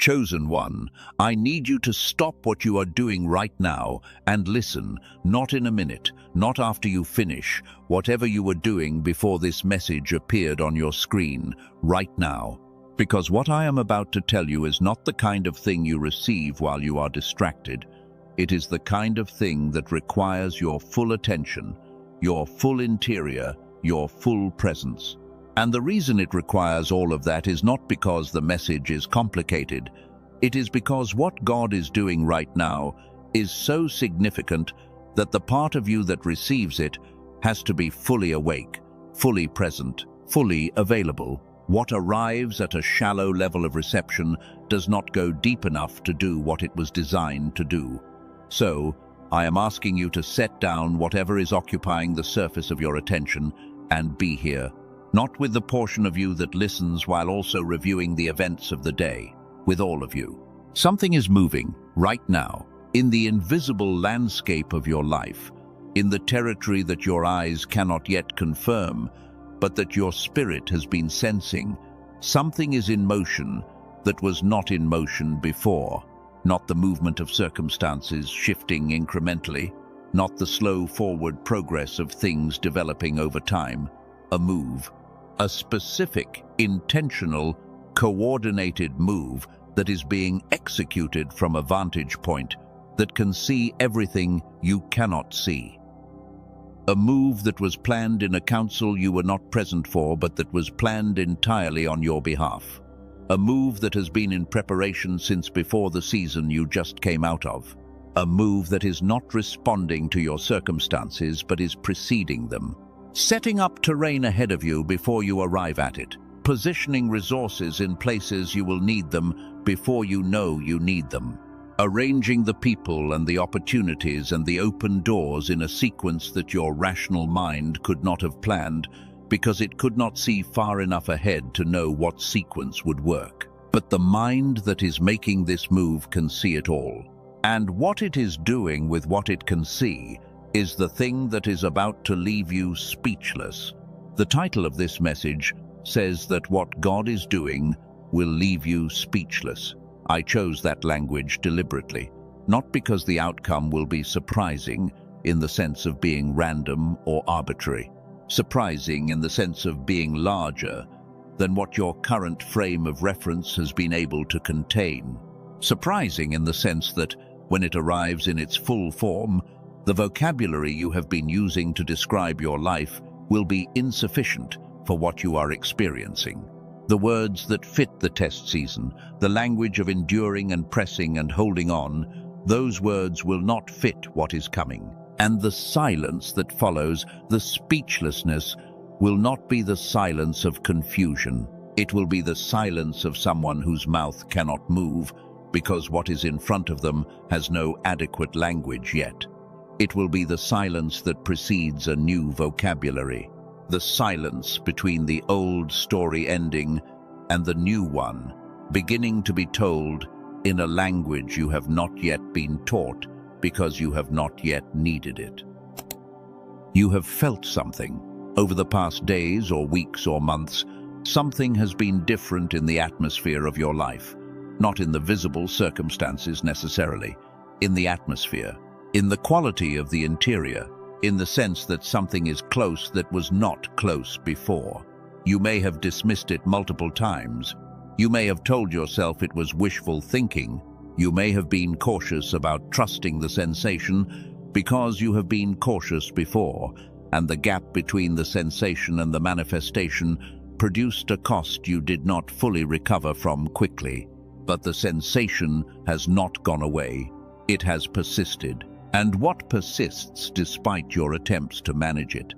Chosen one, I need you to stop what you are doing right now and listen, not in a minute, not after you finish, whatever you were doing before this message appeared on your screen, right now. Because what I am about to tell you is not the kind of thing you receive while you are distracted. It is the kind of thing that requires your full attention, your full interior, your full presence. And the reason it requires all of that is not because the message is complicated. It is because what God is doing right now is so significant that the part of you that receives it has to be fully awake, fully present, fully available. What arrives at a shallow level of reception does not go deep enough to do what it was designed to do. So, I am asking you to set down whatever is occupying the surface of your attention and be here. Not with the portion of you that listens while also reviewing the events of the day, with all of you. Something is moving, right now, in the invisible landscape of your life, in the territory that your eyes cannot yet confirm, but that your spirit has been sensing. Something is in motion that was not in motion before, not the movement of circumstances shifting incrementally, not the slow forward progress of things developing over time. A move. A specific, intentional, coordinated move that is being executed from a vantage point that can see everything you cannot see. A move that was planned in a council you were not present for, but that was planned entirely on your behalf. A move that has been in preparation since before the season you just came out of. A move that is not responding to your circumstances, but is preceding them. Setting up terrain ahead of you before you arrive at it, positioning resources in places you will need them before you know you need them, arranging the people and the opportunities and the open doors in a sequence that your rational mind could not have planned because it could not see far enough ahead to know what sequence would work. But the mind that is making this move can see it all. And what it is doing with what it can see is the thing that is about to leave you speechless. The title of this message says that what God is doing will leave you speechless. I chose that language deliberately, not because the outcome will be surprising in the sense of being random or arbitrary, surprising in the sense of being larger than what your current frame of reference has been able to contain, surprising in the sense that when it arrives in its full form, the vocabulary you have been using to describe your life will be insufficient for what you are experiencing. The words that fit the test season, the language of enduring and pressing and holding on, those words will not fit what is coming. And the silence that follows, the speechlessness, will not be the silence of confusion. It will be the silence of someone whose mouth cannot move because what is in front of them has no adequate language yet. It will be the silence that precedes a new vocabulary, the silence between the old story ending and the new one, beginning to be told in a language you have not yet been taught because you have not yet needed it. You have felt something. Over the past days or weeks or months, something has been different in the atmosphere of your life, not in the visible circumstances necessarily, in the atmosphere. In the quality of the interior, in the sense that something is close that was not close before. You may have dismissed it multiple times. You may have told yourself it was wishful thinking. You may have been cautious about trusting the sensation because you have been cautious before, and the gap between the sensation and the manifestation produced a cost you did not fully recover from quickly. But the sensation has not gone away. It has persisted. And what persists despite your attempts to manage it,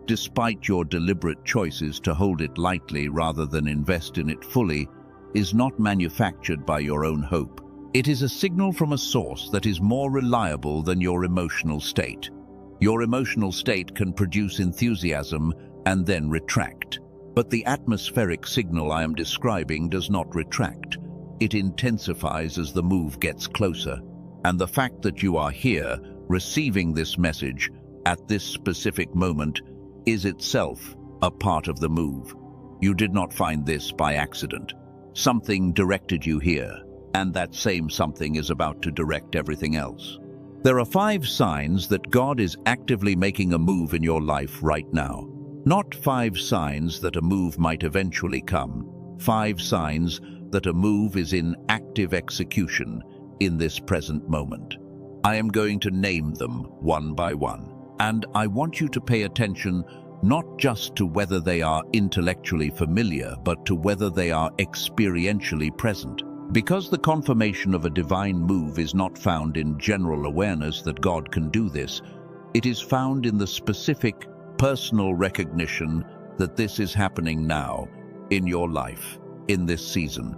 despite your deliberate choices to hold it lightly rather than invest in it fully, is not manufactured by your own hope. It is a signal from a source that is more reliable than your emotional state. Your emotional state can produce enthusiasm and then retract. But the atmospheric signal I am describing does not retract. It intensifies as the move gets closer. And the fact that you are here, receiving this message, at this specific moment, is itself a part of the move. You did not find this by accident. Something directed you here, and that same something is about to direct everything else. There are 5 signs that God is actively making a move in your life right now. Not 5 signs that a move might eventually come. 5 signs that a move is in active execution in this present moment. I am going to name them one by one, and I want you to pay attention not just to whether they are intellectually familiar, but to whether they are experientially present. Because the confirmation of a divine move is not found in general awareness that God can do this, it is found in the specific, personal recognition that this is happening now, in your life, in this season.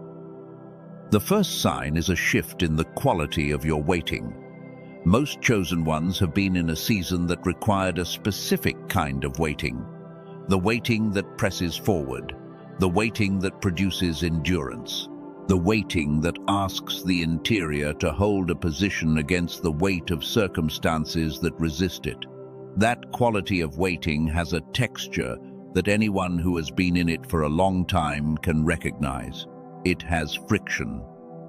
The first sign is a shift in the quality of your waiting. Most chosen ones have been in a season that required a specific kind of waiting. The waiting that presses forward, the waiting that produces endurance, the waiting that asks the interior to hold a position against the weight of circumstances that resist it. That quality of waiting has a texture that anyone who has been in it for a long time can recognize. It has friction.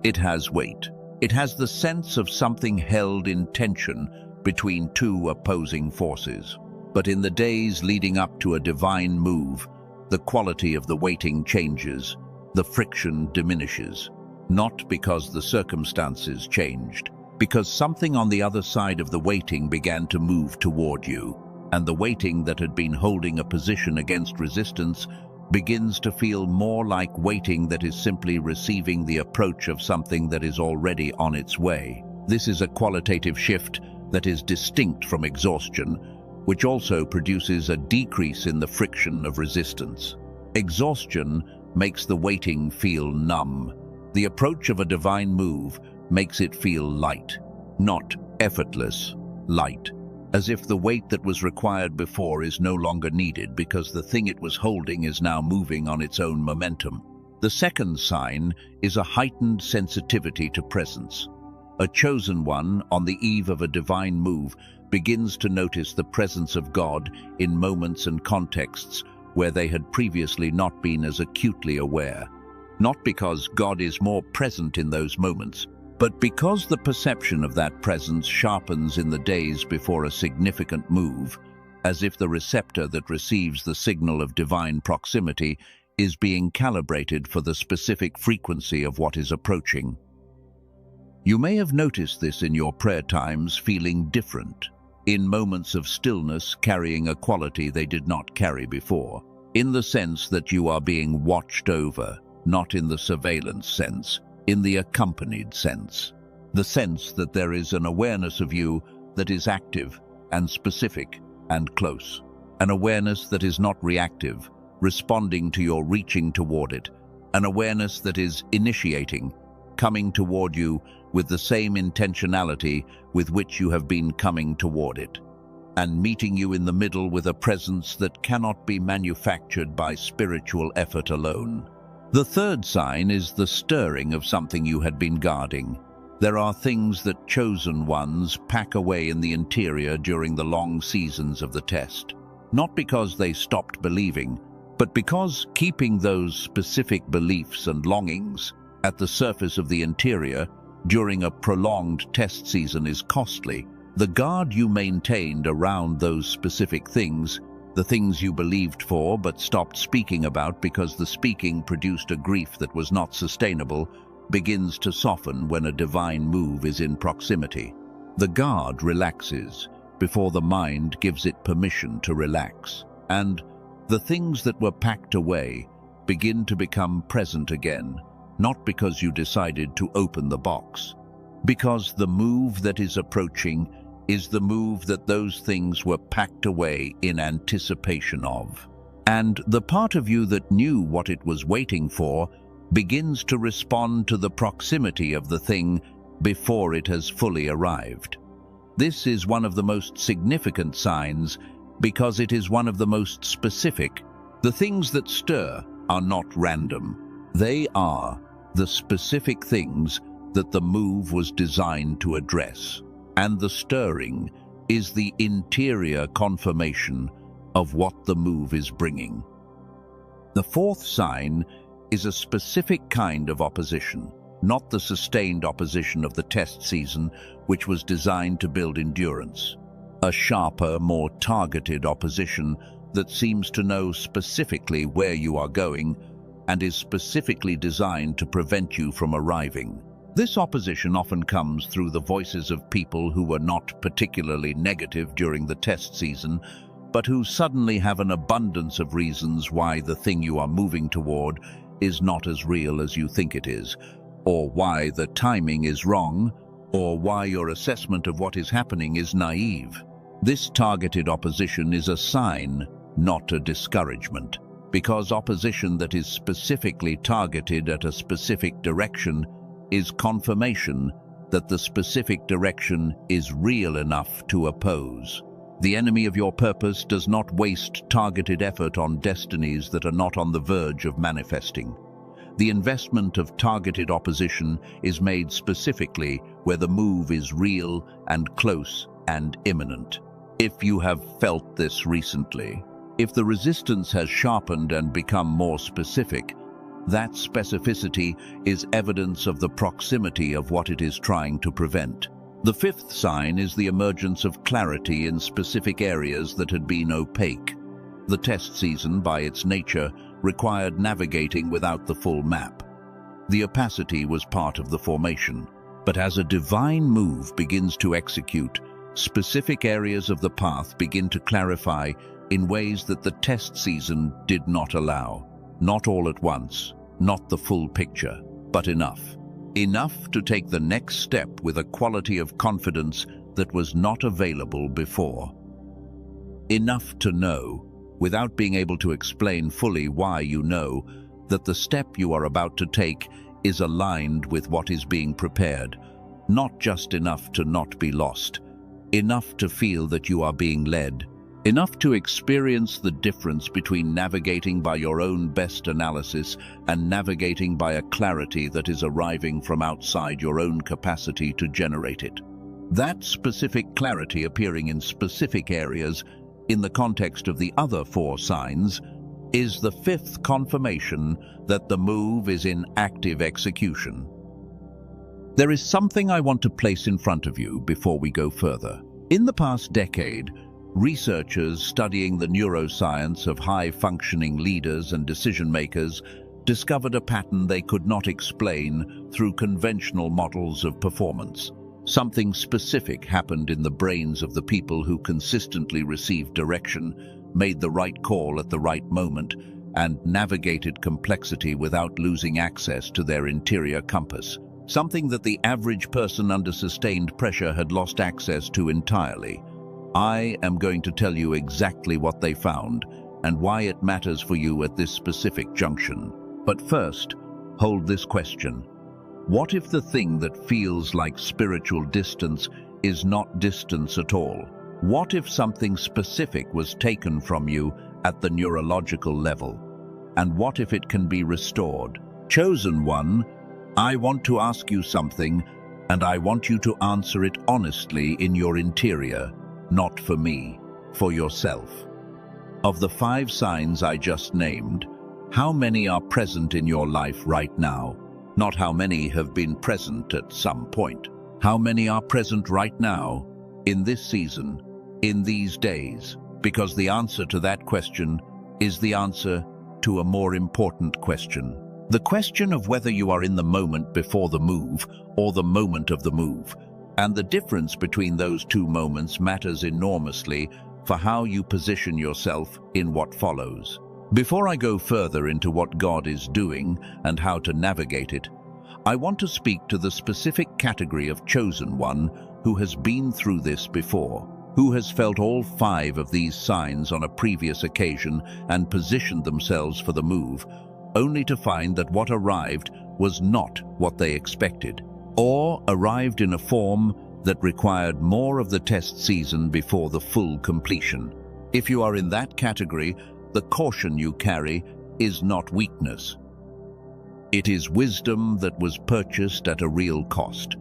It has weight. It has the sense of something held in tension between 2 opposing forces. But in the days leading up to a divine move, the quality of the waiting changes. The friction diminishes. Not because the circumstances changed, because something on the other side of the waiting began to move toward you, and the waiting that had been holding a position against resistance begins to feel more like waiting that is simply receiving the approach of something that is already on its way. This is a qualitative shift that is distinct from exhaustion, which also produces a decrease in the friction of resistance. Exhaustion makes the waiting feel numb. The approach of a divine move makes it feel light, not effortless, light, as if the weight that was required before is no longer needed because the thing it was holding is now moving on its own momentum. The second sign is a heightened sensitivity to presence. A chosen one, on the eve of a divine move, begins to notice the presence of God in moments and contexts where they had previously not been as acutely aware. Not because God is more present in those moments, but because the perception of that presence sharpens in the days before a significant move, as if the receptor that receives the signal of divine proximity is being calibrated for the specific frequency of what is approaching. You may have noticed this in your prayer times feeling different, in moments of stillness carrying a quality they did not carry before, in the sense that you are being watched over, not in the surveillance sense, in the accompanied sense. The sense that there is an awareness of you that is active and specific and close. An awareness that is not reactive, responding to your reaching toward it. An awareness that is initiating, coming toward you with the same intentionality with which you have been coming toward it, and meeting you in the middle with a presence that cannot be manufactured by spiritual effort alone. The third sign is the stirring of something you had been guarding. There are things that chosen ones pack away in the interior during the long seasons of the test, not because they stopped believing, but because keeping those specific beliefs and longings at the surface of the interior during a prolonged test season is costly. The guard you maintained around those specific things, the things you believed for but stopped speaking about because the speaking produced a grief that was not sustainable, begins to soften when a divine move is in proximity. The guard relaxes before the mind gives it permission to relax, and the things that were packed away begin to become present again, not because you decided to open the box, because the move that is approaching is the move that those things were packed away in anticipation of. And the part of you that knew what it was waiting for begins to respond to the proximity of the thing before it has fully arrived. This is one of the most significant signs because it is one of the most specific. The things that stir are not random. They are the specific things that the move was designed to address. And the stirring is the interior confirmation of what the move is bringing. The fourth sign is a specific kind of opposition. not the sustained opposition of the test season, which was designed to build endurance. A sharper, more targeted opposition that seems to know specifically where you are going and is specifically designed to prevent you from arriving. This opposition often comes through the voices of people who were not particularly negative during the test season, but who suddenly have an abundance of reasons why the thing you are moving toward is not as real as you think it is, or why the timing is wrong, or why your assessment of what is happening is naive. This targeted opposition is a sign, not a discouragement, because opposition that is specifically targeted at a specific direction is confirmation that the specific direction is real enough to oppose. The enemy of your purpose does not waste targeted effort on destinies that are not on the verge of manifesting. The investment of targeted opposition is made specifically where the move is real and close and imminent. If you have felt this recently, if the resistance has sharpened and become more specific, that specificity is evidence of the proximity of what it is trying to prevent. The fifth sign is the emergence of clarity in specific areas that had been opaque. The test season, by its nature, required navigating without the full map. The opacity was part of the formation. But as a divine move begins to execute, specific areas of the path begin to clarify in ways that the test season did not allow. Not all at once, not the full picture, but enough. Enough to take the next step with a quality of confidence that was not available before. Enough to know, without being able to explain fully why you know, that the step you are about to take is aligned with what is being prepared. Not just enough to not be lost. Enough to feel that you are being led. Enough to experience the difference between navigating by your own best analysis and navigating by a clarity that is arriving from outside your own capacity to generate it. That specific clarity appearing in specific areas, in the context of the other four signs, is the fifth confirmation that the move is in active execution. There is something I want to place in front of you before we go further. In the past decade, researchers studying the neuroscience of high-functioning leaders and decision-makers discovered a pattern they could not explain through conventional models of performance. Something specific happened in the brains of the people who consistently received direction, made the right call at the right moment, and navigated complexity without losing access to their interior compass. Something that the average person under sustained pressure had lost access to entirely. I am going to tell you exactly what they found and why it matters for you at this specific junction. But first, hold this question. What if the thing that feels like spiritual distance is not distance at all? What if something specific was taken from you at the neurological level? And what if it can be restored? Chosen one, I want to ask you something, and I want you to answer it honestly in your interior. Not for me, for yourself. Of the 5 signs I just named, how many are present in your life right now? Not how many have been present at some point. How many are present right now, in this season, in these days? Because the answer to that question is the answer to a more important question. The question of whether you are in the moment before the move or the moment of the move. And the difference between those two moments matters enormously for how you position yourself in what follows. Before I go further into what God is doing and how to navigate it, I want to speak to the specific category of chosen one who has been through this before, who has felt all 5 of these signs on a previous occasion and positioned themselves for the move, only to find that what arrived was not what they expected, or arrived in a form that required more of the test season before the full completion. If you are in that category, the caution you carry is not weakness. It is wisdom that was purchased at a real cost,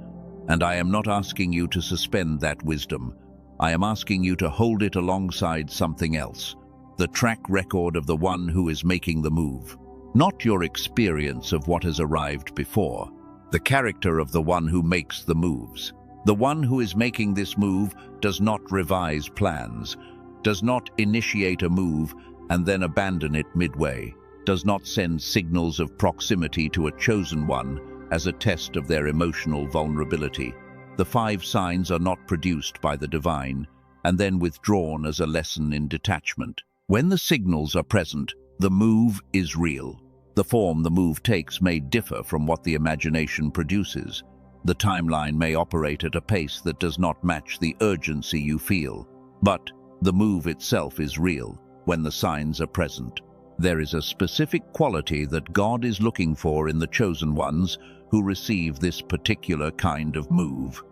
and I am not asking you to suspend that wisdom. I am asking you to hold it alongside something else, the track record of the one who is making the move. Not your experience of what has arrived before, the character of the one who makes the moves. The one who is making this move does not revise plans, does not initiate a move and then abandon it midway, does not send signals of proximity to a chosen one as a test of their emotional vulnerability. The 5 signs are not produced by the divine and then withdrawn as a lesson in detachment. When the signals are present, the move is real. The form the move takes may differ from what the imagination produces. The timeline may operate at a pace that does not match the urgency you feel. But the move itself is real when the signs are present. There is a specific quality that God is looking for in the chosen ones who receive this particular kind of move.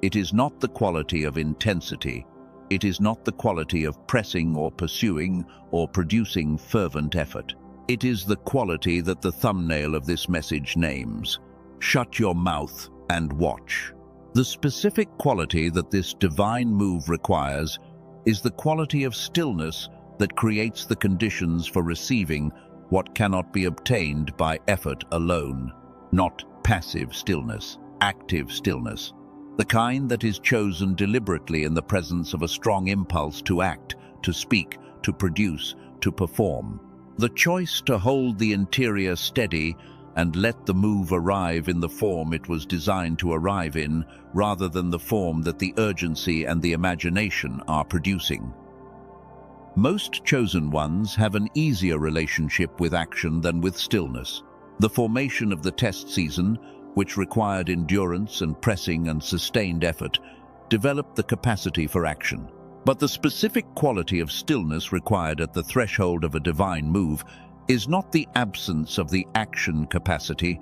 It is not the quality of intensity. It is not the quality of pressing or pursuing or producing fervent effort. It is the quality that the thumbnail of this message names. Shut your mouth and watch. The specific quality that this divine move requires is the quality of stillness that creates the conditions for receiving what cannot be obtained by effort alone. Not passive stillness, active stillness. The kind that is chosen deliberately in the presence of a strong impulse to act, to speak, to produce, to perform. The choice to hold the interior steady and let the move arrive in the form it was designed to arrive in, rather than the form that the urgency and the imagination are producing. Most chosen ones have an easier relationship with action than with stillness. The formation of the test season, which required endurance and pressing and sustained effort, developed the capacity for action. But the specific quality of stillness required at the threshold of a divine move is not the absence of the action capacity,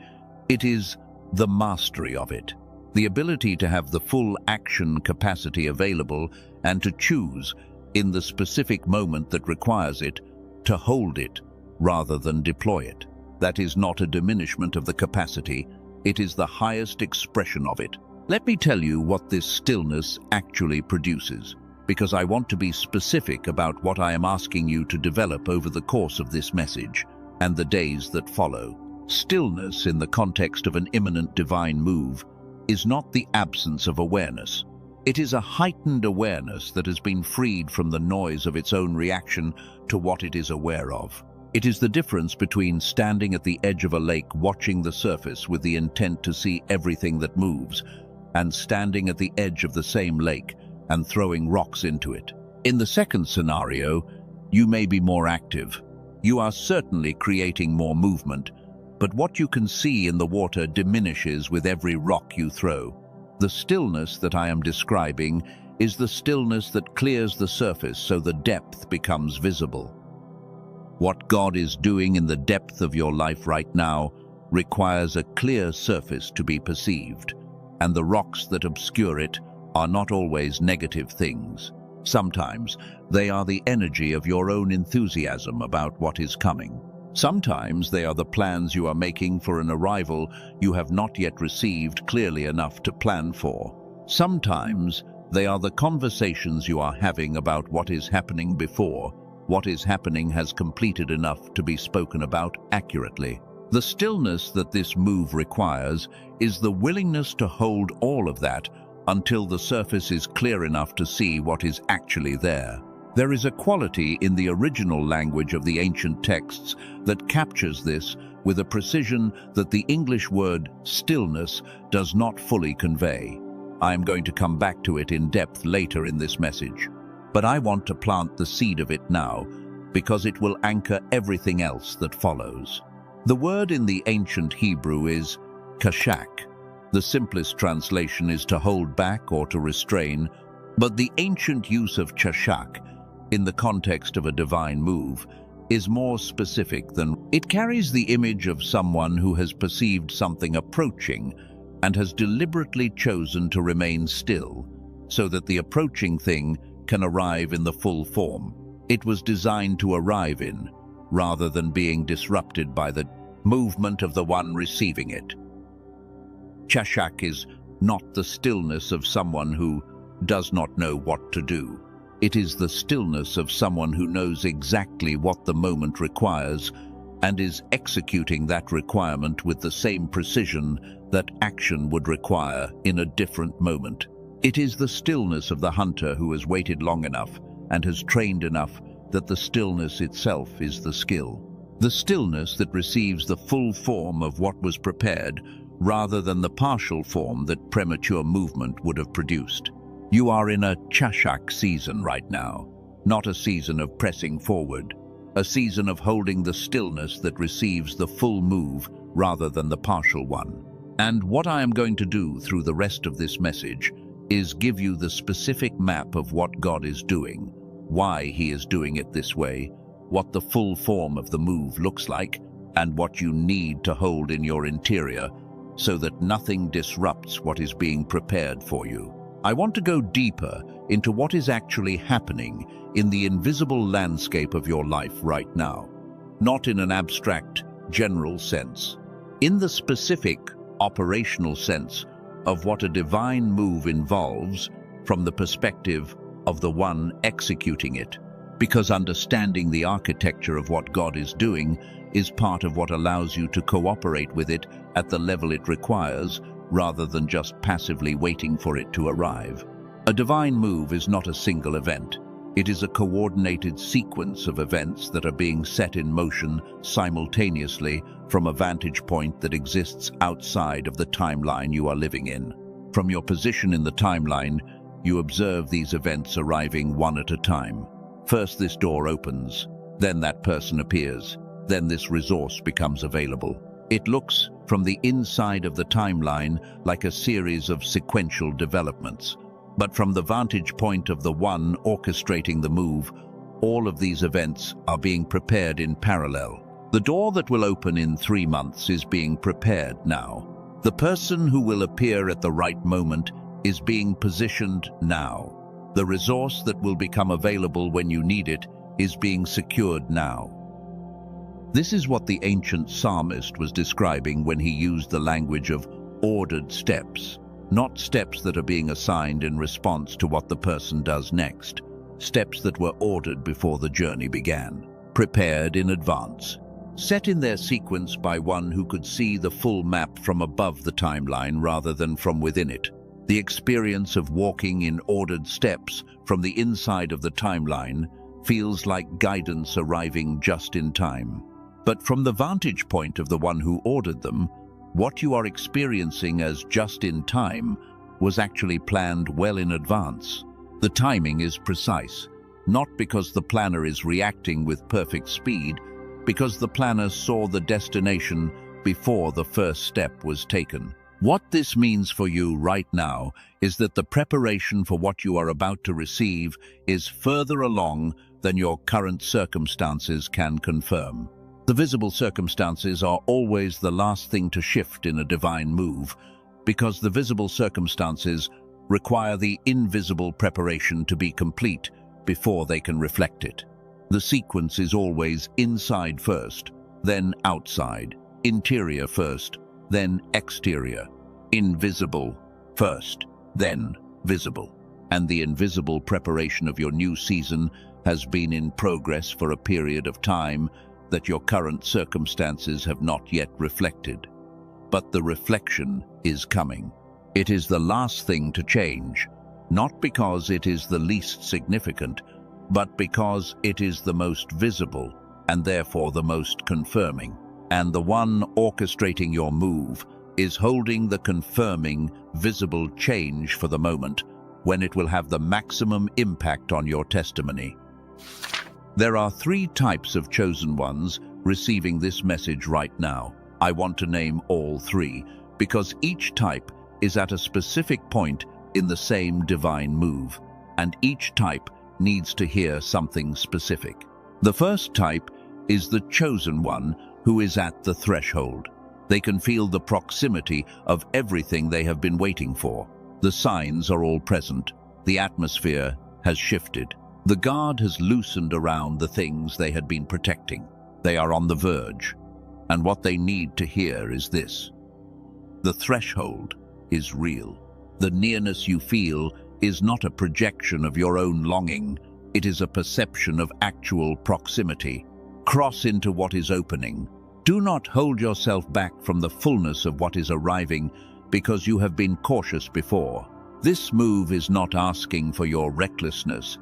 it is the mastery of it. The ability to have the full action capacity available and to choose, in the specific moment that requires it, to hold it rather than deploy it. That is not a diminishment of the capacity, it is the highest expression of it. Let me tell you what this stillness actually produces, because I want to be specific about what I am asking you to develop over the course of this message and the days that follow. Stillness in the context of an imminent divine move is not the absence of awareness. It is a heightened awareness that has been freed from the noise of its own reaction to what it is aware of. It is the difference between standing at the edge of a lake watching the surface with the intent to see everything that moves, and standing at the edge of the same lake and throwing rocks into it. In the second scenario, you may be more active. You are certainly creating more movement, but what you can see in the water diminishes with every rock you throw. The stillness that I am describing is the stillness that clears the surface so the depth becomes visible. What God is doing in the depth of your life right now requires a clear surface to be perceived, and the rocks that obscure it are not always negative things. Sometimes they are the energy of your own enthusiasm about what is coming. Sometimes they are the plans you are making for an arrival you have not yet received clearly enough to plan for. Sometimes they are the conversations you are having about what is happening before what is happening has completed enough to be spoken about accurately. The stillness that this move requires is the willingness to hold all of that until the surface is clear enough to see what is actually there. There is a quality in the original language of the ancient texts that captures this with a precision that the English word stillness does not fully convey. I am going to come back to it in depth later in this message, but I want to plant the seed of it now because it will anchor everything else that follows. The word in the ancient Hebrew is kashak. The simplest translation is to hold back or to restrain, but the ancient use of chashak in the context of a divine move is more specific than it carries the image of someone who has perceived something approaching and has deliberately chosen to remain still so that the approaching thing can arrive in the full form it was designed to arrive in, rather than being disrupted by the movement of the one receiving it. Chashak is not the stillness of someone who does not know what to do. It is the stillness of someone who knows exactly what the moment requires and is executing that requirement with the same precision that action would require in a different moment. It is the stillness of the hunter who has waited long enough and has trained enough that the stillness itself is the skill. The stillness that receives the full form of what was prepared rather than the partial form that premature movement would have produced. You are in a chashak season right now, not a season of pressing forward, a season of holding the stillness that receives the full move rather than the partial one. And what I am going to do through the rest of this message is give you the specific map of what God is doing, why He is doing it this way, what the full form of the move looks like, and what you need to hold in your interior so that nothing disrupts what is being prepared for you. I want to go deeper into what is actually happening in the invisible landscape of your life right now, not in an abstract, general sense, in the specific, operational sense of what a divine move involves from the perspective of the one executing it. Because understanding the architecture of what God is doing is part of what allows you to cooperate with it at the level it requires, rather than just passively waiting for it to arrive. A divine move is not a single event. It is a coordinated sequence of events that are being set in motion simultaneously from a vantage point that exists outside of the timeline you are living in. From your position in the timeline, you observe these events arriving one at a time. First, this door opens, then that person appears, then this resource becomes available. It looks, from the inside of the timeline, like a series of sequential developments. But from the vantage point of the one orchestrating the move, all of these events are being prepared in parallel. The door that will open in 3 months is being prepared now. The person who will appear at the right moment is being positioned now. The resource that will become available when you need it is being secured now. This is what the ancient psalmist was describing when he used the language of ordered steps, not steps that are being assigned in response to what the person does next, steps that were ordered before the journey began, prepared in advance, set in their sequence by one who could see the full map from above the timeline rather than from within it. The experience of walking in ordered steps from the inside of the timeline feels like guidance arriving just in time. But from the vantage point of the one who ordered them, what you are experiencing as just in time was actually planned well in advance. The timing is precise, not because the planner is reacting with perfect speed, because the planner saw the destination before the first step was taken. What this means for you right now is that the preparation for what you are about to receive is further along than your current circumstances can confirm. The visible circumstances are always the last thing to shift in a divine move, because the visible circumstances require the invisible preparation to be complete before they can reflect it. The sequence is always inside first, then outside, interior first, then exterior, invisible first, then visible. And the invisible preparation of your new season has been in progress for a period of time that your current circumstances have not yet reflected. But the reflection is coming. It is the last thing to change, not because it is the least significant, but because it is the most visible and therefore the most confirming. And the one orchestrating your move is holding the confirming, visible change for the moment when it will have the maximum impact on your testimony. There are 3 types of chosen ones receiving this message right now. I want to name all 3 because each type is at a specific point in the same divine move, and each type needs to hear something specific. The first type is the chosen one who is at the threshold. They can feel the proximity of everything they have been waiting for. The signs are all present. The atmosphere has shifted. The guard has loosened around the things they had been protecting. They are on the verge, and what they need to hear is this: the threshold is real. The nearness you feel is not a projection of your own longing. It is a perception of actual proximity. Cross into what is opening. Do not hold yourself back from the fullness of what is arriving because you have been cautious before. This move is not asking for your recklessness.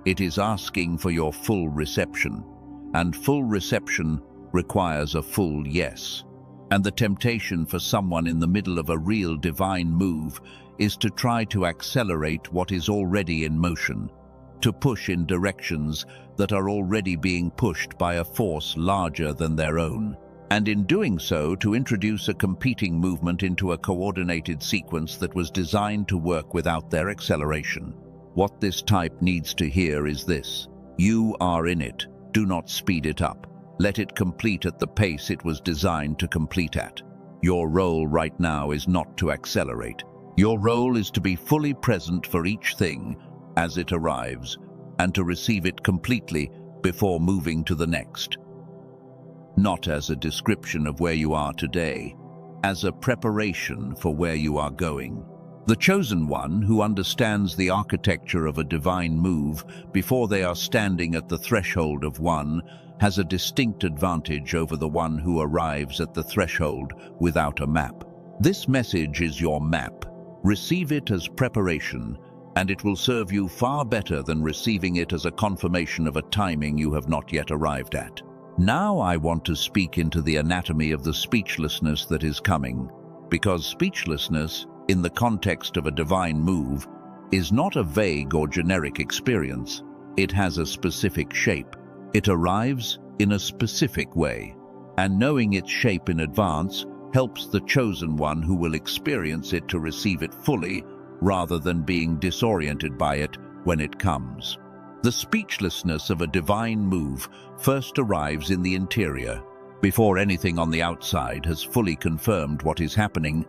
It is asking for your full reception. And full reception requires a full yes. And the temptation for someone in the middle of a real divine move is to try to accelerate what is already in motion, to push in directions that are already being pushed by a force larger than their own, and in doing so to introduce a competing movement into a coordinated sequence that was designed to work without their acceleration. What this type needs to hear is this: you are in it. Do not speed it up. Let it complete at the pace it was designed to complete at. Your role right now is not to accelerate. Your role is to be fully present for each thing as it arrives, and to receive it completely before moving to the next. Not as a description of where you are today, as a preparation for where you are going. The chosen one, who understands the architecture of a divine move before they are standing at the threshold of one, has a distinct advantage over the one who arrives at the threshold without a map. This message is your map. Receive it as preparation, and it will serve you far better than receiving it as a confirmation of a timing you have not yet arrived at. Now I want to speak into the anatomy of the speechlessness that is coming, because speechlessness, in the context of a divine move, is not a vague or generic experience. It has a specific shape. It arrives in a specific way, and knowing its shape in advance helps the chosen one who will experience it to receive it fully, rather than being disoriented by it when it comes. The speechlessness of a divine move first arrives in the interior. Before anything on the outside has fully confirmed what is happening,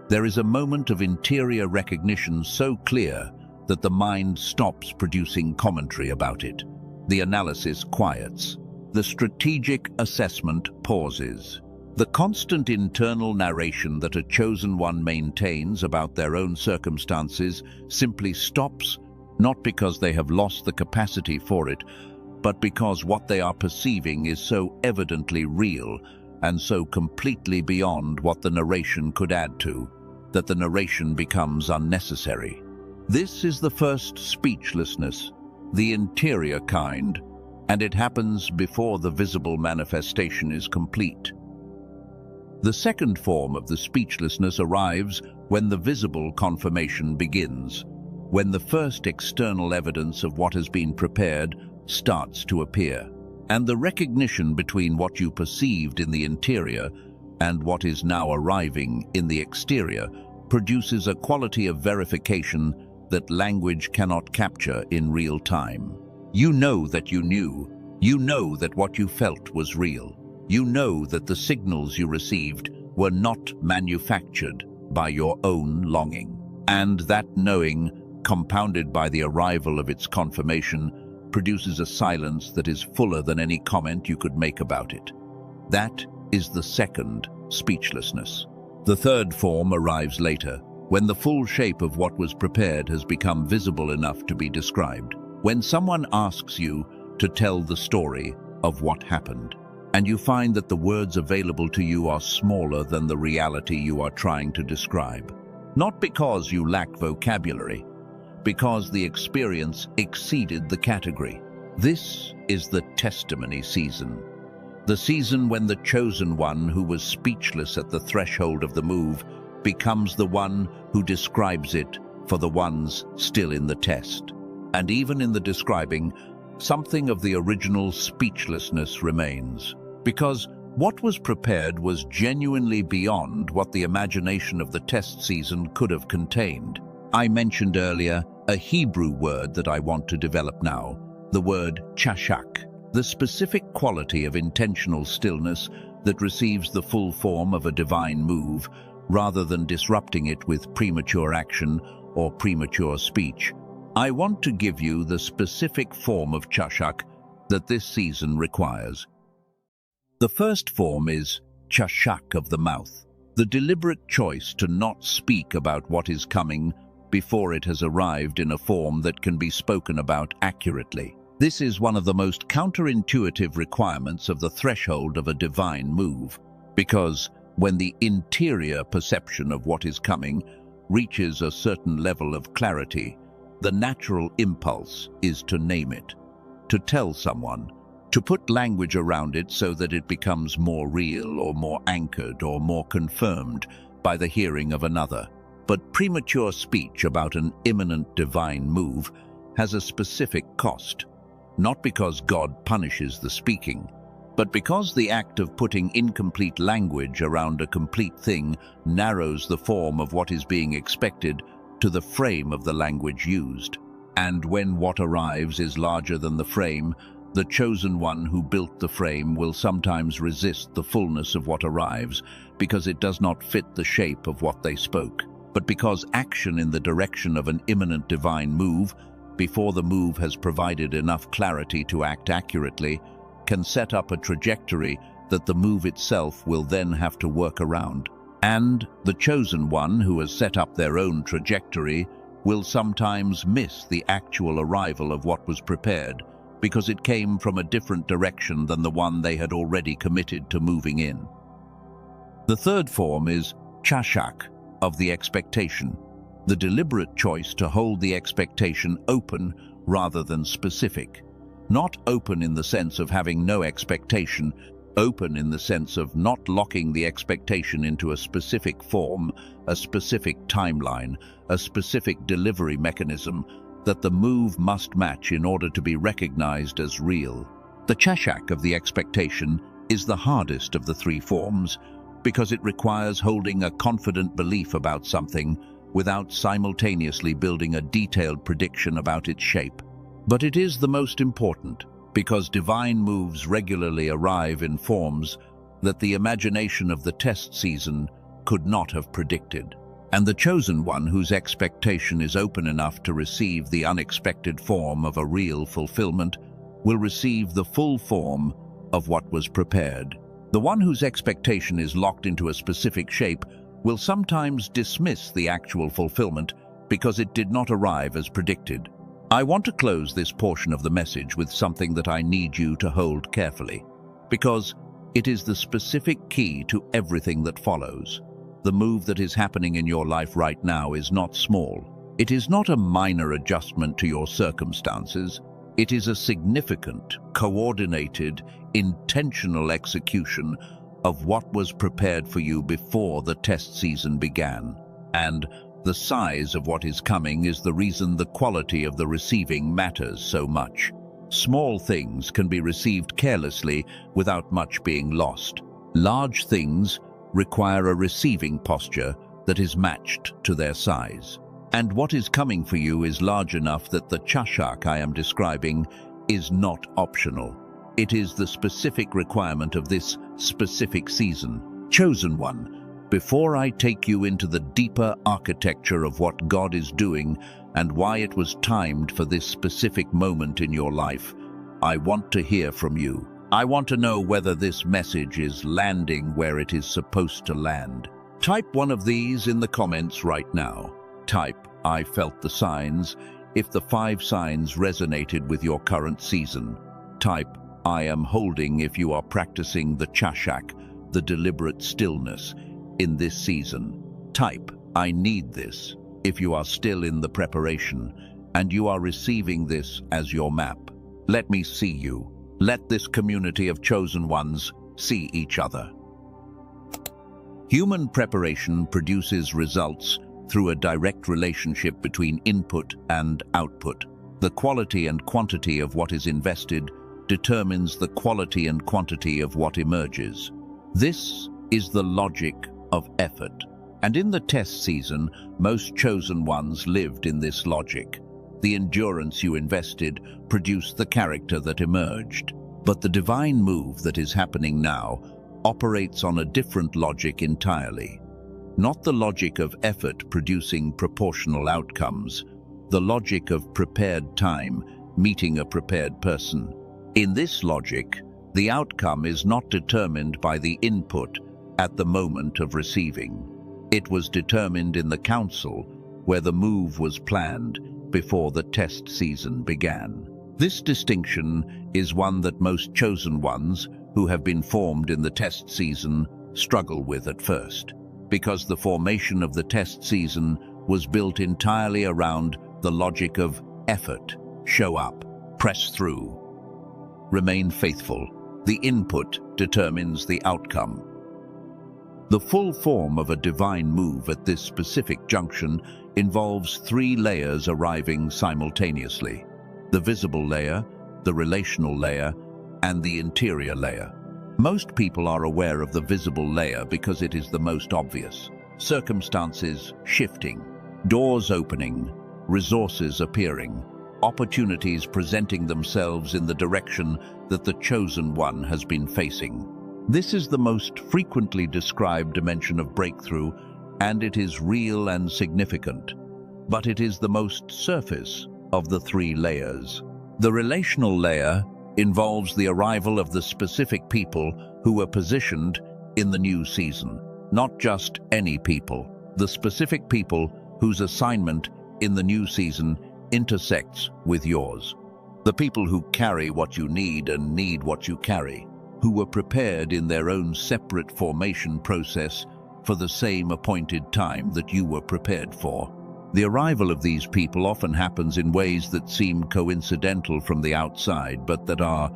there is a moment of interior recognition so clear that the mind stops producing commentary about it. The analysis quiets. The strategic assessment pauses. The constant internal narration that a chosen one maintains about their own circumstances simply stops, not because they have lost the capacity for it, but because what they are perceiving is so evidently real and so completely beyond what the narration could add to, that the narration becomes unnecessary. This is the first speechlessness, the interior kind, and it happens before the visible manifestation is complete. The second form of the speechlessness arrives when the visible confirmation begins, when the first external evidence of what has been prepared starts to appear, and the recognition between what you perceived in the interior and what is now arriving in the exterior produces a quality of verification that language cannot capture in real time. You know that you knew. You know that what you felt was real. You know that the signals you received were not manufactured by your own longing. And that knowing, compounded by the arrival of its confirmation, produces a silence that is fuller than any comment you could make about it. That is the second speechlessness. The third form arrives later, when the full shape of what was prepared has become visible enough to be described. When someone asks you to tell the story of what happened, and you find that the words available to you are smaller than the reality you are trying to describe. Not because you lack vocabulary, because the experience exceeded the category. This is the testimony season. The season when the chosen one who was speechless at the threshold of the move becomes the one who describes it for the ones still in the test. And even in the describing, something of the original speechlessness remains, because what was prepared was genuinely beyond what the imagination of the test season could have contained. I mentioned earlier a Hebrew word that I want to develop now, the word chashak, the specific quality of intentional stillness that receives the full form of a divine move, rather than disrupting it with premature action or premature speech. I want to give you the specific form of chashak that this season requires. The first form is chashak of the mouth, the deliberate choice to not speak about what is coming before it has arrived in a form that can be spoken about accurately. This is one of the most counterintuitive requirements of the threshold of a divine move, because when the interior perception of what is coming reaches a certain level of clarity, the natural impulse is to name it, to tell someone, to put language around it so that it becomes more real or more anchored or more confirmed by the hearing of another. But premature speech about an imminent divine move has a specific cost, not because God punishes the speaking, but because the act of putting incomplete language around a complete thing narrows the form of what is being expected to the frame of the language used. And when what arrives is larger than the frame, the chosen one who built the frame will sometimes resist the fullness of what arrives because it does not fit the shape of what they spoke. But because action in the direction of an imminent divine move, before the move has provided enough clarity to act accurately, can set up a trajectory that the move itself will then have to work around. And the chosen one who has set up their own trajectory will sometimes miss the actual arrival of what was prepared, because it came from a different direction than the one they had already committed to moving in. The third form is chashak, of the expectation, the deliberate choice to hold the expectation open rather than specific. Not open in the sense of having no expectation, open in the sense of not locking the expectation into a specific form, a specific timeline, a specific delivery mechanism that the move must match in order to be recognized as real. The chashak of the expectation is the hardest of the three forms because it requires holding a confident belief about something without simultaneously building a detailed prediction about its shape. But it is the most important because divine moves regularly arrive in forms that the imagination of the test season could not have predicted. And the chosen one whose expectation is open enough to receive the unexpected form of a real fulfillment will receive the full form of what was prepared. The one whose expectation is locked into a specific shape will sometimes dismiss the actual fulfillment because it did not arrive as predicted. I want to close this portion of the message with something that I need you to hold carefully, because it is the specific key to everything that follows. The move that is happening in your life right now is not small. It is not a minor adjustment to your circumstances. It is a significant, coordinated, intentional execution of what was prepared for you before the test season began. And the size of what is coming is the reason the quality of the receiving matters so much. Small things can be received carelessly without much being lost. Large things require a receiving posture that is matched to their size. And what is coming for you is large enough that the chashak I am describing is not optional. It is the specific requirement of this specific season. Chosen one, before I take you into the deeper architecture of what God is doing and why it was timed for this specific moment in your life, I want to hear from you. I want to know whether this message is landing where it is supposed to land. Type one of these in the comments right now. Type, I felt the signs, if the 5 signs resonated with your current season. Type, I am holding if you are practicing the chashak, the deliberate stillness, in this season. Type, I need this, if you are still in the preparation, and you are receiving this as your map. Let me see you. Let this community of chosen ones see each other. Human preparation produces results through a direct relationship between input and output. The quality and quantity of what is invested determines the quality and quantity of what emerges. This is the logic of effort. And in the test season, most chosen ones lived in this logic. The endurance you invested produced the character that emerged. But the divine move that is happening now operates on a different logic entirely. Not the logic of effort producing proportional outcomes, the logic of prepared time meeting a prepared person. In this logic, the outcome is not determined by the input at the moment of receiving. It was determined in the council where the move was planned before the test season began. This distinction is one that most chosen ones who have been formed in the test season struggle with at first, because the formation of the test season was built entirely around the logic of effort, show up, press through, remain faithful. The input determines the outcome. The full form of a divine move at this specific junction involves 3 layers arriving simultaneously: the visible layer, the relational layer, and the interior layer. Most people are aware of the visible layer because it is the most obvious. Circumstances shifting, doors opening, resources appearing, opportunities presenting themselves in the direction that the chosen one has been facing. This is the most frequently described dimension of breakthrough, and it is real and significant. But it is the most surface of the 3 layers. The relational layer involves the arrival of the specific people who were positioned in the new season. Not just any people, the specific people whose assignment in the new season intersects with yours. The people who carry what you need and need what you carry, who were prepared in their own separate formation process for the same appointed time that you were prepared for. The arrival of these people often happens in ways that seem coincidental from the outside, but that are,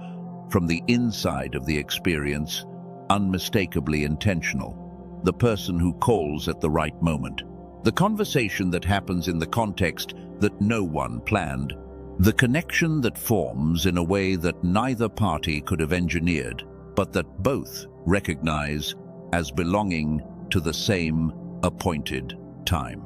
from the inside of the experience, unmistakably intentional. The person who calls at the right moment. The conversation that happens in the context that no one planned. The connection that forms in a way that neither party could have engineered, but that both recognize as belonging to the same appointed time.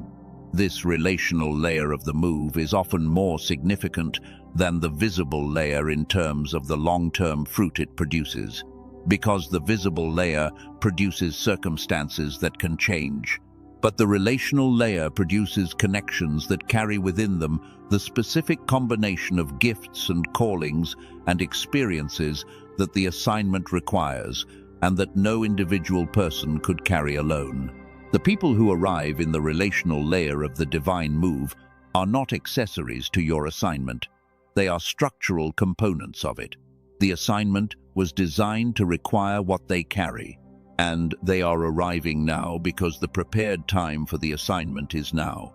This relational layer of the move is often more significant than the visible layer in terms of the long-term fruit it produces, because the visible layer produces circumstances that can change. But the relational layer produces connections that carry within them the specific combination of gifts and callings and experiences that the assignment requires, and that no individual person could carry alone. The people who arrive in the relational layer of the divine move are not accessories to your assignment. They are structural components of it. The assignment was designed to require what they carry, and they are arriving now because the prepared time for the assignment is now.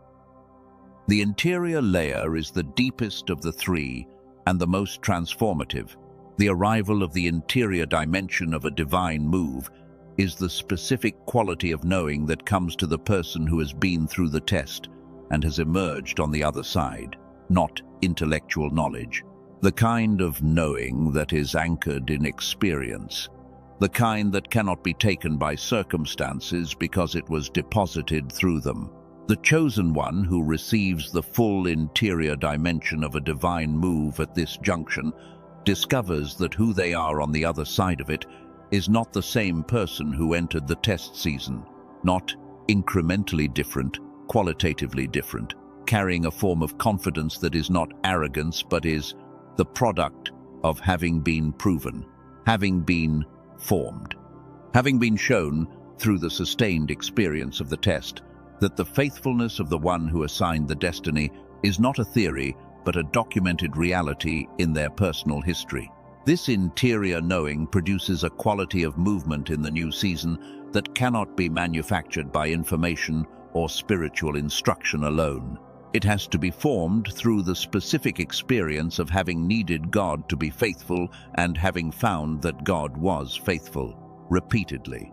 The interior layer is the deepest of the 3 and the most transformative. The arrival of the interior dimension of a divine move is the specific quality of knowing that comes to the person who has been through the test and has emerged on the other side, not intellectual knowledge. The kind of knowing that is anchored in experience, the kind that cannot be taken by circumstances because it was deposited through them. The chosen one who receives the full interior dimension of a divine move at this junction discovers that who they are on the other side of it is not the same person who entered the test season, not incrementally different, qualitatively different, carrying a form of confidence that is not arrogance but is the product of having been proven, having been formed, having been shown through the sustained experience of the test that the faithfulness of the one who assigned the destiny is not a theory but a documented reality in their personal history. This interior knowing produces a quality of movement in the new season that cannot be manufactured by information or spiritual instruction alone. It has to be formed through the specific experience of having needed God to be faithful and having found that God was faithful, repeatedly,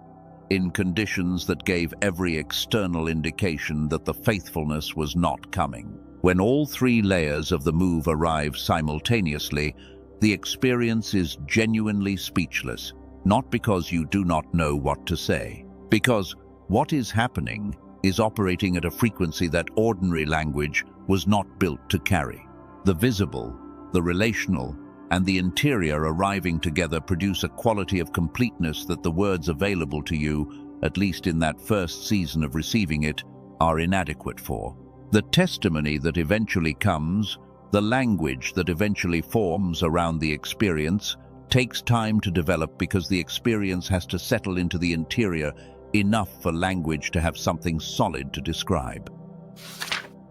in conditions that gave every external indication that the faithfulness was not coming. When all 3 layers of the move arrive simultaneously, the experience is genuinely speechless, not because you do not know what to say, because what is happening is operating at a frequency that ordinary language was not built to carry. The visible, the relational, and the interior arriving together produce a quality of completeness that the words available to you, at least in that first season of receiving it, are inadequate for. The testimony that eventually comes, the language that eventually forms around the experience, takes time to develop because the experience has to settle into the interior enough for language to have something solid to describe.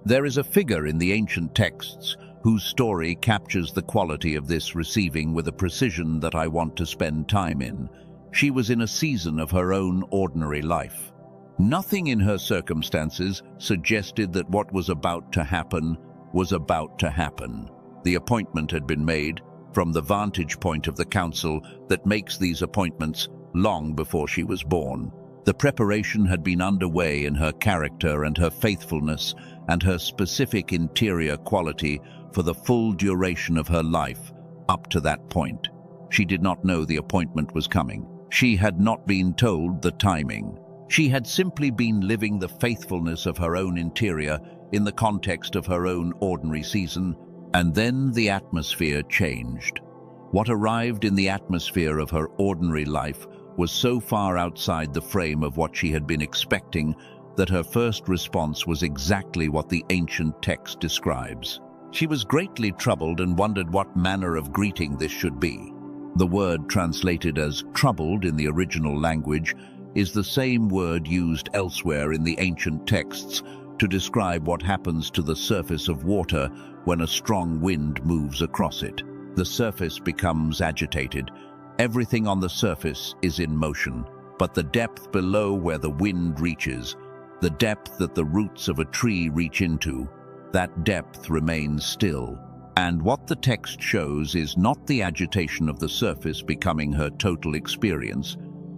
There is a figure in the ancient texts whose story captures the quality of this receiving with a precision that I want to spend time in. She was in a season of her own ordinary life. Nothing in her circumstances suggested that what was about to happen was about to happen. The appointment had been made from the vantage point of the council that makes these appointments long before she was born. The preparation had been underway in her character and her faithfulness and her specific interior quality for the full duration of her life up to that point. She did not know the appointment was coming. She had not been told the timing. She had simply been living the faithfulness of her own interior in the context of her own ordinary season, and then the atmosphere changed. What arrived in the atmosphere of her ordinary life was so far outside the frame of what she had been expecting that her first response was exactly what the ancient text describes. She was greatly troubled and wondered what manner of greeting this should be. The word translated as troubled in the original language is the same word used elsewhere in the ancient texts to describe what happens to the surface of water when a strong wind moves across it. The surface becomes agitated. Everything on the surface is in motion, but the depth below where the wind reaches, the depth that the roots of a tree reach into, that depth remains still. And what the text shows is not the agitation of the surface becoming her total experience.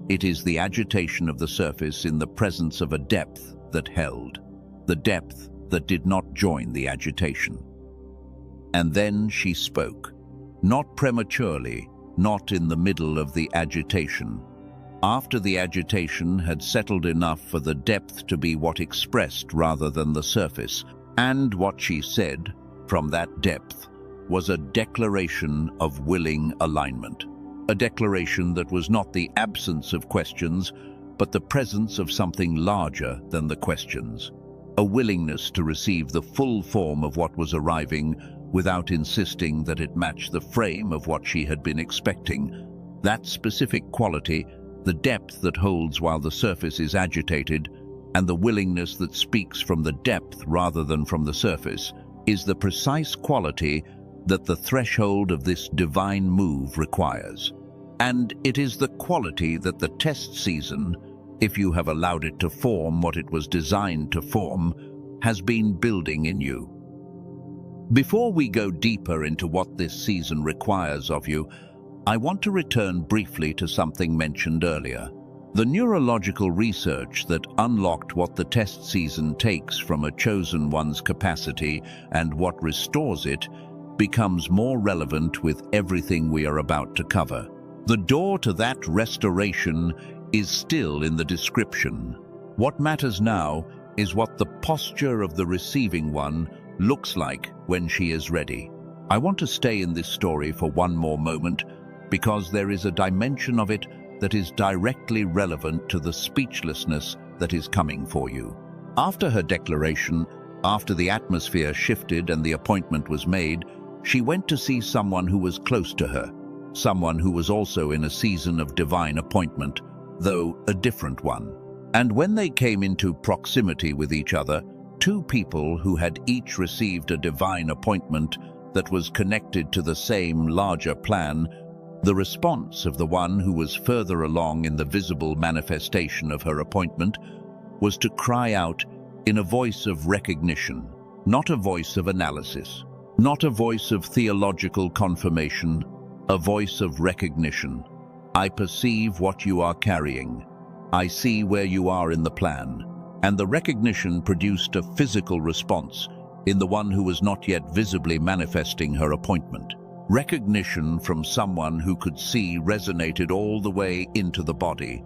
It is the agitation of the surface in the presence of a depth that held, the depth that did not join the agitation. And then she spoke, not prematurely, not in the middle of the agitation. After the agitation had settled enough for the depth to be what expressed rather than the surface, and what she said, from that depth, was a declaration of willing alignment. A declaration that was not the absence of questions, but the presence of something larger than the questions. A willingness to receive the full form of what was arriving without insisting that it matched the frame of what she had been expecting. That specific quality, the depth that holds while the surface is agitated, and the willingness that speaks from the depth rather than from the surface, is the precise quality that the threshold of this divine move requires. And it is the quality that the test season, if you have allowed it to form what it was designed to form, has been building in you. Before we go deeper into what this season requires of you, I want to return briefly to something mentioned earlier. The neurological research that unlocked what the test season takes from a chosen one's capacity and what restores it becomes more relevant with everything we are about to cover. The door to that restoration is still in the description. What matters now is what the posture of the receiving one looks like when she is ready. I want to stay in this story for one more moment because there is a dimension of it that is directly relevant to the speechlessness that is coming for you. After her declaration, after the atmosphere shifted and the appointment was made, she went to see someone who was close to her, someone who was also in a season of divine appointment, though a different one. And when they came into proximity with each other, two people who had each received a divine appointment that was connected to the same larger plan, the response of the one who was further along in the visible manifestation of her appointment was to cry out in a voice of recognition, not a voice of analysis, not a voice of theological confirmation, a voice of recognition. I perceive what you are carrying. I see where you are in the plan. And the recognition produced a physical response in the one who was not yet visibly manifesting her appointment. Recognition from someone who could see resonated all the way into the body.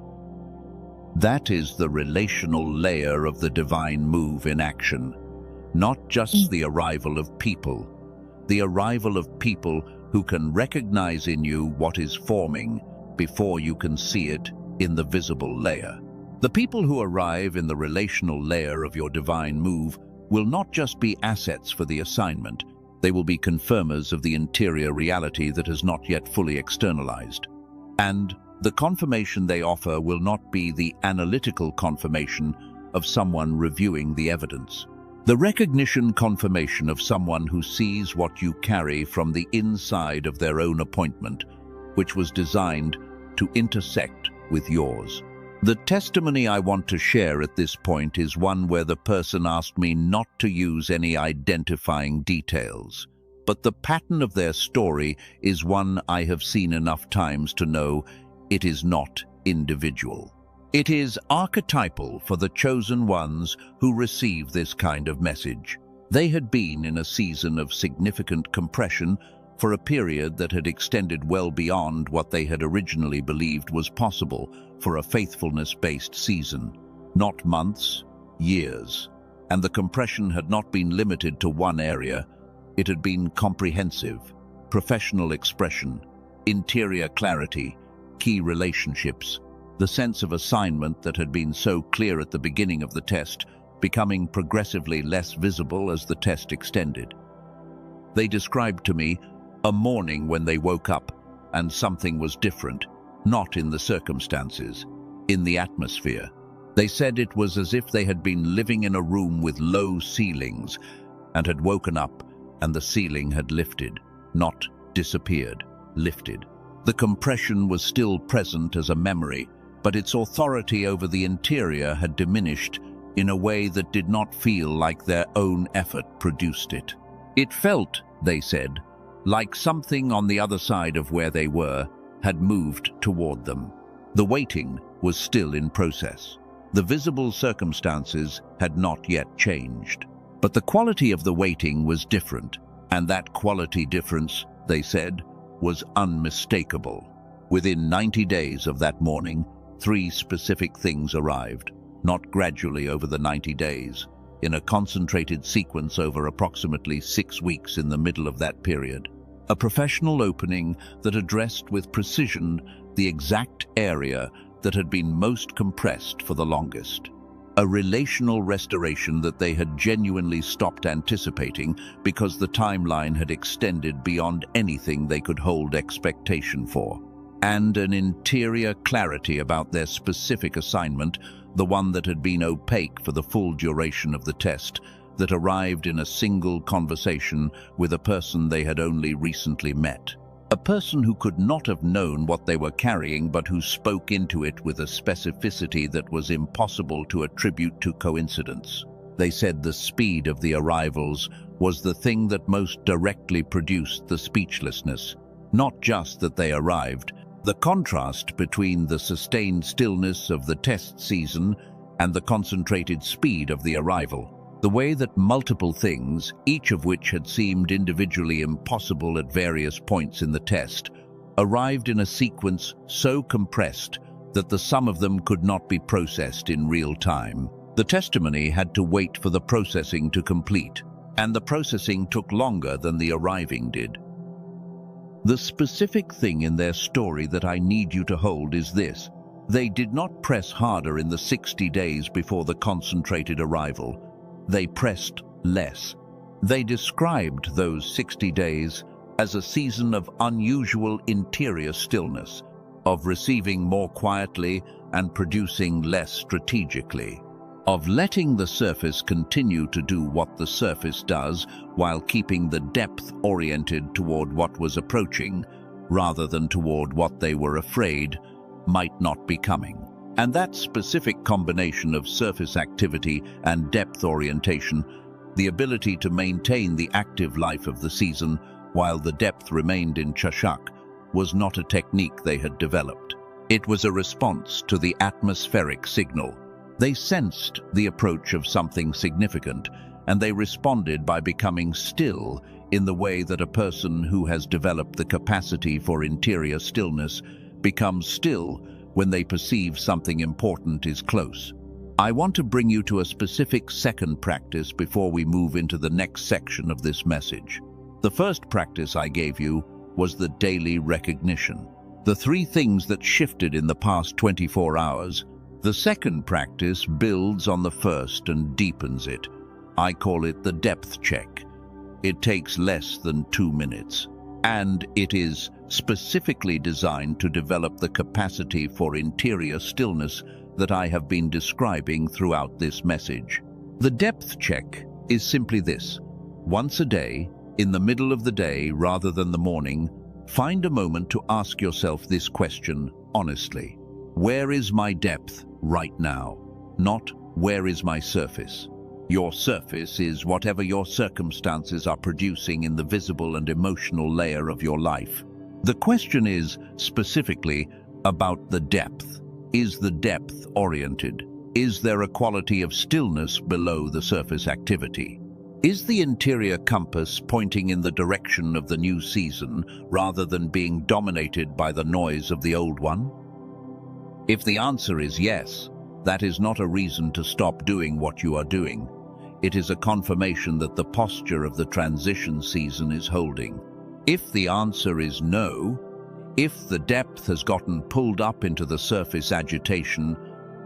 That is the relational layer of the divine move in action, not just the arrival of people. The arrival of people who can recognize in you what is forming before you can see it in the visible layer. The people who arrive in the relational layer of your divine move will not just be assets for the assignment, they will be confirmers of the interior reality that has not yet fully externalized. And the confirmation they offer will not be the analytical confirmation of someone reviewing the evidence. The recognition confirmation of someone who sees what you carry from the inside of their own appointment, which was designed to intersect with yours. The testimony I want to share at this point is one where the person asked me not to use any identifying details, but the pattern of their story is one I have seen enough times to know it is not individual. It is archetypal for the chosen ones who receive this kind of message. They had been in a season of significant compression for a period that had extended well beyond what they had originally believed was possible for a faithfulness-based season. Not months, years. And the compression had not been limited to one area. It had been comprehensive: professional expression, interior clarity, key relationships, the sense of assignment that had been so clear at the beginning of the test, becoming progressively less visible as the test extended. They described to me a morning when they woke up and something was different, not in the circumstances, in the atmosphere. They said it was as if they had been living in a room with low ceilings and had woken up and the ceiling had lifted, not disappeared, lifted. The compression was still present as a memory, but its authority over the interior had diminished in a way that did not feel like their own effort produced it. It felt, they said, like something on the other side of where they were had moved toward them. The waiting was still in process. The visible circumstances had not yet changed. But the quality of the waiting was different, and that quality difference, they said, was unmistakable. Within 90 days of that morning, 3 specific things arrived, not gradually over the 90 days, in a concentrated sequence over approximately 6 weeks in the middle of that period. A professional opening that addressed with precision the exact area that had been most compressed for the longest. A relational restoration that they had genuinely stopped anticipating because the timeline had extended beyond anything they could hold expectation for. And an interior clarity about their specific assignment, the one that had been opaque for the full duration of the test, that arrived in a single conversation with a person they had only recently met. A person who could not have known what they were carrying, but who spoke into it with a specificity that was impossible to attribute to coincidence. They said the speed of the arrivals was the thing that most directly produced the speechlessness. Not just that they arrived, the contrast between the sustained stillness of the test season and the concentrated speed of the arrival. The way that multiple things, each of which had seemed individually impossible at various points in the test, arrived in a sequence so compressed that the sum of them could not be processed in real time. The testimony had to wait for the processing to complete, and the processing took longer than the arriving did. The specific thing in their story that I need you to hold is this: they did not press harder in the 60 days before the concentrated arrival. They pressed less. They described those 60 days as a season of unusual interior stillness, of receiving more quietly and producing less strategically, of letting the surface continue to do what the surface does while keeping the depth oriented toward what was approaching, rather than toward what they were afraid might not be coming. And that specific combination of surface activity and depth orientation, the ability to maintain the active life of the season while the depth remained in Chashak, was not a technique they had developed. It was a response to the atmospheric signal. They sensed the approach of something significant, and they responded by becoming still in the way that a person who has developed the capacity for interior stillness becomes still when they perceive something important is close. I want to bring you to a specific second practice before we move into the next section of this message. The first practice I gave you was the daily recognition, the 3 things that shifted in the past 24 hours. The second practice builds on the first and deepens it. I call it the depth check. It takes less than 2 minutes, and it is specifically designed to develop the capacity for interior stillness that I have been describing throughout this message. The depth check is simply this. Once a day, in the middle of the day rather than the morning, find a moment to ask yourself this question honestly. Where is my depth right now? Not where is my surface? Your surface is whatever your circumstances are producing in the visible and emotional layer of your life. The question is specifically about the depth. Is the depth oriented? Is there a quality of stillness below the surface activity? Is the interior compass pointing in the direction of the new season rather than being dominated by the noise of the old one? If the answer is yes, that is not a reason to stop doing what you are doing. It is a confirmation that the posture of the transition season is holding. If the answer is no, if the depth has gotten pulled up into the surface agitation,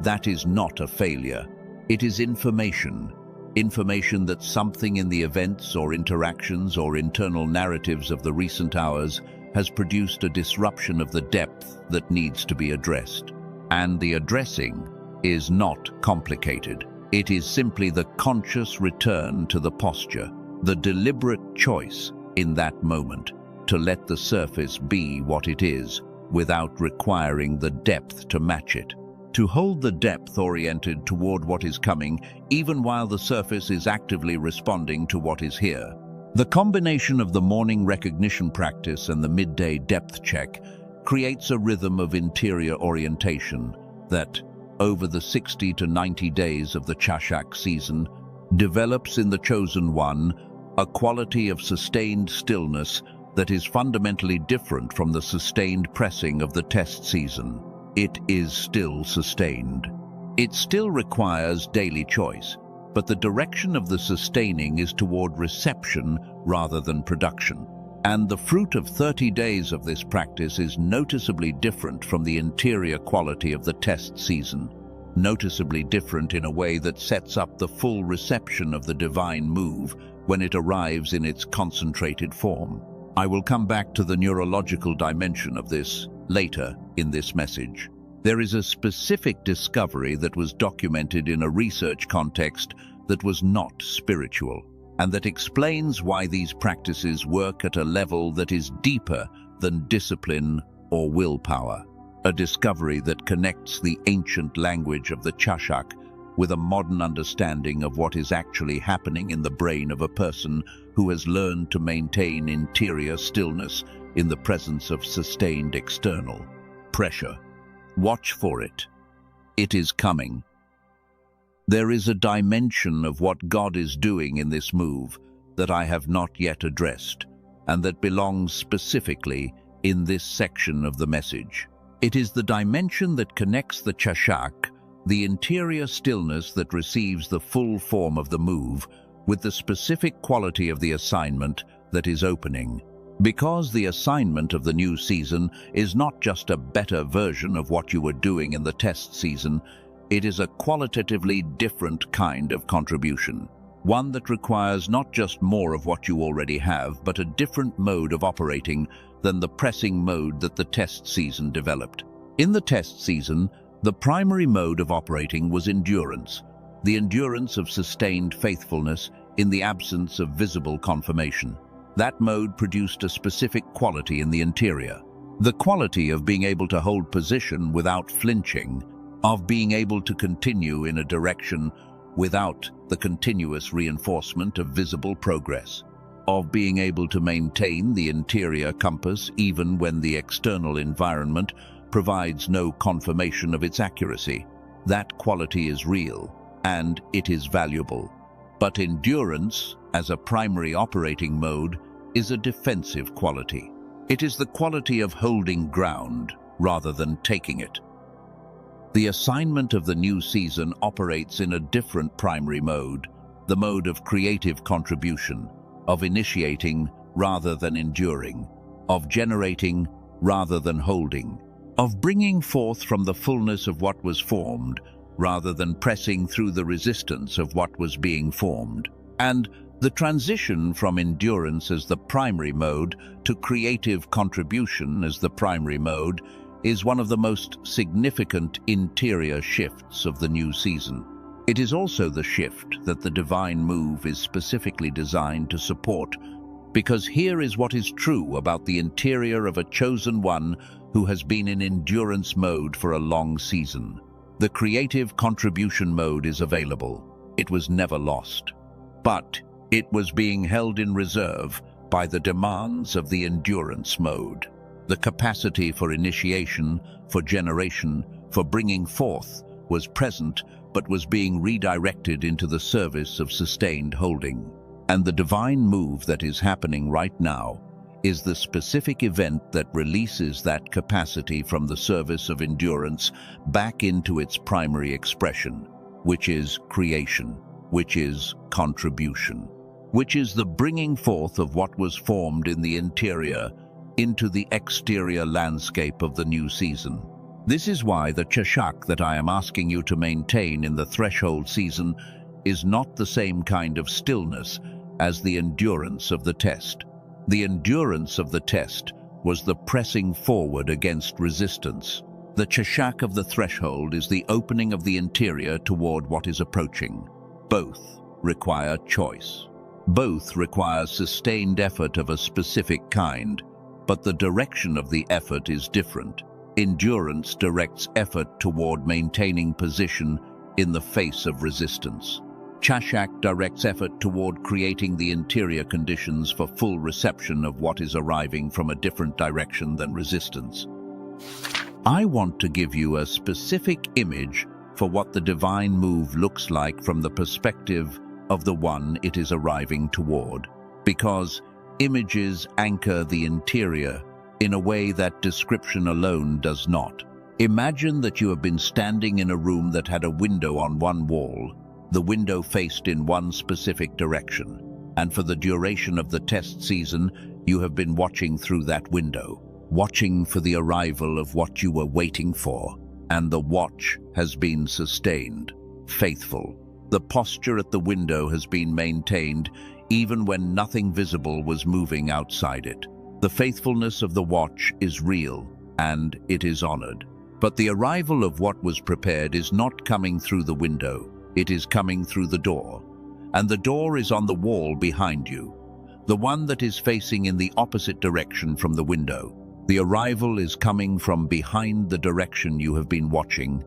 that is not a failure. It is information. Information that something in the events or interactions or internal narratives of the recent hours has produced a disruption of the depth that needs to be addressed. And the addressing is not complicated. It is simply the conscious return to the posture, the deliberate choice in that moment to let the surface be what it is without requiring the depth to match it. To hold the depth oriented toward what is coming, even while the surface is actively responding to what is here. The combination of the morning recognition practice and the midday depth check creates a rhythm of interior orientation that, over the 60 to 90 days of the Chashak season, develops in the chosen one a quality of sustained stillness that is fundamentally different from the sustained pressing of the test season. It is still sustained. It still requires daily choice, but the direction of the sustaining is toward reception rather than production. And the fruit of 30 days of this practice is noticeably different from the interior quality of the test season, noticeably different in a way that sets up the full reception of the divine move when it arrives in its concentrated form. I will come back to the neurological dimension of this later in this message. There is a specific discovery that was documented in a research context that was not spiritual, and that explains why these practices work at a level that is deeper than discipline or willpower. A discovery that connects the ancient language of the Chashak with a modern understanding of what is actually happening in the brain of a person who has learned to maintain interior stillness in the presence of sustained external pressure. Watch for it. It is coming. There is a dimension of what God is doing in this move that I have not yet addressed, and that belongs specifically in this section of the message. It is the dimension that connects the Chashak, the interior stillness that receives the full form of the move, with the specific quality of the assignment that is opening. Because the assignment of the new season is not just a better version of what you were doing in the test season, it is a qualitatively different kind of contribution. One that requires not just more of what you already have, but a different mode of operating than the pressing mode that the test season developed. In the test season, the primary mode of operating was endurance, the endurance of sustained faithfulness in the absence of visible confirmation. That mode produced a specific quality in the interior, the quality of being able to hold position without flinching, of being able to continue in a direction without the continuous reinforcement of visible progress, of being able to maintain the interior compass even when the external environment provides no confirmation of its accuracy. That quality is real, and it is valuable. But endurance, as a primary operating mode, is a defensive quality. It is the quality of holding ground rather than taking it. The assignment of the new season operates in a different primary mode, the mode of creative contribution, of initiating rather than enduring, of generating rather than holding, of bringing forth from the fullness of what was formed rather than pressing through the resistance of what was being formed. And the transition from endurance as the primary mode to creative contribution as the primary mode is one of the most significant interior shifts of the new season. It is also the shift that the divine move is specifically designed to support, because here is what is true about the interior of a chosen one who has been in endurance mode for a long season. The creative contribution mode is available. It was never lost. But it was being held in reserve by the demands of the endurance mode. The capacity for initiation, for generation, for bringing forth was present, but was being redirected into the service of sustained holding. And the divine move that is happening right now is the specific event that releases that capacity from the service of endurance back into its primary expression, which is creation, which is contribution, which is the bringing forth of what was formed in the interior into the exterior landscape of the new season. This is why the chashak that I am asking you to maintain in the threshold season is not the same kind of stillness as the endurance of the test. The endurance of the test was the pressing forward against resistance. The chashak of the threshold is the opening of the interior toward what is approaching. Both require choice. Both require sustained effort of a specific kind, but the direction of the effort is different. Endurance directs effort toward maintaining position in the face of resistance. Chashak directs effort toward creating the interior conditions for full reception of what is arriving from a different direction than resistance. I want to give you a specific image for what the divine move looks like from the perspective of the one it is arriving toward, because images anchor the interior in a way that description alone does not. Imagine that you have been standing in a room that had a window on one wall. The window faced in one specific direction, and for the duration of the test season, you have been watching through that window, watching for the arrival of what you were waiting for, and the watch has been sustained, faithful. The posture at the window has been maintained even when nothing visible was moving outside it. The faithfulness of the watch is real, and it is honored. But the arrival of what was prepared is not coming through the window. It is coming through the door, and the door is on the wall behind you, the one that is facing in the opposite direction from the window. The arrival is coming from behind the direction you have been watching,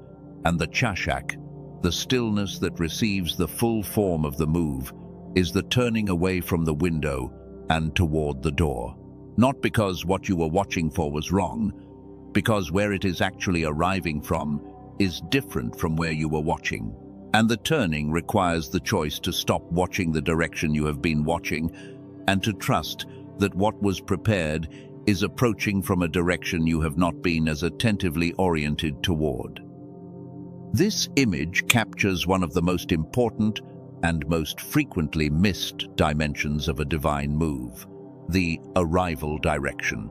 and the chashak, the stillness that receives the full form of the move, is the turning away from the window and toward the door. Not because what you were watching for was wrong, because where it is actually arriving from is different from where you were watching. And the turning requires the choice to stop watching the direction you have been watching and to trust that what was prepared is approaching from a direction you have not been as attentively oriented toward. This image captures one of the most important and most frequently missed dimensions of a divine move, the arrival direction.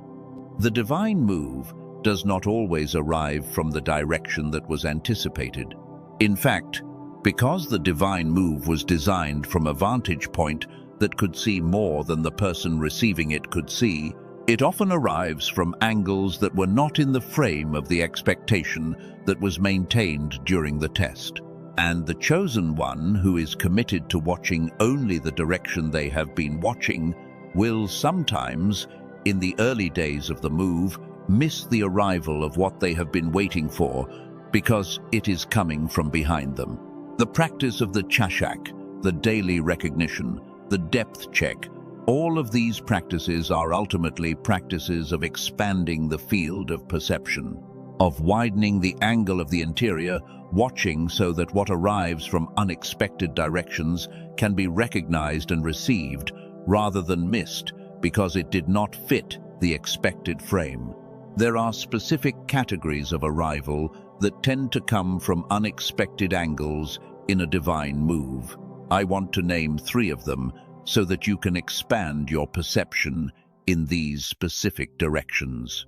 The divine move does not always arrive from the direction that was anticipated. In fact, because the divine move was designed from a vantage point that could see more than the person receiving it could see, it often arrives from angles that were not in the frame of the expectation that was maintained during the test. And the chosen one, who is committed to watching only the direction they have been watching, will sometimes, in the early days of the move, miss the arrival of what they have been waiting for because it is coming from behind them. The practice of the chashak, the daily recognition, the depth check, all of these practices are ultimately practices of expanding the field of perception, of widening the angle of the interior, watching so that what arrives from unexpected directions can be recognized and received rather than missed because it did not fit the expected frame. There are specific categories of arrival that tend to come from unexpected angles in a divine move. I want to name 3 of them so that you can expand your perception in these specific directions.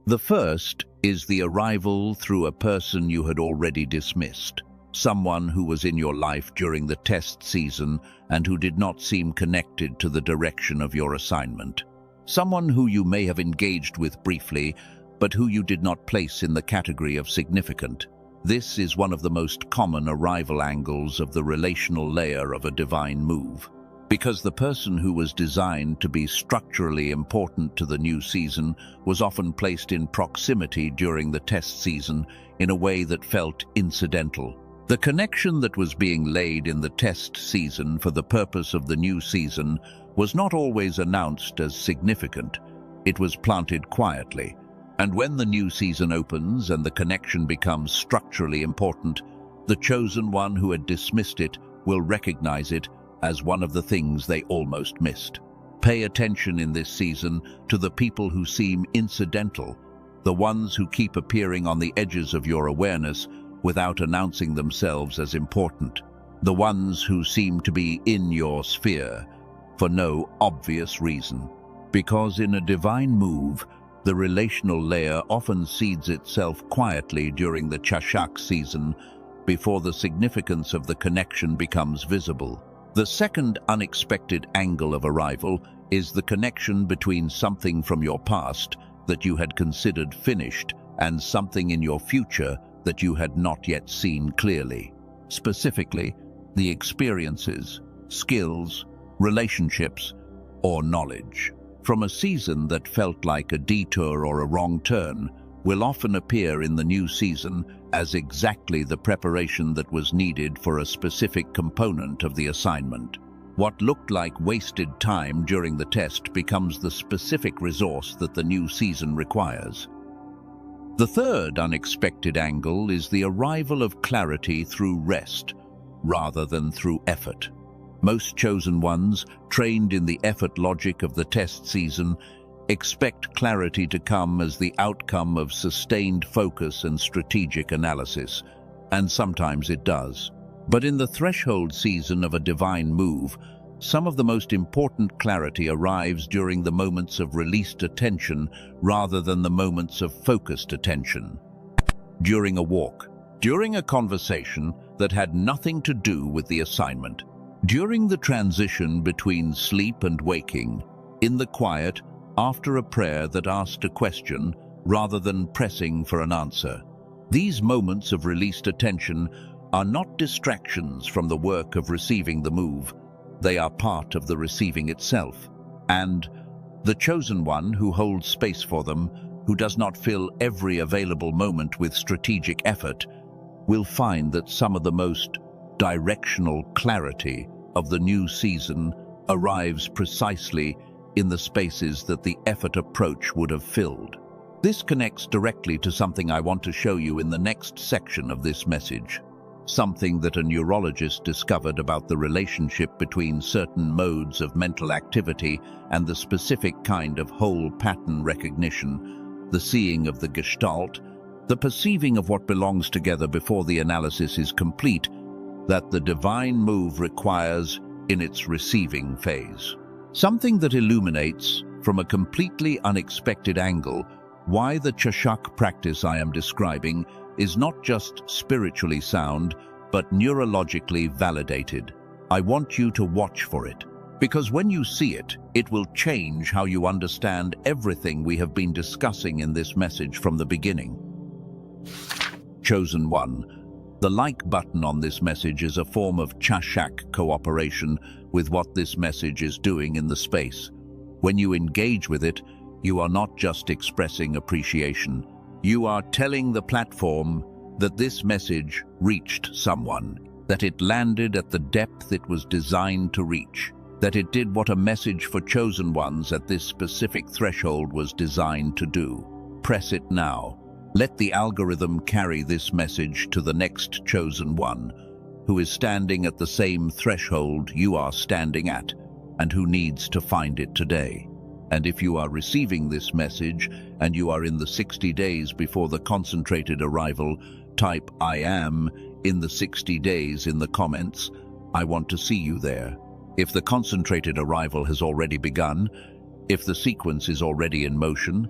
The first is the arrival through a person you had already dismissed, someone who was in your life during the test season and who did not seem connected to the direction of your assignment. Someone who you may have engaged with briefly, but who you did not place in the category of significant. This is one of the most common arrival angles of the relational layer of a divine move, because the person who was designed to be structurally important to the new season was often placed in proximity during the test season in a way that felt incidental. The connection that was being laid in the test season for the purpose of the new season was not always announced as significant. It was planted quietly. And when the new season opens and the connection becomes structurally important, the chosen one who had dismissed it will recognize it as one of the things they almost missed. Pay attention in this season to the people who seem incidental, the ones who keep appearing on the edges of your awareness without announcing themselves as important, the ones who seem to be in your sphere for no obvious reason. Because in a divine move, the relational layer often seeds itself quietly during the Chashak season before the significance of the connection becomes visible. The second unexpected angle of arrival is the connection between something from your past that you had considered finished and something in your future that you had not yet seen clearly. Specifically, the experiences, skills, relationships, or knowledge from a season that felt like a detour or a wrong turn will often appear in the new season as exactly the preparation that was needed for a specific component of the assignment. What looked like wasted time during the test becomes the specific resource that the new season requires. The third unexpected angle is the arrival of clarity through rest, rather than through effort. Most chosen ones, trained in the effort logic of the test season, expect clarity to come as the outcome of sustained focus and strategic analysis, and sometimes it does. But in the threshold season of a divine move, some of the most important clarity arrives during the moments of released attention rather than the moments of focused attention. During a walk, during a conversation that had nothing to do with the assignment, during the transition between sleep and waking, in the quiet, after a prayer that asked a question rather than pressing for an answer. These moments of released attention are not distractions from the work of receiving the move. They are part of the receiving itself. And the chosen one who holds space for them, who does not fill every available moment with strategic effort, will find that some of the most directional clarity of the new season arrives precisely in the spaces that the effort approach would have filled. This connects directly to something I want to show you in the next section of this message, something that a neurologist discovered about the relationship between certain modes of mental activity and the specific kind of whole pattern recognition, the seeing of the gestalt, the perceiving of what belongs together before the analysis is complete, that the divine move requires in its receiving phase. Something that illuminates, from a completely unexpected angle, why the Chashak practice I am describing is not just spiritually sound, but neurologically validated. I want you to watch for it, because when you see it, it will change how you understand everything we have been discussing in this message from the beginning. Chosen one. The like button on this message is a form of Chashak cooperation with what this message is doing in the space. When you engage with it, you are not just expressing appreciation. You are telling the platform that this message reached someone, that it landed at the depth it was designed to reach, that it did what a message for chosen ones at this specific threshold was designed to do. Press it now. Let the algorithm carry this message to the next chosen one, who is standing at the same threshold you are standing at, and who needs to find it today. And if you are receiving this message, and you are in the 60 days before the concentrated arrival, type "I am" in the 60 days in the comments. I want to see you there. If the concentrated arrival has already begun, if the sequence is already in motion,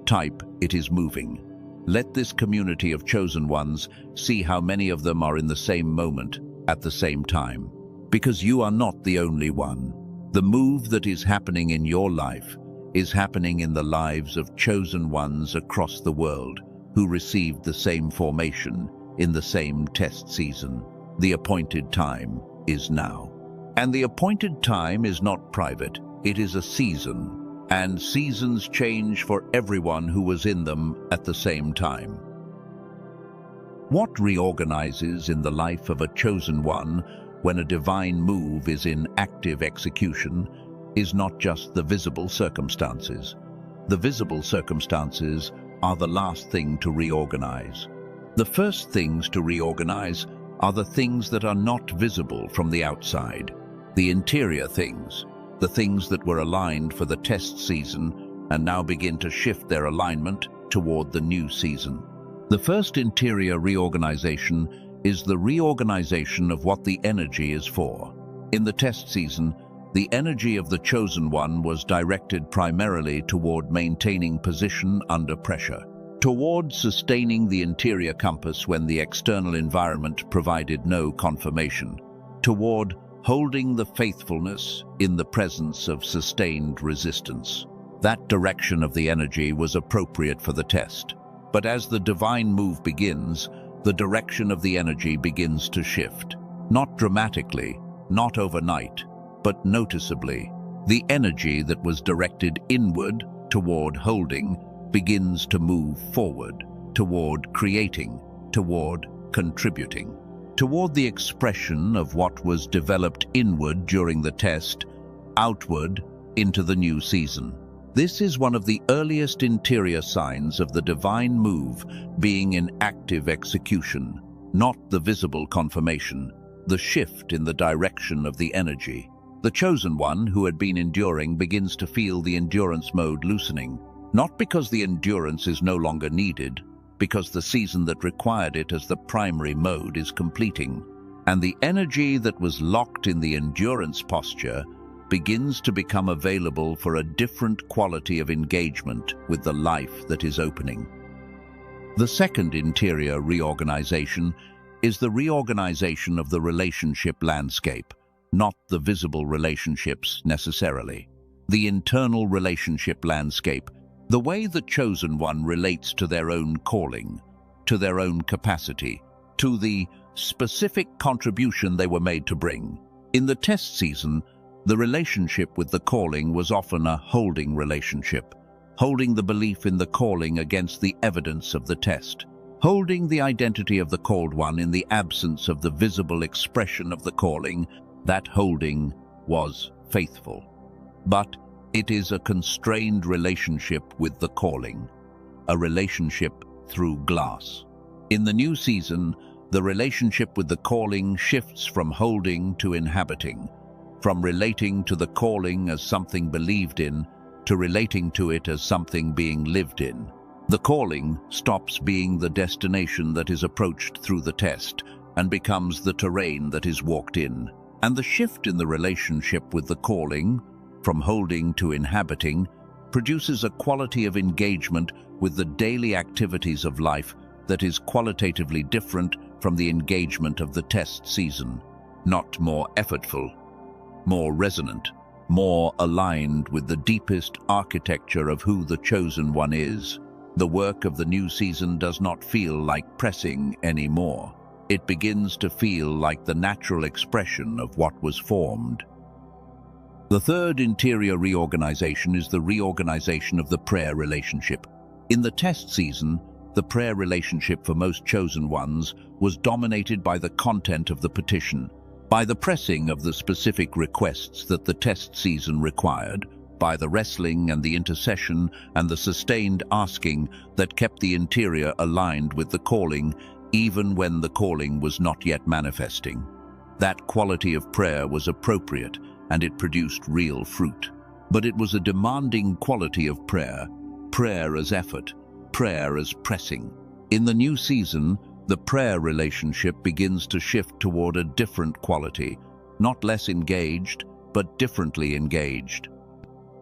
type "It is moving." Let this community of chosen ones see how many of them are in the same moment, at the same time. Because you are not the only one. The move that is happening in your life is happening in the lives of chosen ones across the world who received the same formation in the same test season. The appointed time is now. And the appointed time is not private, it is a season. And seasons change for everyone who was in them at the same time. What reorganizes in the life of a chosen one when a divine move is in active execution is not just the visible circumstances. The visible circumstances are the last thing to reorganize. The first things to reorganize are the things that are not visible from the outside, the interior things, the things that were aligned for the test season and now begin to shift their alignment toward the new season. The first interior reorganization is the reorganization of what the energy is for. In the test season, the energy of the chosen one was directed primarily toward maintaining position under pressure, toward sustaining the interior compass when the external environment provided no confirmation, toward holding the faithfulness in the presence of sustained resistance. That direction of the energy was appropriate for the test. But as the divine move begins, the direction of the energy begins to shift. Not dramatically, not overnight, but noticeably. The energy that was directed inward toward holding begins to move forward, toward creating, toward contributing, toward the expression of what was developed inward during the test, outward into the new season. This is one of the earliest interior signs of the divine move being in active execution, not the visible confirmation, the shift in the direction of the energy. The chosen one who had been enduring begins to feel the endurance mode loosening, not because the endurance is no longer needed, because the season that required it as the primary mode is completing, and the energy that was locked in the endurance posture begins to become available for a different quality of engagement with the life that is opening. The second interior reorganization is the reorganization of the relationship landscape, not the visible relationships necessarily. The internal relationship landscape, the way the chosen one relates to their own calling, to their own capacity, to the specific contribution they were made to bring. In the test season, the relationship with the calling was often a holding relationship, holding the belief in the calling against the evidence of the test, holding the identity of the called one in the absence of the visible expression of the calling. That holding was faithful. But it is a constrained relationship with the calling, a relationship through glass. In the new season, the relationship with the calling shifts from holding to inhabiting, from relating to the calling as something believed in to relating to it as something being lived in. The calling stops being the destination that is approached through the test and becomes the terrain that is walked in. And the shift in the relationship with the calling, from holding to inhabiting, produces a quality of engagement with the daily activities of life that is qualitatively different from the engagement of the test season. Not more effortful, more resonant, more aligned with the deepest architecture of who the chosen one is. The work of the new season does not feel like pressing anymore. It begins to feel like the natural expression of what was formed. The third interior reorganization is the reorganization of the prayer relationship. In the test season, the prayer relationship for most chosen ones was dominated by the content of the petition, by the pressing of the specific requests that the test season required, by the wrestling and the intercession and the sustained asking that kept the interior aligned with the calling, even when the calling was not yet manifesting. That quality of prayer was appropriate, and it produced real fruit. But it was a demanding quality of prayer, prayer as effort, prayer as pressing. In the new season, the prayer relationship begins to shift toward a different quality, not less engaged, but differently engaged.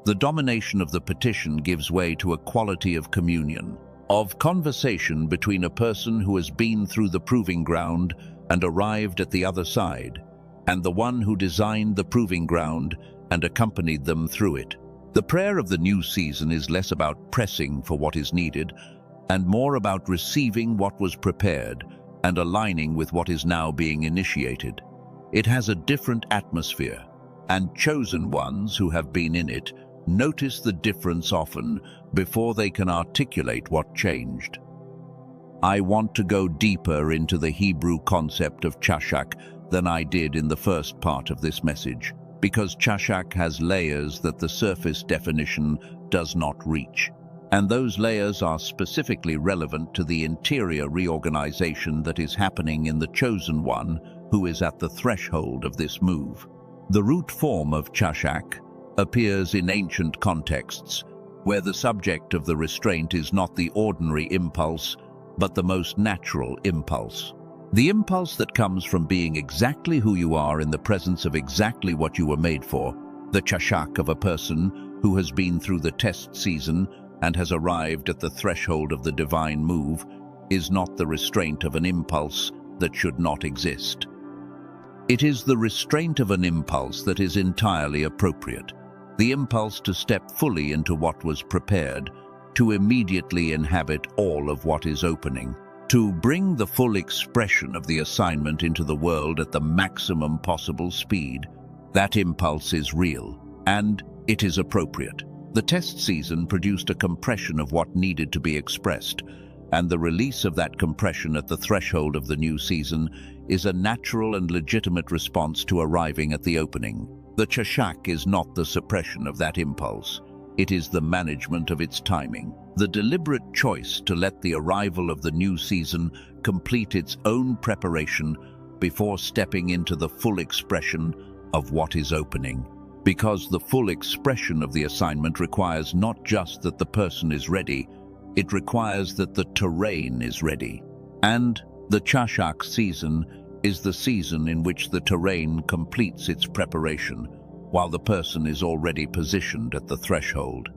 The domination of the petition gives way to a quality of communion, of conversation between a person who has been through the proving ground and arrived at the other side, and the one who designed the proving ground and accompanied them through it. The prayer of the new season is less about pressing for what is needed and more about receiving what was prepared, and aligning with what is now being initiated. It has a different atmosphere, and chosen ones who have been in it notice the difference often before they can articulate what changed. I want to go deeper into the Hebrew concept of chashak than I did in the first part of this message, because chashak has layers that the surface definition does not reach. And those layers are specifically relevant to the interior reorganization that is happening in the chosen one who is at the threshold of this move. The root form of chashak appears in ancient contexts, where the subject of the restraint is not the ordinary impulse, but the most natural impulse. The impulse that comes from being exactly who you are in the presence of exactly what you were made for. The chashak of a person who has been through the test season and has arrived at the threshold of the divine move is not the restraint of an impulse that should not exist. It is the restraint of an impulse that is entirely appropriate, the impulse to step fully into what was prepared, to immediately inhabit all of what is opening, to bring the full expression of the assignment into the world at the maximum possible speed. That impulse is real, and it is appropriate. The test season produced a compression of what needed to be expressed, and the release of that compression at the threshold of the new season is a natural and legitimate response to arriving at the opening. The chashak is not the suppression of that impulse. It is the management of its timing, the deliberate choice to let the arrival of the new season complete its own preparation before stepping into the full expression of what is opening. Because the full expression of the assignment requires not just that the person is ready, it requires that the terrain is ready. And the chashak season is the season in which the terrain completes its preparation, while the person is already positioned at the threshold.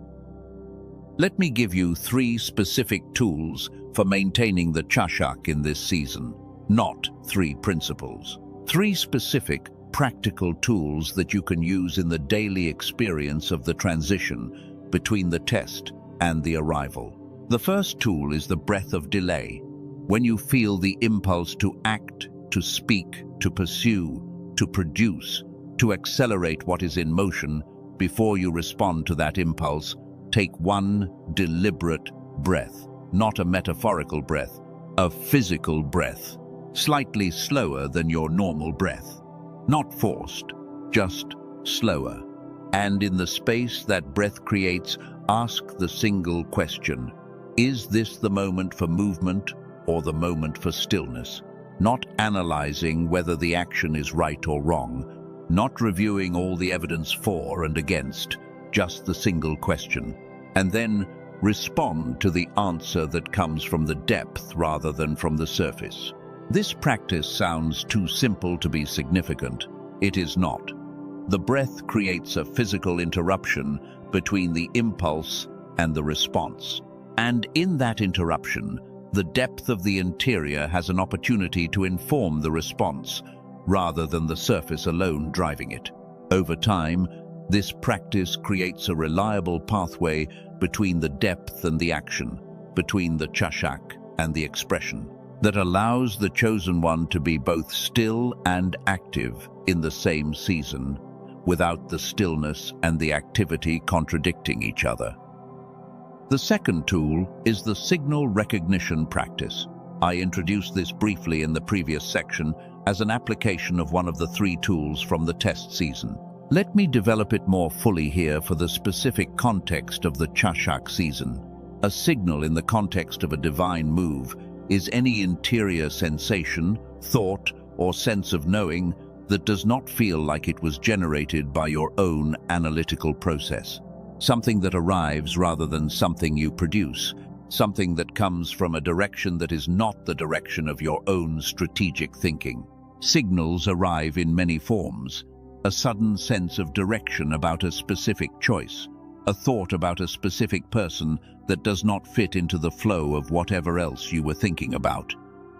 Let me give you 3 specific tools for maintaining the chashak in this season, not 3 principles. 3 specific, practical tools that you can use in the daily experience of the transition between the test and the arrival. The first tool is the breath of delay. When you feel the impulse to act, to speak, to pursue, to produce, to accelerate what is in motion, before you respond to that impulse, take one deliberate breath, not a metaphorical breath, a physical breath, slightly slower than your normal breath. Not forced, just slower. And in the space that breath creates, ask the single question: is this the moment for movement or the moment for stillness? Not analyzing whether the action is right or wrong, not reviewing all the evidence for and against, just the single question. And then respond to the answer that comes from the depth rather than from the surface. This practice sounds too simple to be significant. It is not. The breath creates a physical interruption between the impulse and the response. And in that interruption, the depth of the interior has an opportunity to inform the response, rather than the surface alone driving it. Over time, this practice creates a reliable pathway between the depth and the action, between the chashak and the expression, that allows the chosen one to be both still and active in the same season, without the stillness and the activity contradicting each other. The second tool is the signal recognition practice. I introduced this briefly in the previous section as an application of one of the 3 tools from the test season. Let me develop it more fully here for the specific context of the chashak season. A signal in the context of a divine move is any interior sensation, thought, or sense of knowing that does not feel like it was generated by your own analytical process. Something that arrives rather than something you produce. Something that comes from a direction that is not the direction of your own strategic thinking. Signals arrive in many forms. A sudden sense of direction about a specific choice. A thought about a specific person that does not fit into the flow of whatever else you were thinking about.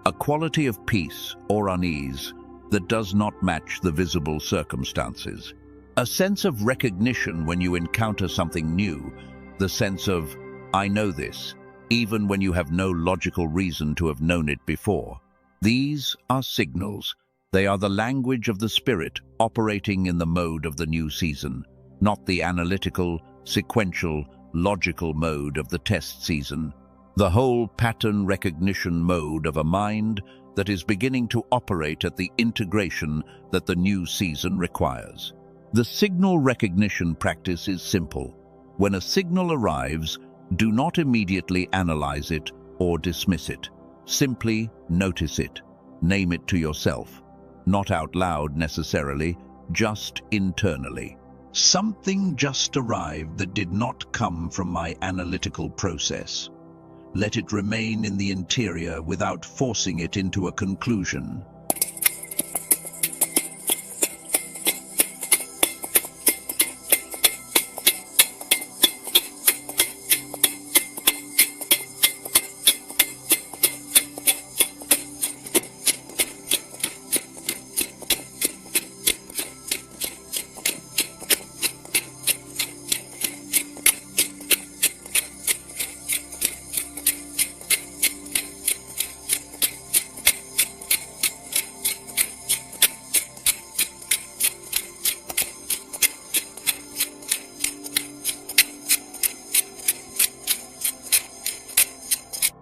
A quality of peace or unease that does not match the visible circumstances. A sense of recognition when you encounter something new. The sense of, I know this, even when you have no logical reason to have known it before. These are signals. They are the language of the spirit operating in the mode of the new season, not the analytical, sequential, logical mode of the test season. The whole pattern recognition mode of a mind that is beginning to operate at the integration that the new season requires. The signal recognition practice is simple. When a signal arrives, do not immediately analyze it or dismiss it. Simply notice it. Name it to yourself. Not out loud necessarily, just internally. Something just arrived that did not come from my analytical process. Let it remain in the interior without forcing it into a conclusion.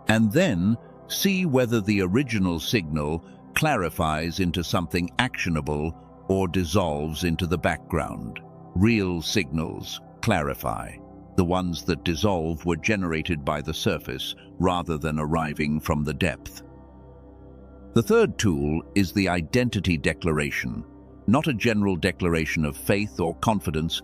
And then see whether the original signal clarifies into something actionable or dissolves into the background. Real signals clarify. The ones that dissolve were generated by the surface rather than arriving from the depth. The third tool is the identity declaration, not a general declaration of faith or confidence,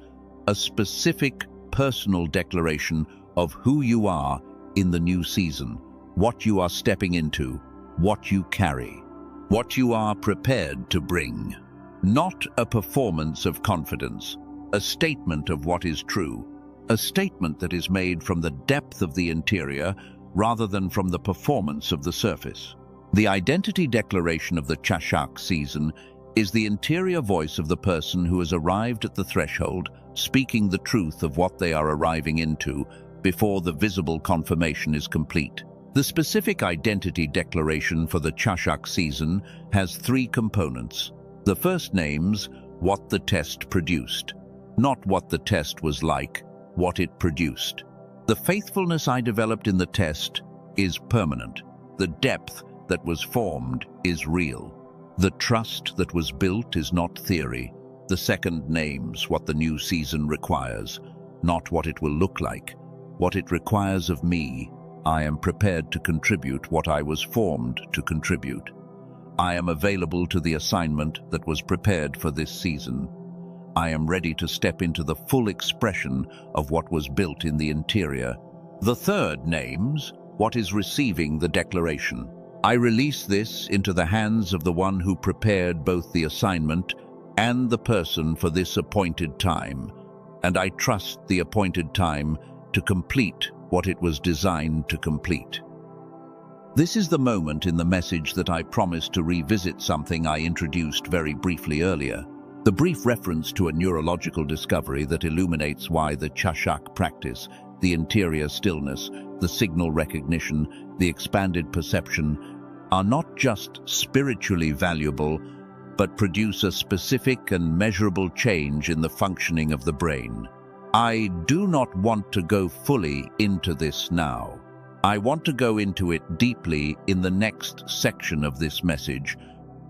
a specific personal declaration of who you are in the new season. What you are stepping into, what you carry, what you are prepared to bring. Not a performance of confidence, a statement of what is true, a statement that is made from the depth of the interior rather than from the performance of the surface. The identity declaration of the Chashak season is the interior voice of the person who has arrived at the threshold, speaking the truth of what they are arriving into before the visible confirmation is complete. The specific identity declaration for the Chashak season has three components. The first names what the test produced, not what the test was like, what it produced. The faithfulness I developed in the test is permanent. The depth that was formed is real. The trust that was built is not theory. The second names what the new season requires, not what it will look like, what it requires of me. I am prepared to contribute what I was formed to contribute. I am available to the assignment that was prepared for this season. I am ready to step into the full expression of what was built in the interior. The third names what is receiving the declaration. I release this into the hands of the one who prepared both the assignment and the person for this appointed time, and I trust the appointed time to complete what it was designed to complete. This is the moment in the message that I promised to revisit something I introduced very briefly earlier, the brief reference to a neurological discovery that illuminates why the Chashak practice, the interior stillness, the signal recognition, the expanded perception, are not just spiritually valuable, but produce a specific and measurable change in the functioning of the brain. I do not want to go fully into this now. I want to go into it deeply in the next section of this message,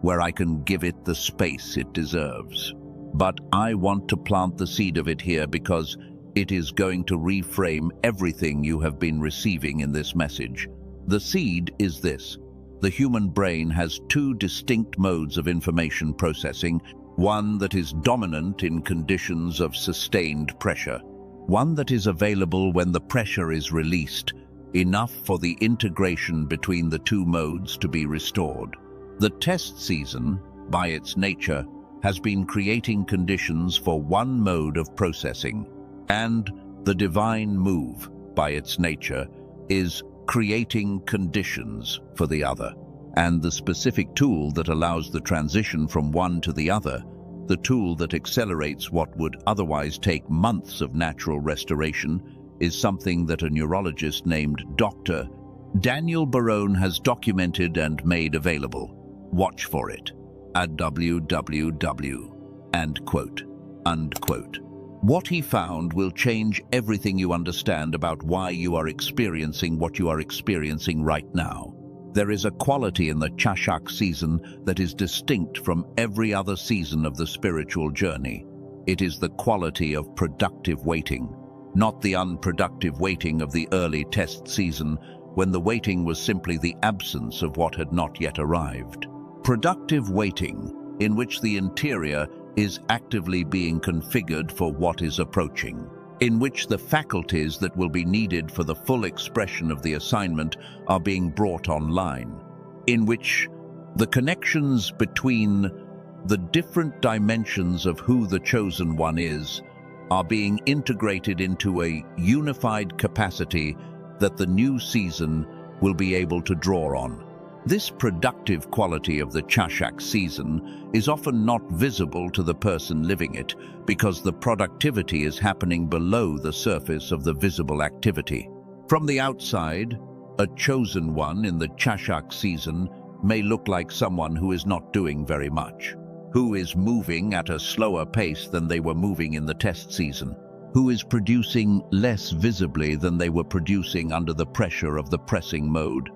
where I can give it the space it deserves. But I want to plant the seed of it here because it is going to reframe everything you have been receiving in this message. The seed is this. The human brain has two distinct modes of information processing, one that is dominant in conditions of sustained pressure, one that is available when the pressure is released, enough for the integration between the two modes to be restored. The test season, by its nature, has been creating conditions for one mode of processing, and the divine move, by its nature, is creating conditions for the other. And the specific tool that allows the transition from one to the other, the tool that accelerates what would otherwise take months of natural restoration, is something that a neurologist named Dr. Daniel Barone has documented and made available. Watch for it. At www. And quote, unquote. What he found will change everything you understand about why you are experiencing what you are experiencing right now. There is a quality in the Chashak season that is distinct from every other season of the spiritual journey. It is the quality of productive waiting, not the unproductive waiting of the early test season, when the waiting was simply the absence of what had not yet arrived. Productive waiting, in which the interior is actively being configured for what is approaching, in which the faculties that will be needed for the full expression of the assignment are being brought online, in which the connections between the different dimensions of who the chosen one is are being integrated into a unified capacity that the new season will be able to draw on. This productive quality of the Chashak season is often not visible to the person living it because the productivity is happening below the surface of the visible activity. From the outside, a chosen one in the Chashak season may look like someone who is not doing very much, who is moving at a slower pace than they were moving in the test season, who is producing less visibly than they were producing under the pressure of the pressing mode.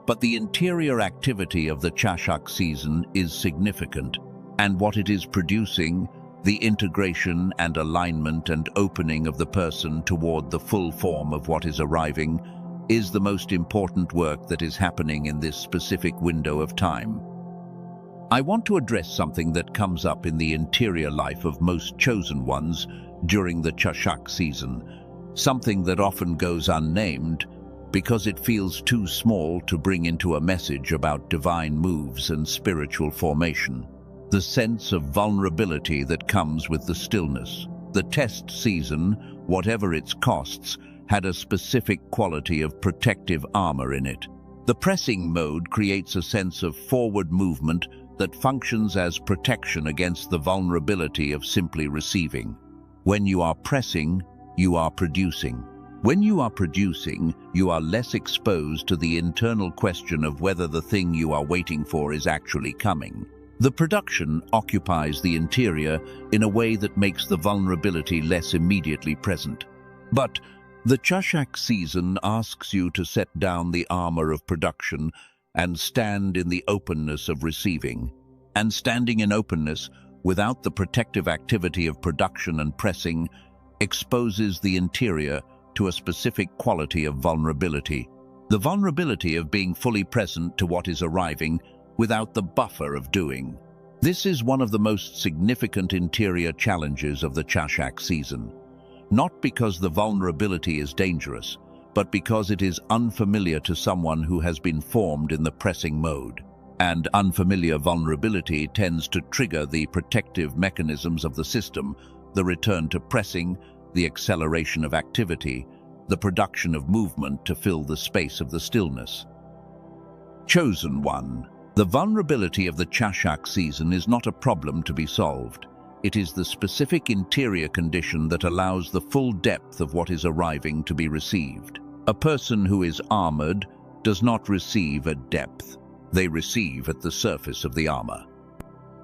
But the interior activity of the Chashak season is significant, and what it is producing, the integration and alignment and opening of the person toward the full form of what is arriving, is the most important work that is happening in this specific window of time. I want to address something that comes up in the interior life of most chosen ones during the Chashak season, something that often goes unnamed, because it feels too small to bring into a message about divine moves and spiritual formation. The sense of vulnerability that comes with the stillness. The test season, whatever its costs, had a specific quality of protective armor in it. The pressing mode creates a sense of forward movement that functions as protection against the vulnerability of simply receiving. When you are pressing, you are producing. When you are producing, you are less exposed to the internal question of whether the thing you are waiting for is actually coming. The production occupies the interior in a way that makes the vulnerability less immediately present. But the Chashak season asks you to set down the armor of production and stand in the openness of receiving. And standing in openness, without the protective activity of production and pressing, exposes the interior to a specific quality of vulnerability. The vulnerability of being fully present to what is arriving without the buffer of doing. This is one of the most significant interior challenges of the Chashak season. Not because the vulnerability is dangerous, but because it is unfamiliar to someone who has been formed in the pressing mode. And unfamiliar vulnerability tends to trigger the protective mechanisms of the system, the return to pressing, the acceleration of activity, the production of movement to fill the space of the stillness. Chosen one. The vulnerability of the Chashak season is not a problem to be solved. It is the specific interior condition that allows the full depth of what is arriving to be received. A person who is armored does not receive at depth. They receive at the surface of the armor.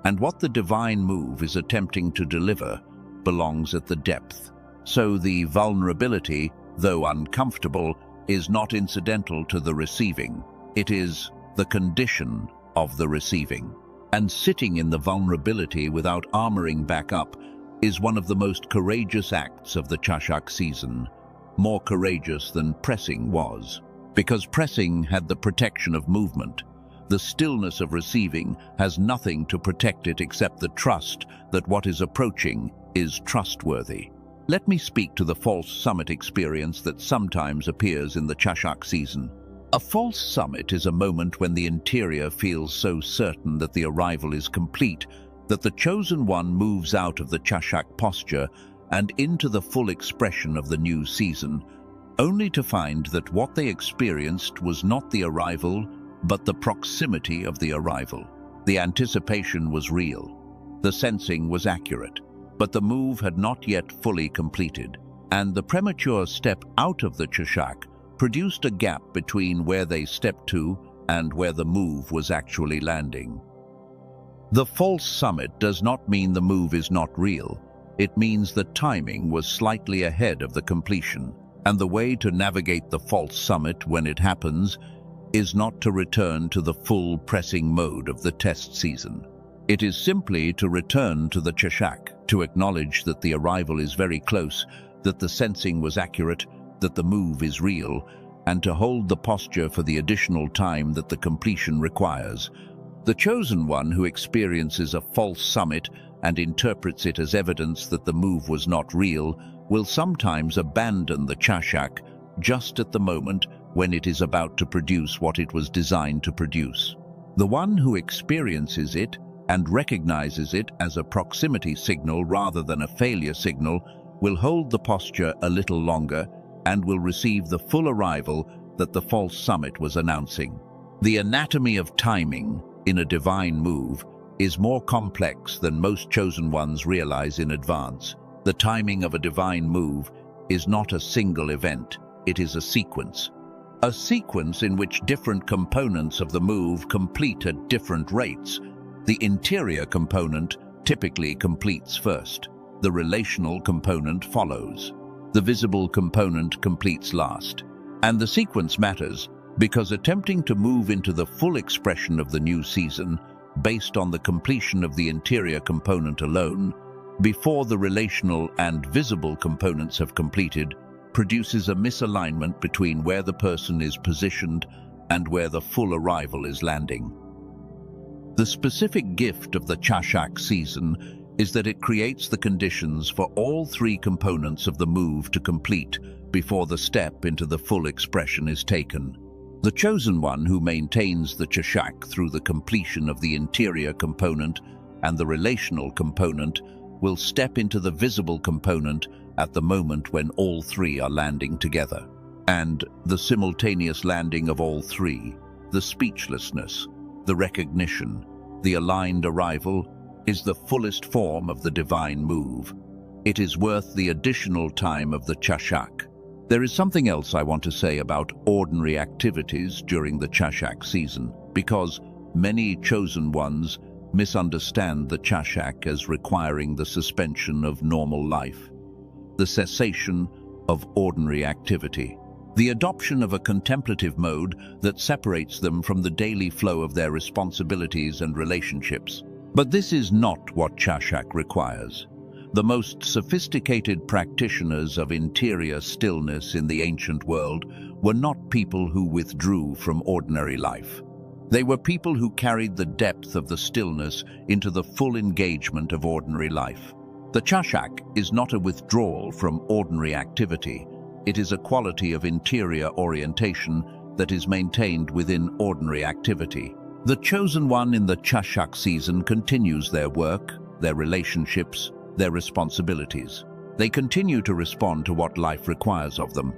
And what the divine move is attempting to deliver belongs at the depth. So the vulnerability, though uncomfortable, is not incidental to the receiving. It is the condition of the receiving. And sitting in the vulnerability without armoring back up is one of the most courageous acts of the Chashak season, more courageous than pressing was. Because pressing had the protection of movement, the stillness of receiving has nothing to protect it except the trust that what is approaching is trustworthy. Let me speak to the false summit experience that sometimes appears in the Chashak season. A false summit is a moment when the interior feels so certain that the arrival is complete that the chosen one moves out of the Chashak posture and into the full expression of the new season, only to find that what they experienced was not the arrival, but the proximity of the arrival. The anticipation was real. The sensing was accurate. But the move had not yet fully completed, and the premature step out of the Chashak produced a gap between where they stepped to and where the move was actually landing. The false summit does not mean the move is not real. It means the timing was slightly ahead of the completion, and the way to navigate the false summit when it happens is not to return to the full pressing mode of the test season. It is simply to return to the chashak, to acknowledge that the arrival is very close, that the sensing was accurate, that the move is real, and to hold the posture for the additional time that the completion requires. The chosen one who experiences a false summit and interprets it as evidence that the move was not real will sometimes abandon the chashak just at the moment when it is about to produce what it was designed to produce. The one who experiences it and recognizes it as a proximity signal rather than a failure signal will hold the posture a little longer and will receive the full arrival that the false summit was announcing. The anatomy of timing in a divine move is more complex than most chosen ones realize in advance. The timing of a divine move is not a single event, it is a sequence. A sequence in which different components of the move complete at different rates. The interior component typically completes first. The relational component follows. The visible component completes last. And the sequence matters because attempting to move into the full expression of the new season based on the completion of the interior component alone, before the relational and visible components have completed, produces a misalignment between where the person is positioned and where the full arrival is landing. The specific gift of the chashak season is that it creates the conditions for all three components of the move to complete before the step into the full expression is taken. The chosen one who maintains the chashak through the completion of the interior component and the relational component will step into the visible component at the moment when all three are landing together. And the simultaneous landing of all three, the speechlessness, the recognition, the aligned arrival, is the fullest form of the divine move. It is worth the additional time of the chashak. There is something else I want to say about ordinary activities during the chashak season, because many chosen ones misunderstand the chashak as requiring the suspension of normal life, the cessation of ordinary activity, the adoption of a contemplative mode that separates them from the daily flow of their responsibilities and relationships. But this is not what chashak requires. The most sophisticated practitioners of interior stillness in the ancient world were not people who withdrew from ordinary life. They were people who carried the depth of the stillness into the full engagement of ordinary life. The chashak is not a withdrawal from ordinary activity. It is a quality of interior orientation that is maintained within ordinary activity. The chosen one in the chashak season continues their work, their relationships, their responsibilities. They continue to respond to what life requires of them,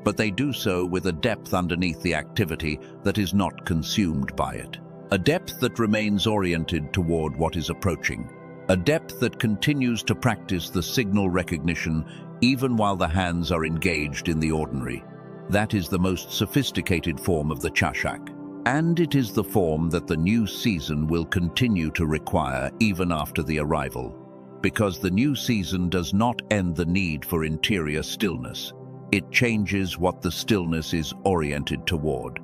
but they do so with a depth underneath the activity that is not consumed by it. A depth that remains oriented toward what is approaching. A depth that continues to practice the signal recognition even while the hands are engaged in the ordinary. That is the most sophisticated form of the chashak. And it is the form that the new season will continue to require even after the arrival. Because the new season does not end the need for interior stillness. It changes what the stillness is oriented toward.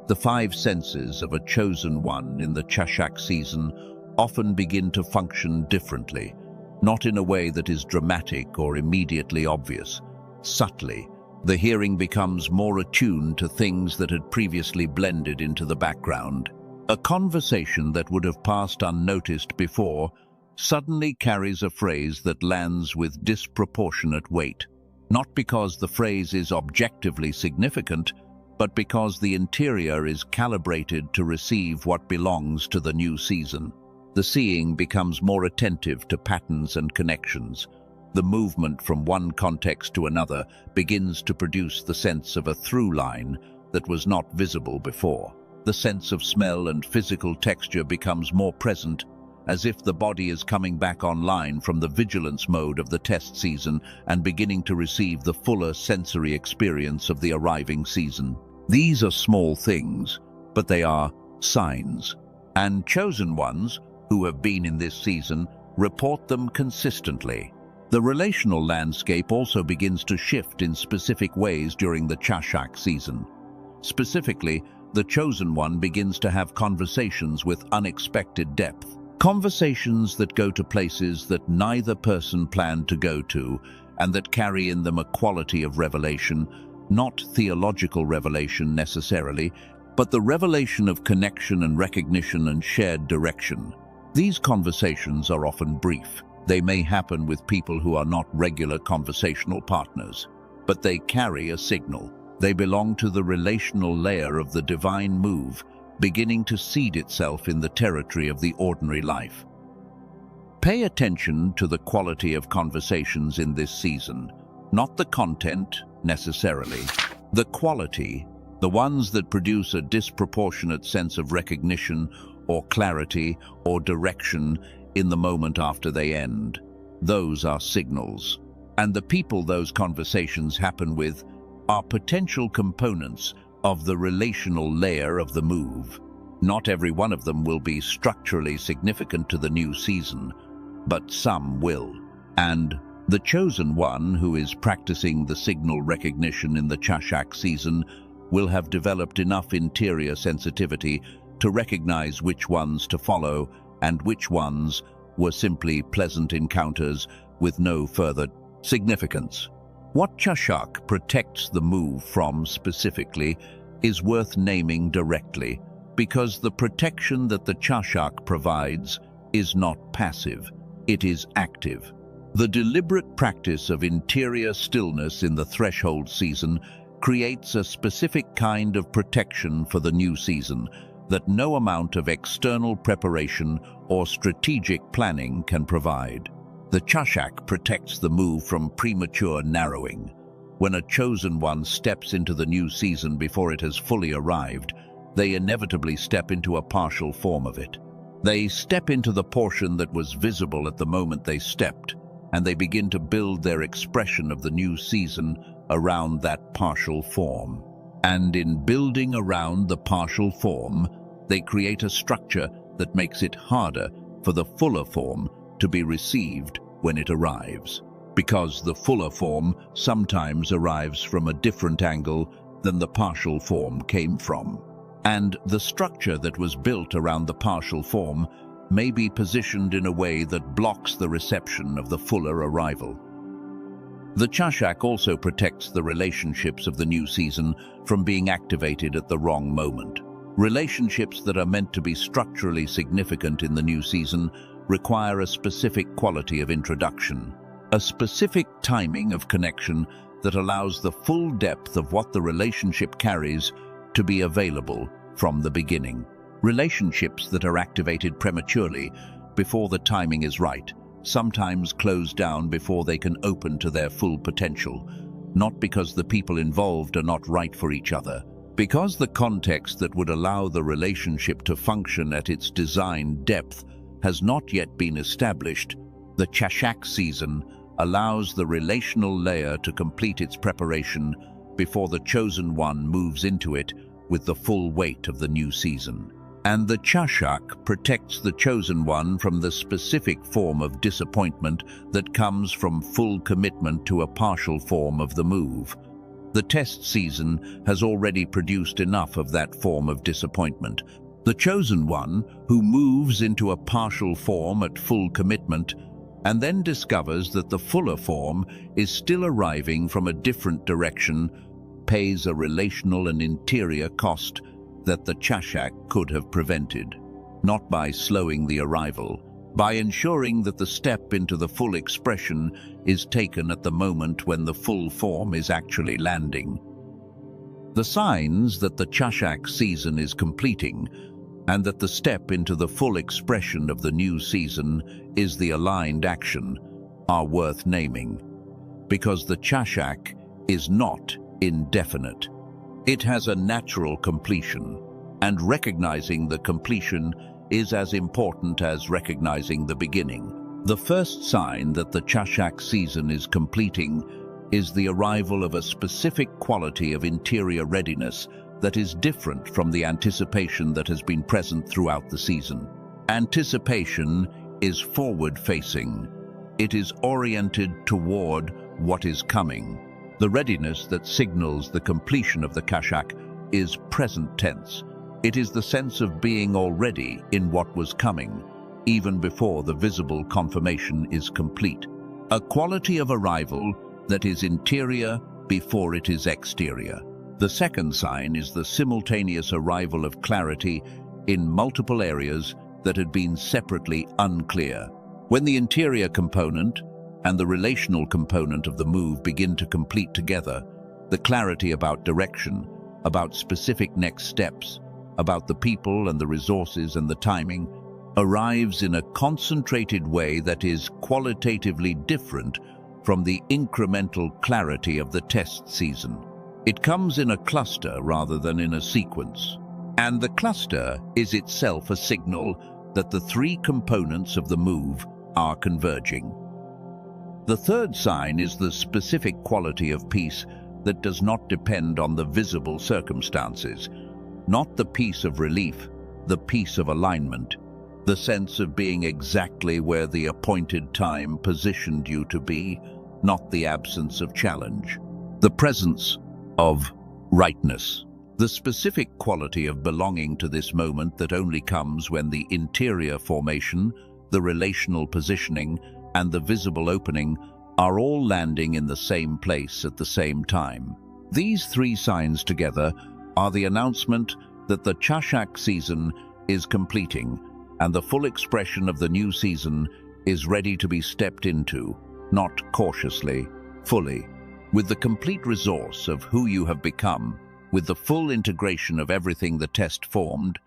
The five senses of a chosen one in the chashak season often begin to function differently, not in a way that is dramatic or immediately obvious. Subtly, the hearing becomes more attuned to things that had previously blended into the background. A conversation that would have passed unnoticed before suddenly carries a phrase that lands with disproportionate weight, not because the phrase is objectively significant, but because the interior is calibrated to receive what belongs to the new season. The seeing becomes more attentive to patterns and connections. The movement from one context to another begins to produce the sense of a through line that was not visible before. The sense of smell and physical texture becomes more present, as if the body is coming back online from the vigilance mode of the test season and beginning to receive the fuller sensory experience of the arriving season. These are small things, but they are signs. And chosen ones, who have been in this season, report them consistently. The relational landscape also begins to shift in specific ways during the Chashak season. Specifically, the chosen one begins to have conversations with unexpected depth. Conversations that go to places that neither person planned to go to, and that carry in them a quality of revelation, not theological revelation necessarily, but the revelation of connection and recognition and shared direction. These conversations are often brief. They may happen with people who are not regular conversational partners, but they carry a signal. They belong to the relational layer of the divine move, beginning to seed itself in the territory of the ordinary life. Pay attention to the quality of conversations in this season, not the content necessarily. The quality, the ones that produce a disproportionate sense of recognition or clarity or direction in the moment after they end. Those are signals. And the people those conversations happen with are potential components of the relational layer of the move. Not every one of them will be structurally significant to the new season, but some will. And the chosen one who is practicing the signal recognition in the Chashak season will have developed enough interior sensitivity to recognize which ones to follow and which ones were simply pleasant encounters with no further significance. What Chashak protects the move from specifically is worth naming directly, because the protection that the Chashak provides is not passive, it is active. The deliberate practice of interior stillness in the threshold season creates a specific kind of protection for the new season that no amount of external preparation or strategic planning can provide. The Chashak protects the move from premature narrowing. When a chosen one steps into the new season before it has fully arrived, they inevitably step into a partial form of it. They step into the portion that was visible at the moment they stepped, and they begin to build their expression of the new season around that partial form. And in building around the partial form, they create a structure that makes it harder for the fuller form to be received when it arrives, because the fuller form sometimes arrives from a different angle than the partial form came from. And the structure that was built around the partial form may be positioned in a way that blocks the reception of the fuller arrival. The Chashak also protects the relationships of the new season from being activated at the wrong moment. Relationships that are meant to be structurally significant in the new season require a specific quality of introduction, a specific timing of connection that allows the full depth of what the relationship carries to be available from the beginning. Relationships that are activated prematurely, before the timing is right, sometimes close down before they can open to their full potential, not because the people involved are not right for each other. Because the context that would allow the relationship to function at its designed depth has not yet been established, the Chashak season allows the relational layer to complete its preparation before the chosen one moves into it with the full weight of the new season. And the Chashak protects the chosen one from the specific form of disappointment that comes from full commitment to a partial form of the move. The test season has already produced enough of that form of disappointment. The chosen one, who moves into a partial form at full commitment, and then discovers that the fuller form is still arriving from a different direction, pays a relational and interior cost that the Chashak could have prevented, not by slowing the arrival, by ensuring that the step into the full expression is taken at the moment when the full form is actually landing. The signs that the Chashak season is completing and that the step into the full expression of the new season is the aligned action are worth naming, because the Chashak is not indefinite. It has a natural completion, and recognizing the completion is as important as recognizing the beginning. The first sign that the Chashak season is completing is the arrival of a specific quality of interior readiness that is different from the anticipation that has been present throughout the season. Anticipation is forward-facing. It is oriented toward what is coming. The readiness that signals the completion of the Kashak is present tense. It is the sense of being already in what was coming, even before the visible confirmation is complete. A quality of arrival that is interior before it is exterior. The second sign is the simultaneous arrival of clarity in multiple areas that had been separately unclear. When the interior component and the relational component of the move begin to complete together, the clarity about direction, about specific next steps, about the people and the resources and the timing, arrives in a concentrated way that is qualitatively different from the incremental clarity of the test season. It comes in a cluster rather than in a sequence. And the cluster is itself a signal that the three components of the move are converging. The third sign is the specific quality of peace that does not depend on the visible circumstances, not the peace of relief, the peace of alignment, the sense of being exactly where the appointed time positioned you to be, not the absence of challenge. The presence of rightness, the specific quality of belonging to this moment that only comes when the interior formation, the relational positioning, and the visible opening are all landing in the same place at the same time. These three signs together are the announcement that the Kashak season is completing and the full expression of the new season is ready to be stepped into, not cautiously, fully, with the complete resource of who you have become, with the full integration of everything the test formed,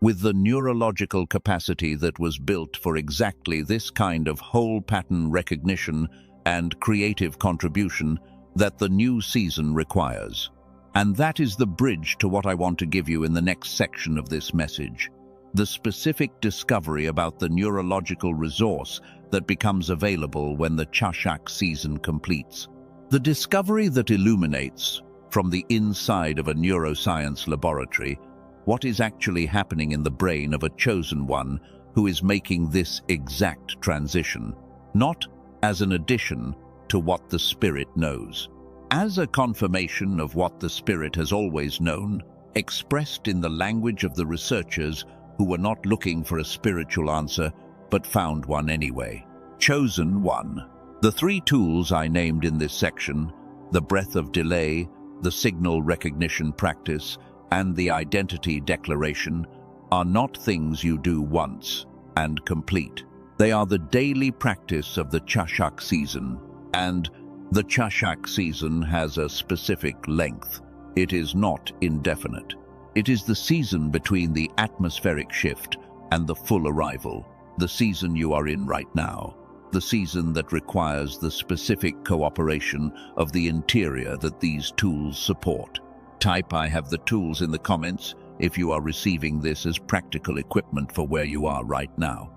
with the neurological capacity that was built for exactly this kind of whole pattern recognition and creative contribution that the new season requires. And that is the bridge to what I want to give you in the next section of this message. The specific discovery about the neurological resource that becomes available when the Kashak season completes. The discovery that illuminates, from the inside of a neuroscience laboratory, what is actually happening in the brain of a chosen one who is making this exact transition, not as an addition to what the spirit knows, as a confirmation of what the spirit has always known, expressed in the language of the researchers who were not looking for a spiritual answer but found one anyway. Chosen one. The three tools I named in this section, the breath of delay, the signal recognition practice, and the identity declaration, are not things you do once and complete. They are the daily practice of the Kashak season, and the Kashak season has a specific length. It is not indefinite. It is the season between the atmospheric shift and the full arrival, the season you are in right now, the season that requires the specific cooperation of the interior that these tools support. Type "I have the tools" in the comments if you are receiving this as practical equipment for where you are right now.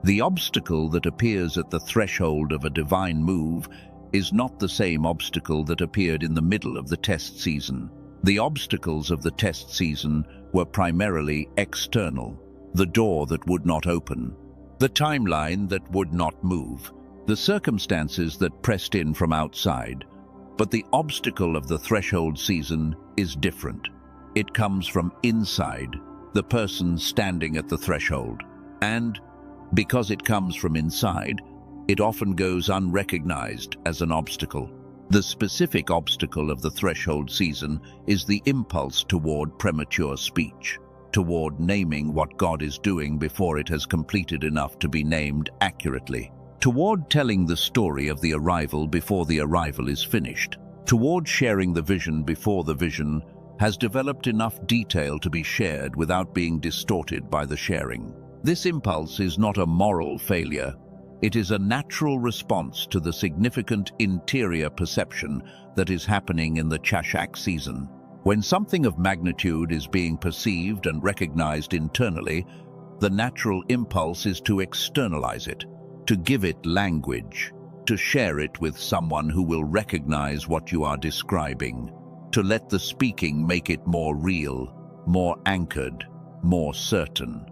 The obstacle that appears at the threshold of a divine move is not the same obstacle that appeared in the middle of the test season. The obstacles of the test season were primarily external: the door that would not open, the timeline that would not move, the circumstances that pressed in from outside. But the obstacle of the threshold season is different. It comes from inside, the person standing at the threshold. And because it comes from inside, it often goes unrecognized as an obstacle. The specific obstacle of the threshold season is the impulse toward premature speech, toward naming what God is doing before it has completed enough to be named accurately, toward telling the story of the arrival before the arrival is finished, toward sharing the vision before the vision has developed enough detail to be shared without being distorted by the sharing. This impulse is not a moral failure. It is a natural response to the significant interior perception that is happening in the Kashak season. When something of magnitude is being perceived and recognized internally, the natural impulse is to externalize it, to give it language, to share it with someone who will recognize what you are describing. to let the speaking make it more real, more anchored, more certain.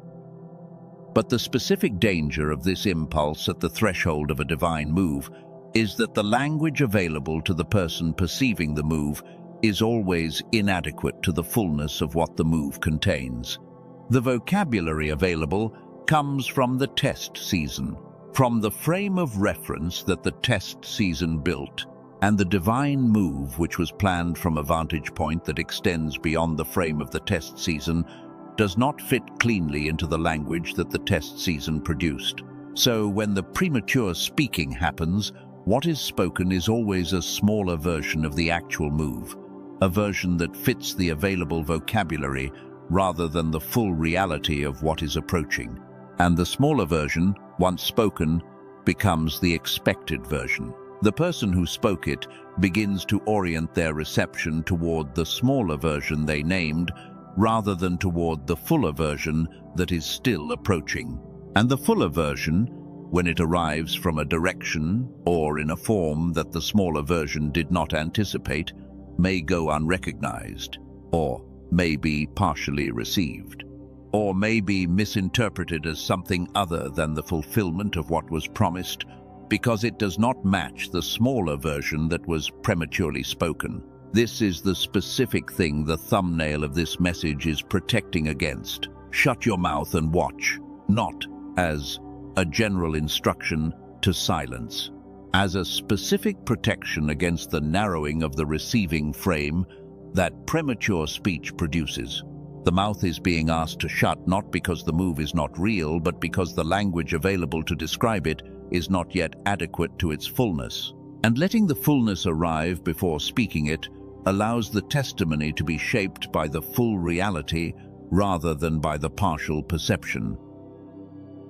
But the specific danger of this impulse at the threshold of a divine move is that the language available to the person perceiving the move is always inadequate to the fullness of what the move contains. The vocabulary available comes from the test season, from the frame of reference that the test season built, and the divine move which was planned from a vantage point that extends beyond the frame of the test season does not fit cleanly into the language that the test season produced. So when the premature speaking happens, what is spoken is always a smaller version of the actual move, a version that fits the available vocabulary rather than the full reality of what is approaching. And the smaller version, once spoken, becomes the expected version. The person who spoke it begins to orient their reception toward the smaller version they named, rather than toward the fuller version that is still approaching. And the fuller version, when it arrives from a direction or in a form that the smaller version did not anticipate, may go unrecognized, or may be partially received, or may be misinterpreted as something other than the fulfillment of what was promised, because it does not match the smaller version that was prematurely spoken. This is the specific thing the thumbnail of this message is protecting against. Shut your mouth and watch, not as a general instruction to silence, as a specific protection against the narrowing of the receiving frame that premature speech produces. The mouth is being asked to shut not because the move is not real, but because the language available to describe it is not yet adequate to its fullness. And letting the fullness arrive before speaking it allows the testimony to be shaped by the full reality rather than by the partial perception.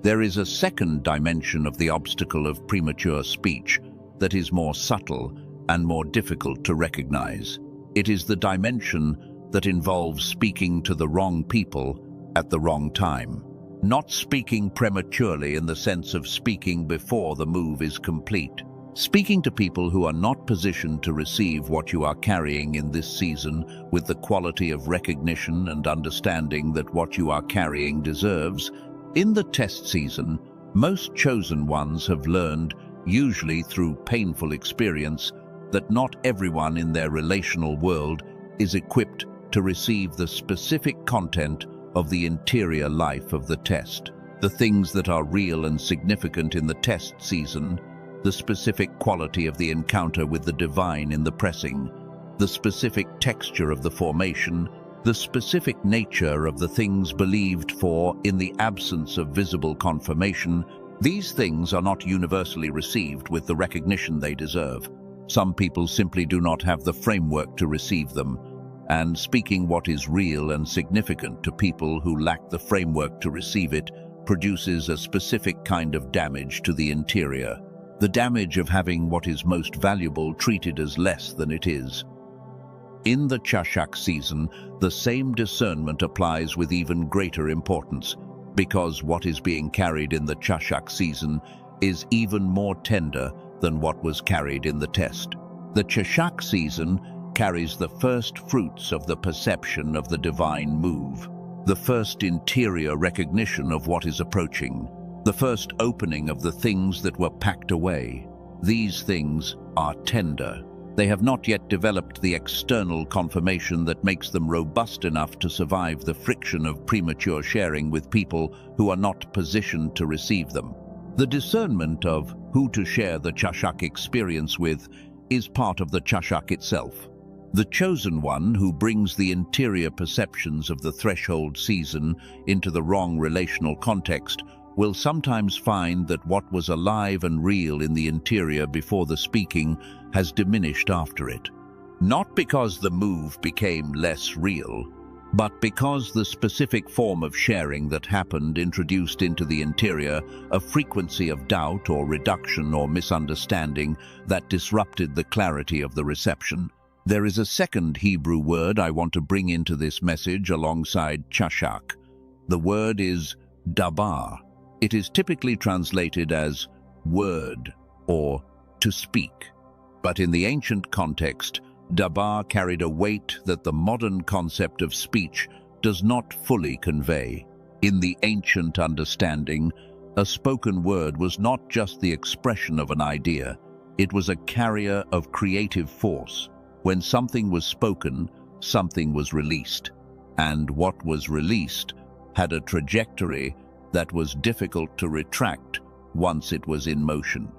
There is a second dimension of the obstacle of premature speech that is more subtle and more difficult to recognize. It is the dimension that involves speaking to the wrong people at the wrong time. Not speaking prematurely in the sense of speaking before the move is complete. Speaking to people who are not positioned to receive what you are carrying in this season with the quality of recognition and understanding that what you are carrying deserves. In the test season, most chosen ones have learned, usually through painful experience, that not everyone in their relational world is equipped to receive the specific content of the interior life of the test. The things that are real and significant in the test season, the specific quality of the encounter with the divine in the pressing, the specific texture of the formation, the specific nature of the things believed for in the absence of visible confirmation, these things are not universally received with the recognition they deserve. Some people simply do not have the framework to receive them, and speaking what is real and significant to people who lack the framework to receive it produces a specific kind of damage to the interior, the damage of having what is most valuable treated as less than it is. In the Chashak season, the same discernment applies with even greater importance, because what is being carried in the Chashak season is even more tender than what was carried in the test. The Chashak season carries the first fruits of the perception of the divine move, the first interior recognition of what is approaching, the first opening of the things that were packed away. These things are tender. They have not yet developed the external confirmation that makes them robust enough to survive the friction of premature sharing with people who are not positioned to receive them. The discernment of who to share the Chashak experience with is part of the Chashak itself. The chosen one who brings the interior perceptions of the threshold season into the wrong relational context will sometimes find that what was alive and real in the interior before the speaking has diminished after it. Not because the move became less real, but because the specific form of sharing that happened introduced into the interior a frequency of doubt or reduction or misunderstanding that disrupted the clarity of the reception. There is a second Hebrew word I want to bring into this message alongside Chashak. The word is dabar. It is typically translated as word or to speak. But in the ancient context, Dabar carried a weight that the modern concept of speech does not fully convey. In the ancient understanding, a spoken word was not just the expression of an idea, it was a carrier of creative force. When something was spoken, something was released, and what was released had a trajectory that was difficult to retract once it was in motion.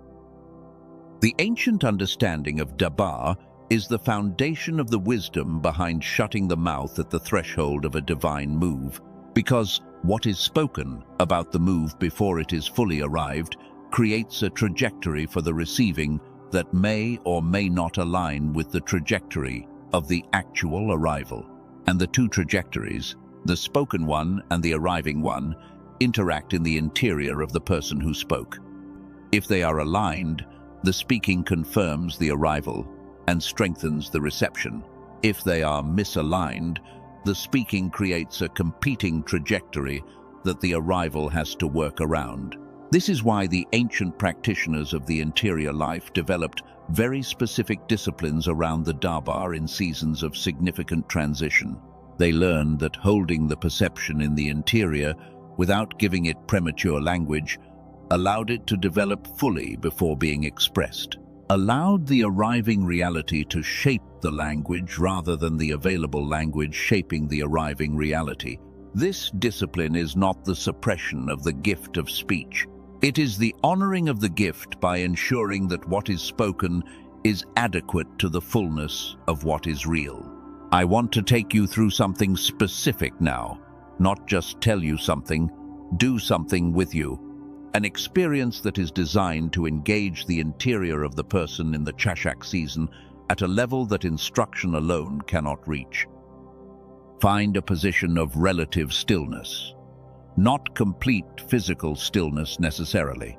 The ancient understanding of Dabar is the foundation of the wisdom behind shutting the mouth at the threshold of a divine move, because what is spoken about the move before it is fully arrived creates a trajectory for the receiving that may or may not align with the trajectory of the actual arrival. And the two trajectories, the spoken one and the arriving one, interact in the interior of the person who spoke. If they are aligned, the speaking confirms the arrival and strengthens the reception. If they are misaligned, the speaking creates a competing trajectory that the arrival has to work around. This is why the ancient practitioners of the interior life developed very specific disciplines around the Dabar in seasons of significant transition. They learned that holding the perception in the interior without giving it premature language allowed it to develop fully before being expressed, allowed the arriving reality to shape the language rather than the available language shaping the arriving reality. This discipline is not the suppression of the gift of speech. It is the honoring of the gift by ensuring that what is spoken is adequate to the fullness of what is real. I want to take you through something specific now, not just tell you something, do something with you. An experience that is designed to engage the interior of the person in the Chashak season at a level that instruction alone cannot reach. Find a position of relative stillness. Not complete physical stillness necessarily.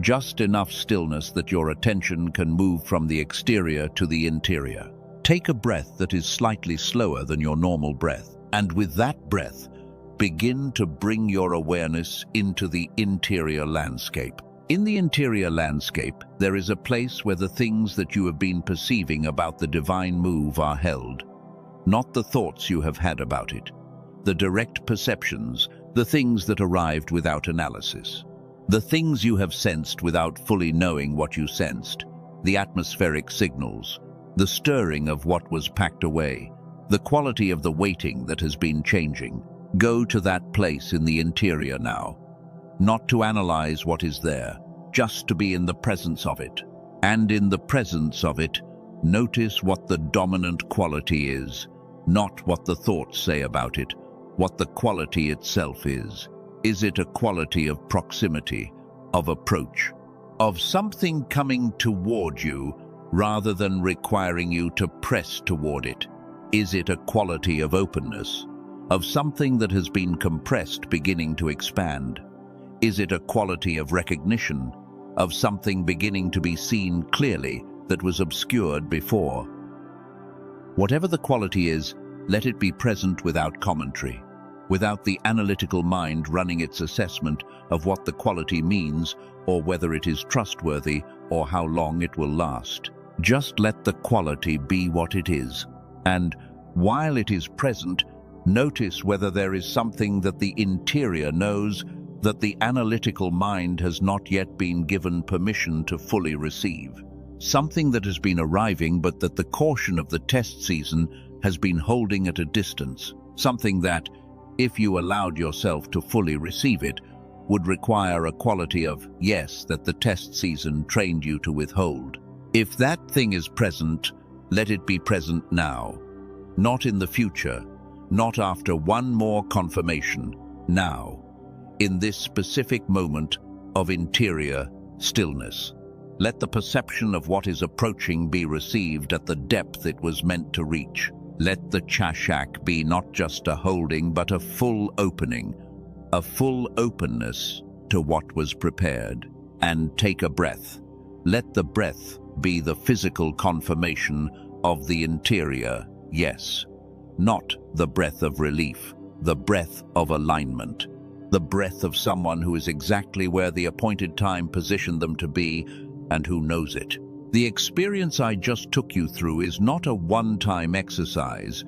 Just enough stillness that your attention can move from the exterior to the interior. Take a breath that is slightly slower than your normal breath, and with that breath, begin to bring your awareness into the interior landscape. In the interior landscape, there is a place where the things that you have been perceiving about the divine move are held. Not the thoughts you have had about it. The direct perceptions, the things that arrived without analysis. The things you have sensed without fully knowing what you sensed. The atmospheric signals. The stirring of what was packed away. The quality of the waiting that has been changing. Go to that place in the interior now. Not to analyze what is there, just to be in the presence of it. And in the presence of it, notice what the dominant quality is, not what the thoughts say about it, what the quality itself is. Is it a quality of proximity, of approach, of something coming toward you rather than requiring you to press toward it? Is it a quality of openness, of something that has been compressed beginning to expand? Is it a quality of recognition, of something beginning to be seen clearly that was obscured before? Whatever the quality is, let it be present without commentary, without the analytical mind running its assessment of what the quality means or whether it is trustworthy or how long it will last. Just let the quality be what it is, and while it is present, notice whether there is something that the interior knows that the analytical mind has not yet been given permission to fully receive. Something that has been arriving but that the caution of the test season has been holding at a distance. Something that, if you allowed yourself to fully receive it, would require a quality of yes that the test season trained you to withhold. If that thing is present, let it be present now. Not in the future, not after one more confirmation, now. In this specific moment of interior stillness. Let the perception of what is approaching be received at the depth it was meant to reach. Let the Chashak be not just a holding but a full opening, a full openness to what was prepared. And take a breath. Let the breath be the physical confirmation of the interior yes. Not the breath of relief, the breath of alignment. The breath of someone who is exactly where the appointed time positioned them to be and who knows it. The experience I just took you through is not a one-time exercise.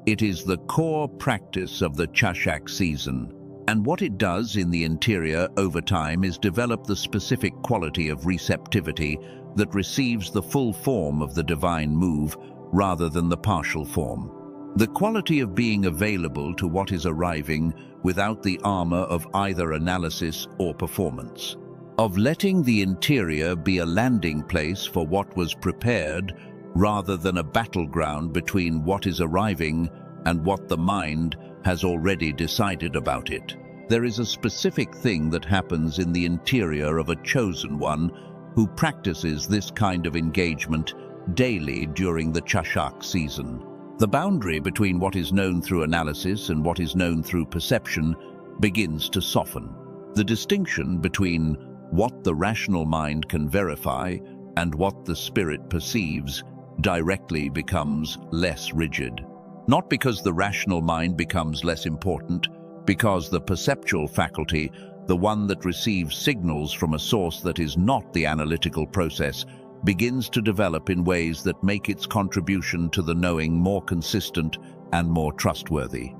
It is the core practice of the Chashak season. And what it does in the interior over time is develop the specific quality of receptivity that receives the full form of the divine move rather than the partial form. The quality of being available to what is arriving without the armor of either analysis or performance. Of letting the interior be a landing place for what was prepared rather than a battleground between what is arriving and what the mind has already decided about it. There is a specific thing that happens in the interior of a chosen one who practices this kind of engagement daily during the Chashak season. The boundary between what is known through analysis and what is known through perception begins to soften. The distinction between what the rational mind can verify and what the spirit perceives directly becomes less rigid. Not because the rational mind becomes less important, because the perceptual faculty, the one that receives signals from a source that is not the analytical process, begins to develop in ways that make its contribution to the knowing more consistent and more trustworthy.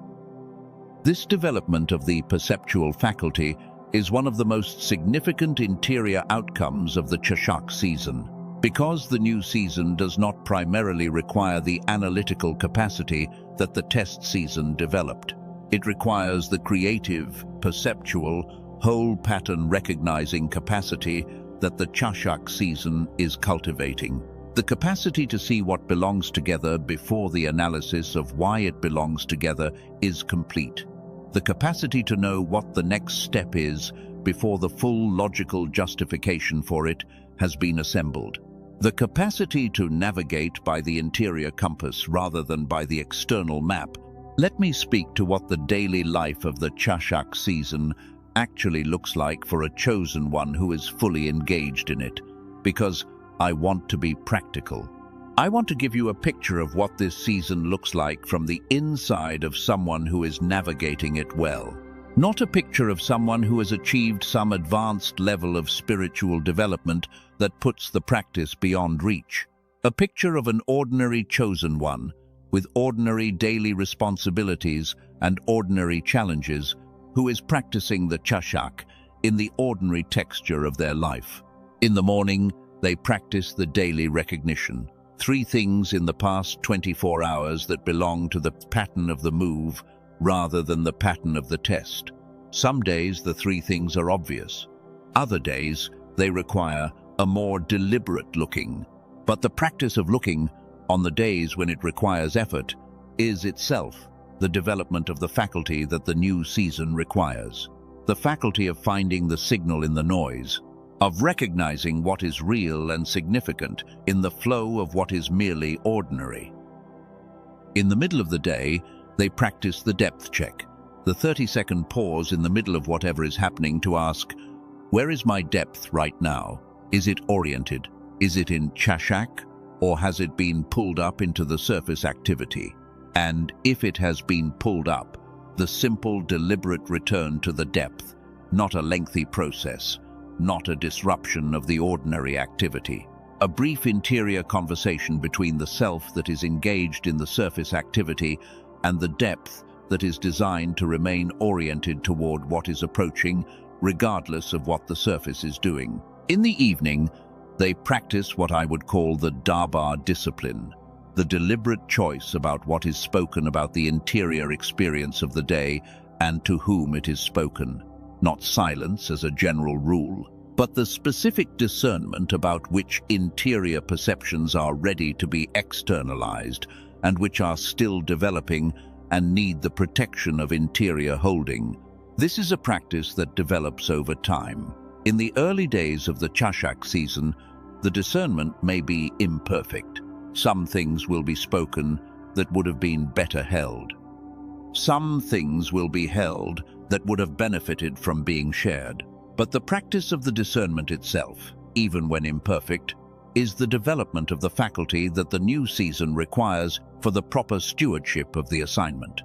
This development of the perceptual faculty is one of the most significant interior outcomes of the Chashak season. Because the new season does not primarily require the analytical capacity that the test season developed. It requires the creative, perceptual, whole pattern recognizing capacity that the Chashak season is cultivating. The capacity to see what belongs together before the analysis of why it belongs together is complete. The capacity to know what the next step is before the full logical justification for it has been assembled. The capacity to navigate by the interior compass rather than by the external map. Let me speak to what the daily life of the Chashak season actually looks like for a chosen one who is fully engaged in it, because I want to be practical. I want to give you a picture of what this season looks like from the inside of someone who is navigating it well. Not a picture of someone who has achieved some advanced level of spiritual development that puts the practice beyond reach. A picture of an ordinary chosen one, with ordinary daily responsibilities and ordinary challenges, who is practicing the Chashak in the ordinary texture of their life. In the morning, they practice the daily recognition. 3 things in the past 24 hours that belong to the pattern of the move rather than the pattern of the test. Some days the 3 things are obvious. Other days they require a more deliberate looking. But the practice of looking on the days when it requires effort is itself the development of the faculty that the new season requires. The faculty of finding the signal in the noise, of recognizing what is real and significant in the flow of what is merely ordinary. In the middle of the day, they practice the depth check, the 30-second pause in the middle of whatever is happening to ask, where is my depth right now? Is it oriented? Is it in Chashak? Or has it been pulled up into the surface activity? And if it has been pulled up, the simple, deliberate return to the depth, not a lengthy process, not a disruption of the ordinary activity. A brief interior conversation between the self that is engaged in the surface activity and the depth that is designed to remain oriented toward what is approaching, regardless of what the surface is doing. In the evening, they practice what I would call the Darbar discipline, the deliberate choice about what is spoken about the interior experience of the day and to whom it is spoken. Not silence as a general rule, but the specific discernment about which interior perceptions are ready to be externalized and which are still developing and need the protection of interior holding. This is a practice that develops over time. In the early days of the Chashak season, the discernment may be imperfect. Some things will be spoken that would have been better held. Some things will be held that would have benefited from being shared. But the practice of the discernment itself, even when imperfect, is the development of the faculty that the new season requires for the proper stewardship of the assignment.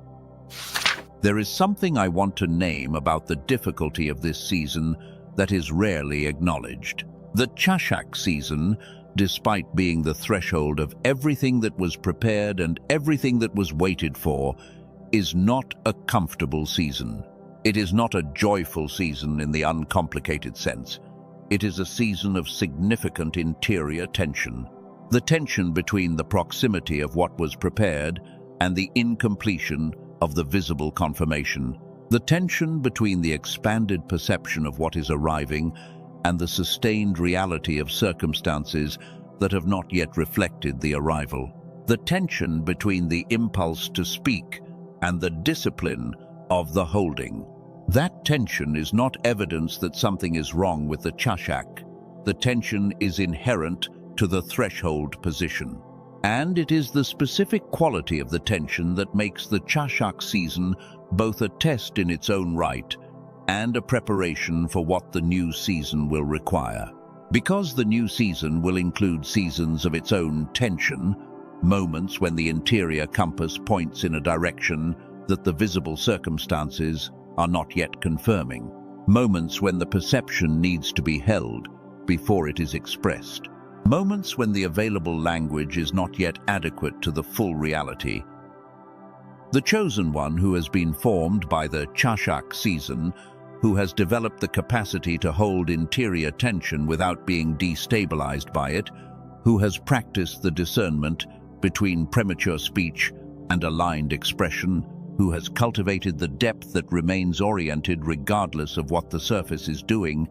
There is something I want to name about the difficulty of this season that is rarely acknowledged. The Chashak season despite being the threshold of everything that was prepared and everything that was waited for, is not a comfortable season. It is not a joyful season in the uncomplicated sense. It is a season of significant interior tension. The tension between the proximity of what was prepared and the incompletion of the visible confirmation. The tension between the expanded perception of what is arriving and the sustained reality of circumstances that have not yet reflected the arrival. The tension between the impulse to speak and the discipline of the holding. That tension is not evidence that something is wrong with the chashak. The tension is inherent to the threshold position. And it is the specific quality of the tension that makes the chashak season both a test in its own right and a preparation for what the new season will require. Because the new season will include seasons of its own tension, moments when the interior compass points in a direction that the visible circumstances are not yet confirming, moments when the perception needs to be held before it is expressed, moments when the available language is not yet adequate to the full reality. The chosen one who has been formed by the chashak season, who has developed the capacity to hold interior tension without being destabilized by it, who has practiced the discernment between premature speech and aligned expression, who has cultivated the depth that remains oriented regardless of what the surface is doing,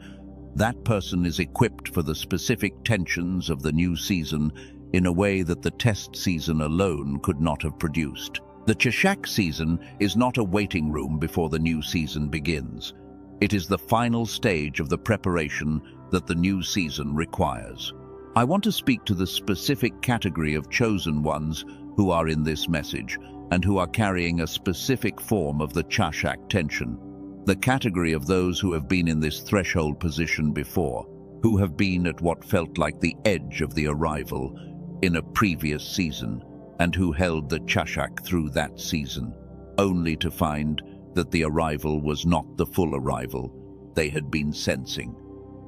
that person is equipped for the specific tensions of the new season in a way that the test season alone could not have produced. The chashak season is not a waiting room before the new season begins. It is the final stage of the preparation that the new season requires. I want to speak to the specific category of chosen ones who are in this message and who are carrying a specific form of the chashak tension. The category of those who have been in this threshold position before, who have been at what felt like the edge of the arrival in a previous season, and who held the chashak through that season, only to find that the arrival was not the full arrival they had been sensing,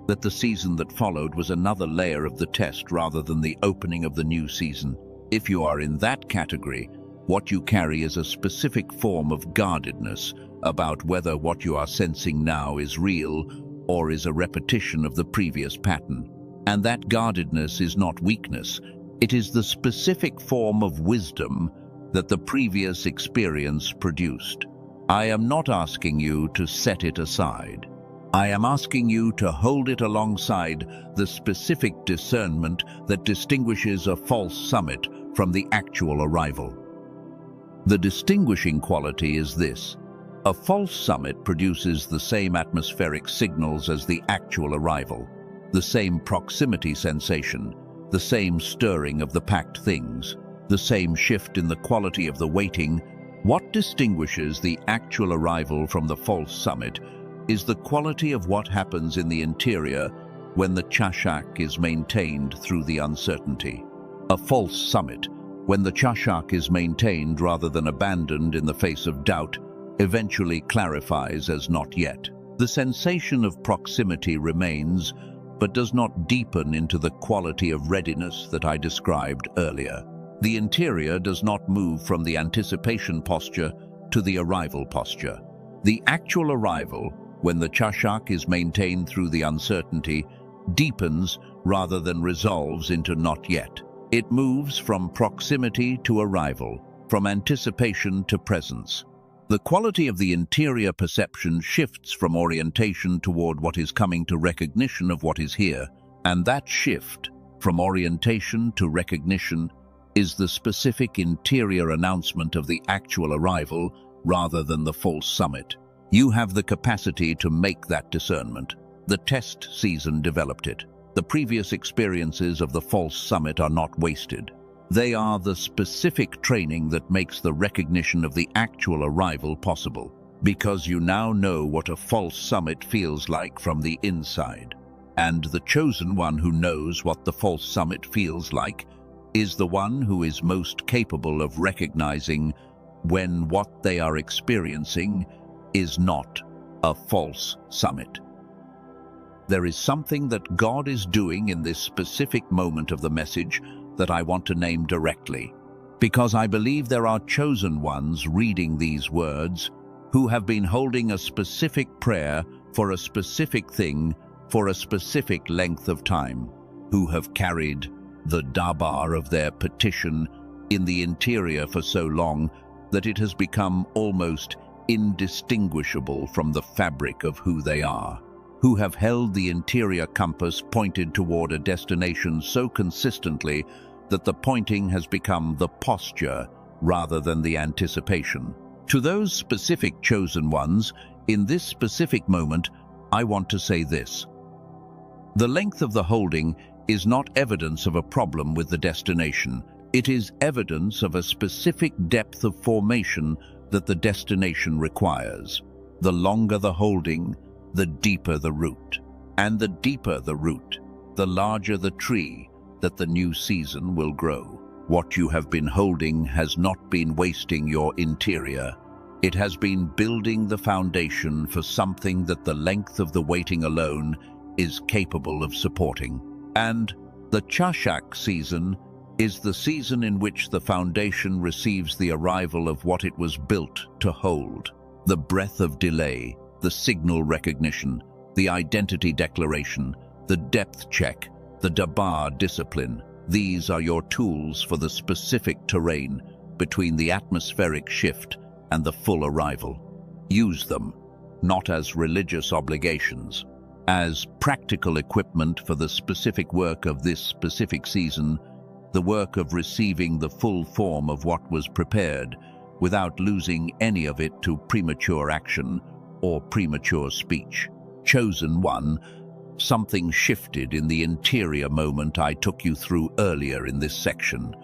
that the season that followed was another layer of the test rather than the opening of the new season. If you are in that category, what you carry is a specific form of guardedness about whether what you are sensing now is real or is a repetition of the previous pattern. And that guardedness is not weakness. It is the specific form of wisdom that the previous experience produced. I am not asking you to set it aside. I am asking you to hold it alongside the specific discernment that distinguishes a false summit from the actual arrival. The distinguishing quality is this: a false summit produces the same atmospheric signals as the actual arrival, the same proximity sensation, the same stirring of the packed things, the same shift in the quality of the waiting. What distinguishes the actual arrival from the false summit is the quality of what happens in the interior when the chashak is maintained through the uncertainty. A false summit, when the chashak is maintained rather than abandoned in the face of doubt, eventually clarifies as not yet. The sensation of proximity remains, but does not deepen into the quality of readiness that I described earlier. The interior does not move from the anticipation posture to the arrival posture. The actual arrival, when the chashak is maintained through the uncertainty, deepens rather than resolves into not yet. It moves from proximity to arrival, from anticipation to presence. The quality of the interior perception shifts from orientation toward what is coming to recognition of what is here, and that shift from orientation to recognition is the specific interior announcement of the actual arrival rather than the false summit. You have the capacity to make that discernment. The test season developed it. The previous experiences of the false summit are not wasted. They are the specific training that makes the recognition of the actual arrival possible, because you now know what a false summit feels like from the inside. And the chosen one who knows what the false summit feels like is the one who is most capable of recognizing when what they are experiencing is not a false summit. There is something that God is doing in this specific moment of the message that I want to name directly, because I believe there are chosen ones reading these words who have been holding a specific prayer for a specific thing for a specific length of time, who have carried the dabar of their petition in the interior for so long that it has become almost indistinguishable from the fabric of who they are, who have held the interior compass pointed toward a destination so consistently that the pointing has become the posture rather than the anticipation. To those specific chosen ones, in this specific moment, I want to say this. The length of the holding is not evidence of a problem with the destination. It is evidence of a specific depth of formation that the destination requires. The longer the holding, the deeper the root. And the deeper the root, the larger the tree that the new season will grow. What you have been holding has not been wasting your interior. It has been building the foundation for something that the length of the waiting alone is capable of supporting. And the Chashak season is the season in which the foundation receives the arrival of what it was built to hold. The breath of delay, the signal recognition, the identity declaration, the depth check, the dabar discipline. These are your tools for the specific terrain between the atmospheric shift and the full arrival. Use them, not as religious obligations, as practical equipment for the specific work of this specific season, the work of receiving the full form of what was prepared without losing any of it to premature action or premature speech. Chosen one, something shifted in the interior moment I took you through earlier in this section.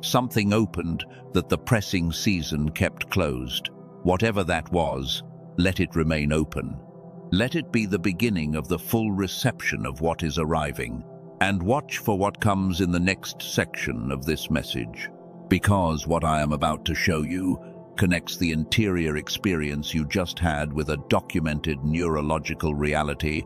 Something opened that the pressing season kept closed. Whatever that was, let it remain open. Let it be the beginning of the full reception of what is arriving. And watch for what comes in the next section of this message, because what I am about to show you connects the interior experience you just had with a documented neurological reality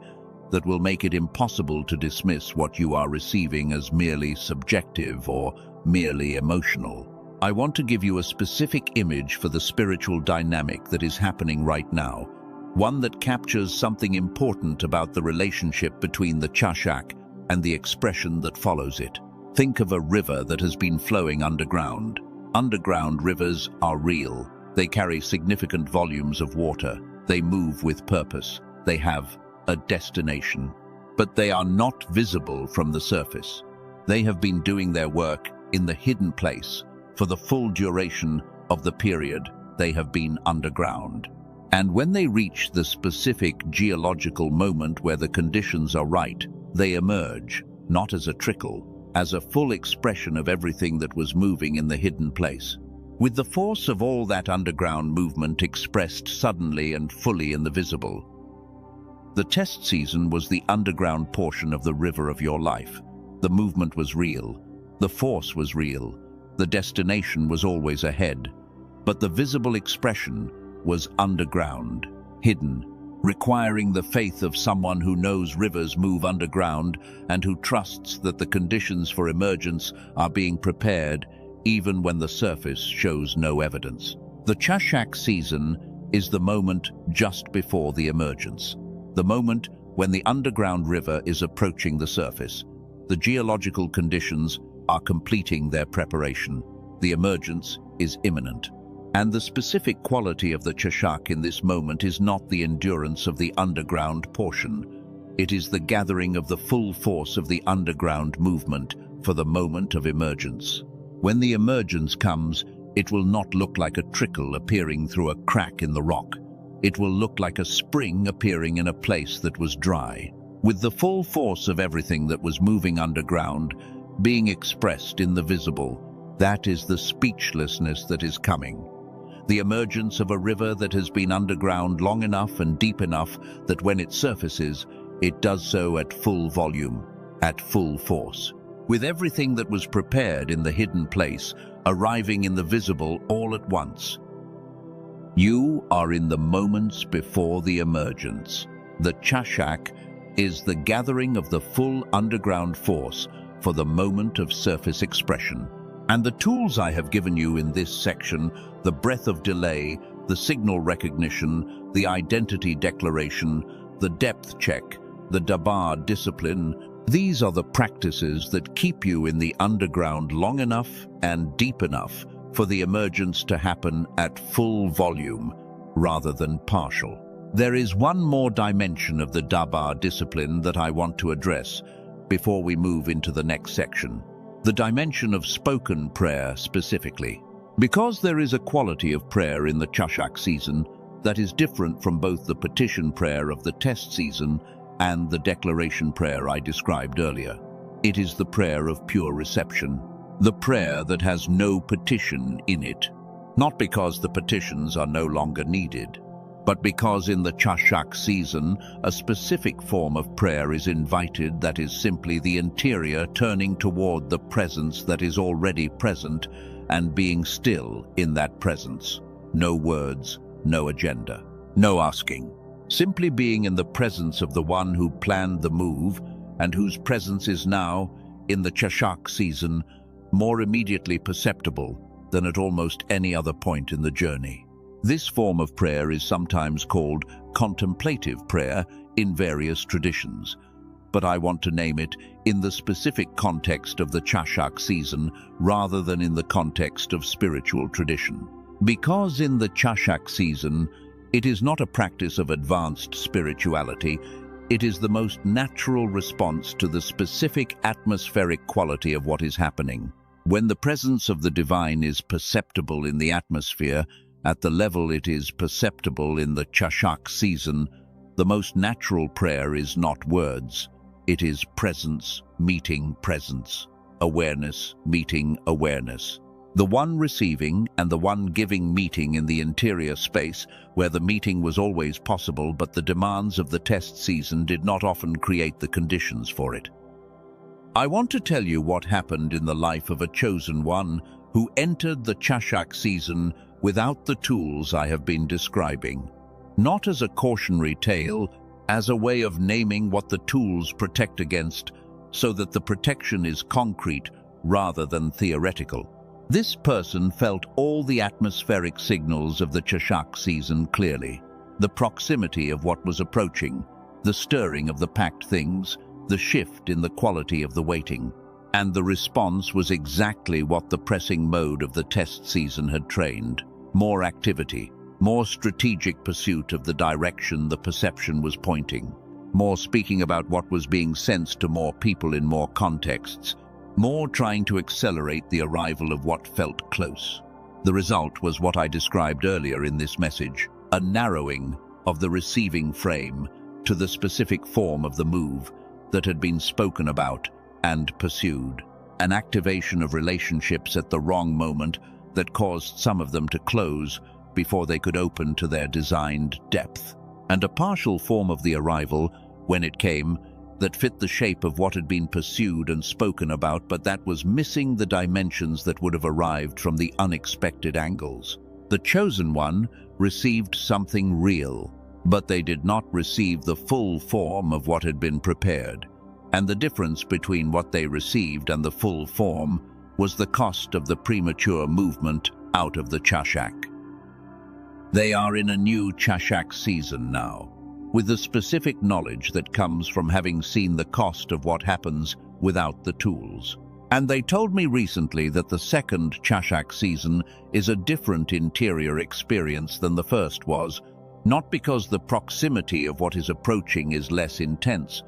that will make it impossible to dismiss what you are receiving as merely subjective or merely emotional. I want to give you a specific image for the spiritual dynamic that is happening right now, one that captures something important about the relationship between the Chashak and the expression that follows it. Think of a river that has been flowing underground. Underground rivers are real. They carry significant volumes of water. They move with purpose. They have a destination. But they are not visible from the surface. They have been doing their work in the hidden place for the full duration of the period they have been underground. And when they reach the specific geological moment where the conditions are right, they emerge, not as a trickle, as a full expression of everything that was moving in the hidden place, with the force of all that underground movement expressed suddenly and fully in the visible. The test season was the underground portion of the river of your life. The movement was real. The force was real. The destination was always ahead. But the visible expression was underground, hidden, requiring the faith of someone who knows rivers move underground and who trusts that the conditions for emergence are being prepared even when the surface shows no evidence. The Chashak season is the moment just before the emergence, the moment when the underground river is approaching the surface. The geological conditions are completing their preparation. The emergence is imminent. And the specific quality of the Chashak in this moment is not the endurance of the underground portion. It is the gathering of the full force of the underground movement for the moment of emergence. When the emergence comes, it will not look like a trickle appearing through a crack in the rock. It will look like a spring appearing in a place that was dry, with the full force of everything that was moving underground being expressed in the visible. That is the speechlessness that is coming. The emergence of a river that has been underground long enough and deep enough that when it surfaces, it does so at full volume, at full force, with everything that was prepared in the hidden place arriving in the visible all at once. You are in the moments before the emergence. The Chashak is the gathering of the full underground force for the moment of surface expression. And the tools I have given you in this section, the breath of delay, the signal recognition, the identity declaration, the depth check, the Dabar discipline, these are the practices that keep you in the underground long enough and deep enough for the emergence to happen at full volume rather than partial. There is one more dimension of the Dabar discipline that I want to address before we move into the next section. The dimension of spoken prayer specifically. Because there is a quality of prayer in the Chashak season that is different from both the petition prayer of the test season and the declaration prayer I described earlier. It is the prayer of pure reception, the prayer that has no petition in it, not because the petitions are no longer needed, but because in the Chashak season, a specific form of prayer is invited that is simply the interior turning toward the presence that is already present and being still in that presence. No words, no agenda, no asking. Simply being in the presence of the one who planned the move and whose presence is now, in the Chashak season, more immediately perceptible than at almost any other point in the journey. This form of prayer is sometimes called contemplative prayer in various traditions, but I want to name it in the specific context of the Chashak season rather than in the context of spiritual tradition. Because in the Chashak season, it is not a practice of advanced spirituality, it is the most natural response to the specific atmospheric quality of what is happening. When the presence of the divine is perceptible in the atmosphere, at the level it is perceptible in the Chashak season, the most natural prayer is not words. It is presence meeting presence, awareness meeting awareness. The one receiving and the one giving meeting in the interior space where the meeting was always possible, but the demands of the test season did not often create the conditions for it. I want to tell you what happened in the life of a chosen one who entered the Chashak season without the tools I have been describing, not as a cautionary tale, as a way of naming what the tools protect against, so that the protection is concrete rather than theoretical. This person felt all the atmospheric signals of the Chashak season clearly, the proximity of what was approaching, the stirring of the packed things, the shift in the quality of the waiting. And the response was exactly what the pressing mode of the test season had trained. More activity, more strategic pursuit of the direction the perception was pointing, more speaking about what was being sensed to more people in more contexts, more trying to accelerate the arrival of what felt close. The result was what I described earlier in this message, a narrowing of the receiving frame to the specific form of the move that had been spoken about and pursued, an activation of relationships at the wrong moment that caused some of them to close before they could open to their designed depth, and a partial form of the arrival, when it came, that fit the shape of what had been pursued and spoken about, but that was missing the dimensions that would have arrived from the unexpected angles. The chosen one received something real, but they did not receive the full form of what had been prepared. And the difference between what they received and the full form was the cost of the premature movement out of the Chashak. They are in a new Chashak season now, with the specific knowledge that comes from having seen the cost of what happens without the tools. And they told me recently that the second Chashak season is a different interior experience than the first was, not because the proximity of what is approaching is less intense,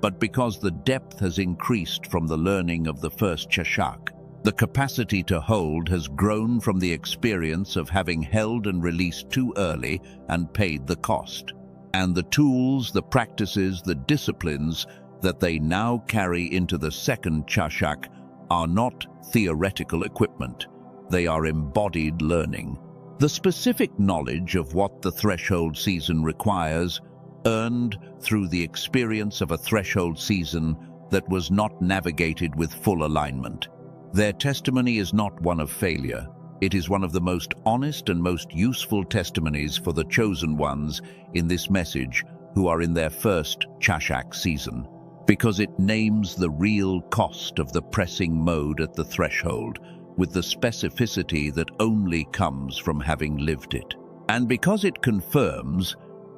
but because the depth has increased from the learning of the first Chashak. The capacity to hold has grown from the experience of having held and released too early and paid the cost. And the tools, the practices, the disciplines that they now carry into the second Chashak are not theoretical equipment. They are embodied learning. The specific knowledge of what the threshold season requires, earned through the experience of a threshold season that was not navigated with full alignment. Their testimony is not one of failure. It is one of the most honest and most useful testimonies for the chosen ones in this message who are in their first Chashak season, because it names the real cost of the pressing mode at the threshold with the specificity that only comes from having lived it. And because it confirms,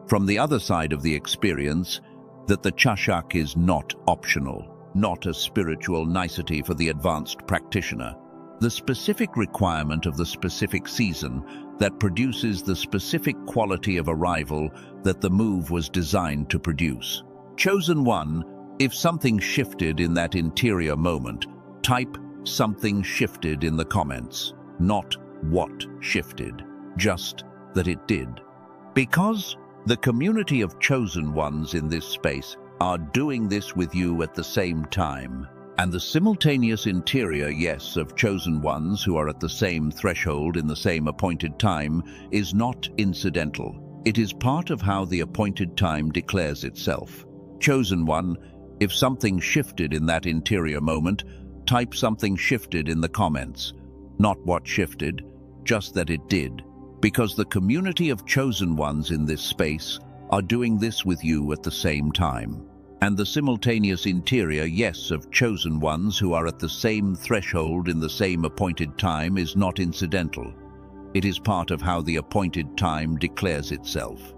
from the other side of the experience, that the Chashak is not optional, not a spiritual nicety for the advanced practitioner, the specific requirement of the specific season that produces the specific quality of arrival that the move was designed to produce. Chosen one, if something shifted in that interior moment, type something shifted in the comments. Not what shifted, just that it did. Because the community of chosen ones in this space are doing this with you at the same time, and the simultaneous interior yes of chosen ones who are at the same threshold in the same appointed time is not incidental. It is part of how the appointed time declares itself. Chosen one, if something shifted in that interior moment, type something shifted in the comments. Not what shifted, just that it did. Because the community of chosen ones in this space are doing this with you at the same time. And the simultaneous interior yes of chosen ones who are at the same threshold in the same appointed time is not incidental. It is part of how the appointed time declares itself.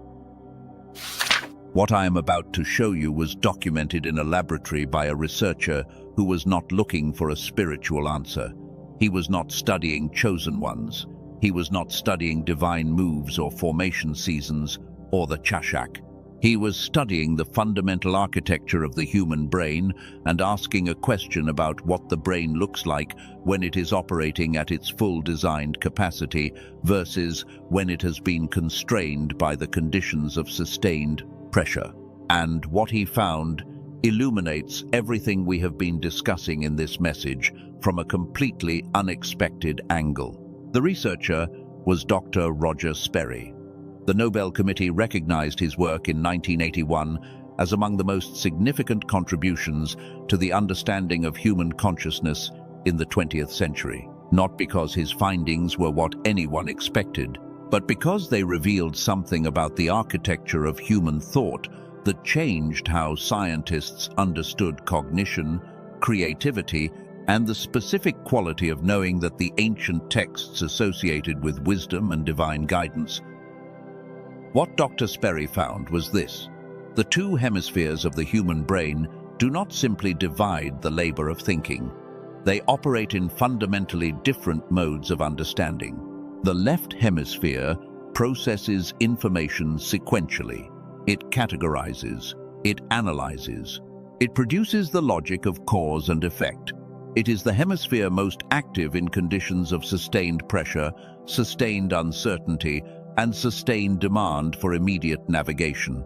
What I am about to show you was documented in a laboratory by a researcher who was not looking for a spiritual answer. He was not studying chosen ones. He was not studying divine moves or formation seasons or the Chashak. He was studying the fundamental architecture of the human brain and asking a question about what the brain looks like when it is operating at its full designed capacity versus when it has been constrained by the conditions of sustained pressure. And what he found illuminates everything we have been discussing in this message from a completely unexpected angle. The researcher was Dr. Roger Sperry. The Nobel Committee recognized his work in 1981 as among the most significant contributions to the understanding of human consciousness in the 20th century, not because his findings were what anyone expected, but because they revealed something about the architecture of human thought that changed how scientists understood cognition, creativity, and the specific quality of knowing that the ancient texts associated with wisdom and divine guidance. What Dr. Sperry found was this: the two hemispheres of the human brain do not simply divide the labor of thinking. They operate in fundamentally different modes of understanding. The left hemisphere processes information sequentially. It categorizes, it analyzes, it produces the logic of cause and effect. It is the hemisphere most active in conditions of sustained pressure, sustained uncertainty, and sustained demand for immediate navigation.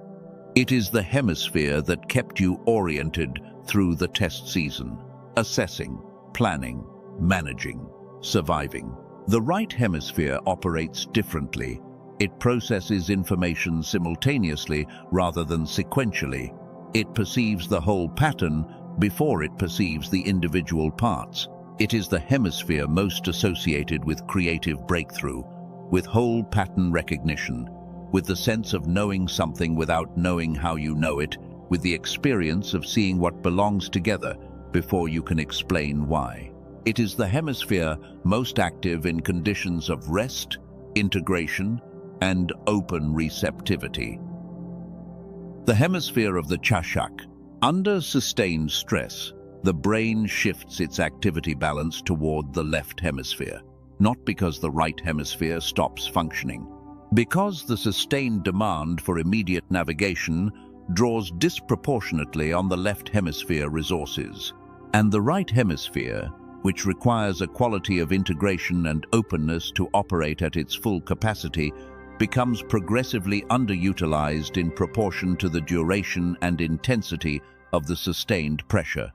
It is the hemisphere that kept you oriented through the test season, assessing, planning, managing, surviving. The right hemisphere operates differently. It processes information simultaneously rather than sequentially. It perceives the whole pattern before it perceives the individual parts. It is the hemisphere most associated with creative breakthrough, with whole pattern recognition, with the sense of knowing something without knowing how you know it, with the experience of seeing what belongs together before you can explain why. It is the hemisphere most active in conditions of rest, integration, and open receptivity. The hemisphere of the Chashak. Under sustained stress, the brain shifts its activity balance toward the left hemisphere, not because the right hemisphere stops functioning, because the sustained demand for immediate navigation draws disproportionately on the left hemisphere resources, and the right hemisphere, which requires a quality of integration and openness to operate at its full capacity, becomes progressively underutilized in proportion to the duration and intensity of the sustained pressure.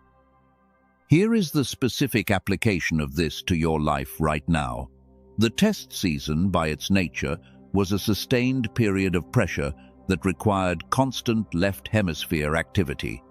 Here is the specific application of this to your life right now. The test season, by its nature, was a sustained period of pressure that required constant left hemisphere activity,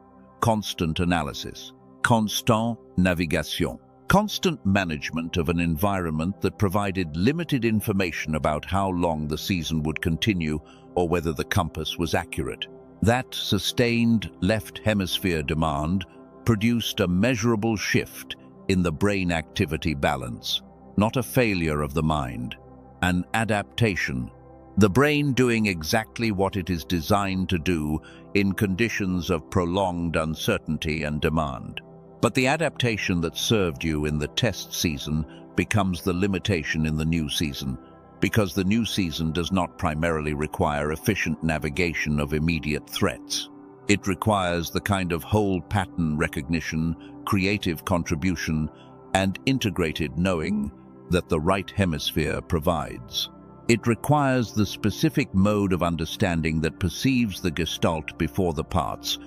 constant analysis, constant navigation, constant management of an environment that provided limited information about how long the season would continue or whether the compass was accurate. That sustained left hemisphere demand produced a measurable shift in the brain activity balance, not a failure of the mind, an adaptation. The brain doing exactly what it is designed to do in conditions of prolonged uncertainty and demand. But the adaptation that served you in the test season becomes the limitation in the new season, because the new season does not primarily require efficient navigation of immediate threats. It requires the kind of whole pattern recognition, creative contribution, and integrated knowing that the right hemisphere provides. It requires the specific mode of understanding that perceives the gestalt before the parts,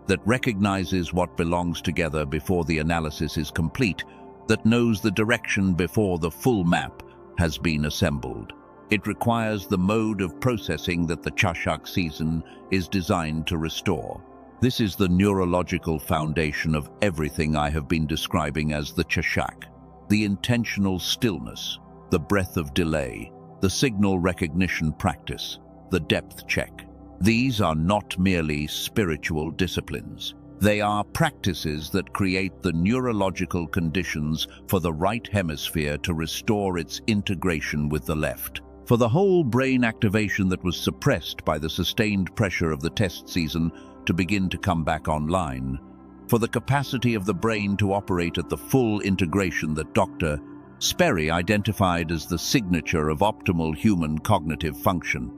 that recognizes what belongs together before the analysis is complete, that knows the direction before the full map has been assembled. It requires the mode of processing that the Chashak season is designed to restore. This is the neurological foundation of everything I have been describing as the Chashak. The intentional stillness, the breath of delay, the signal recognition practice, the depth check. These are not merely spiritual disciplines. They are practices that create the neurological conditions for the right hemisphere to restore its integration with the left. For the whole brain activation that was suppressed by the sustained pressure of the test season to begin to come back online. For the capacity of the brain to operate at the full integration that Dr. Sperry identified as the signature of optimal human cognitive function.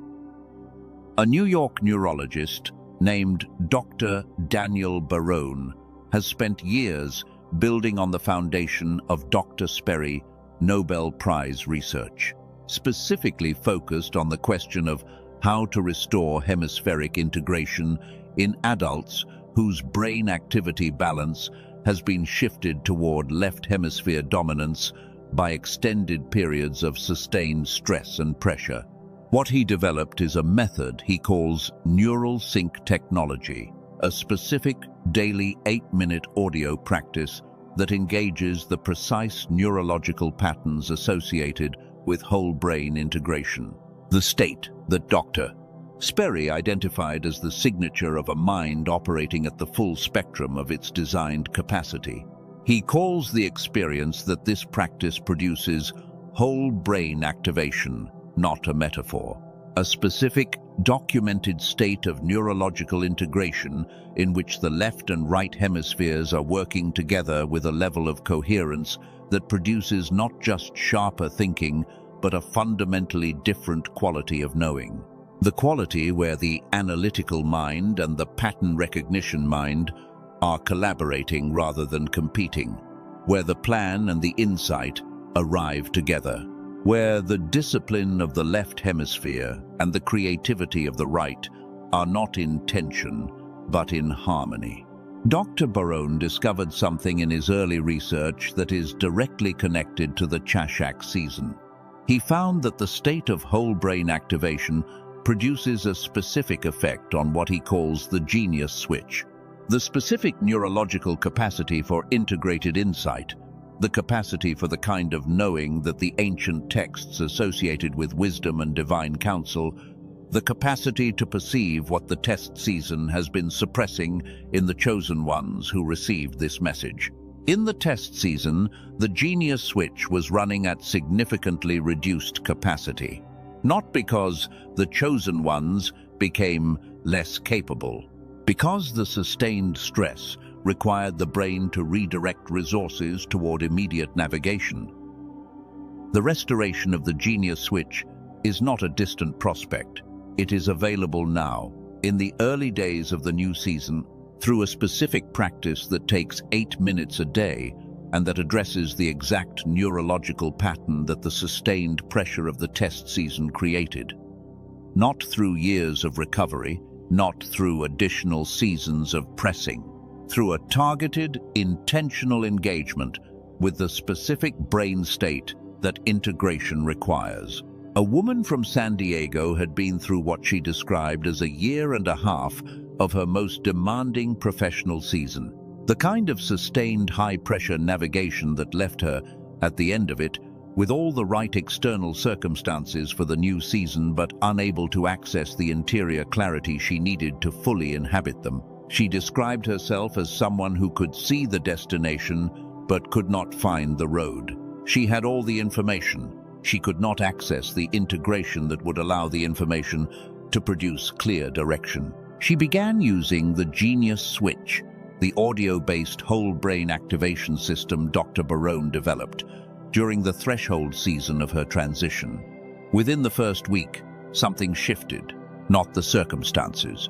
A New York neurologist named Dr. Daniel Barone has spent years building on the foundation of Dr. Sperry Nobel Prize research, specifically focused on the question of how to restore hemispheric integration in adults whose brain activity balance has been shifted toward left hemisphere dominance by extended periods of sustained stress and pressure. What he developed is a method he calls neural sync technology, a specific daily 8-minute audio practice that engages the precise neurological patterns associated with whole brain integration. The state that Dr. Sperry identified as the signature of a mind operating at the full spectrum of its designed capacity. He calls the experience that this practice produces whole brain activation, not a metaphor. A specific, documented state of neurological integration in which the left and right hemispheres are working together with a level of coherence that produces not just sharper thinking, but a fundamentally different quality of knowing. The quality where the analytical mind and the pattern recognition mind are collaborating rather than competing, where the plan and the insight arrive together, where the discipline of the left hemisphere and the creativity of the right are not in tension, but in harmony. Dr. Barone discovered something in his early research that is directly connected to the Chashak season. He found that the state of whole brain activation produces a specific effect on what he calls the genius switch, the specific neurological capacity for integrated insight, the capacity for the kind of knowing that the ancient texts associated with wisdom and divine counsel, the capacity to perceive what the test season has been suppressing in the chosen ones who received this message. In the test season, the genius switch was running at significantly reduced capacity, not because the chosen ones became less capable, because the sustained stress required the brain to redirect resources toward immediate navigation. The restoration of the genius switch is not a distant prospect. It is available now, in the early days of the new season, through a specific practice that takes 8 minutes a day and that addresses the exact neurological pattern that the sustained pressure of the test season created. Not through years of recovery, not through additional seasons of pressing, through a targeted, intentional engagement with the specific brain state that integration requires. A woman from San Diego had been through what she described as a 1.5 years of her most demanding professional season. The kind of sustained high-pressure navigation that left her, at the end of it, With all the right external circumstances for the new season but unable to access the interior clarity she needed to fully inhabit them. She described herself as someone who could see the destination but could not find the road. She had all the information. She could not access the integration that would allow the information to produce clear direction. She began using the Genius Switch, the audio-based whole brain activation system Dr. Barone developed during the threshold season of her transition. Within the first week, something shifted, not the circumstances.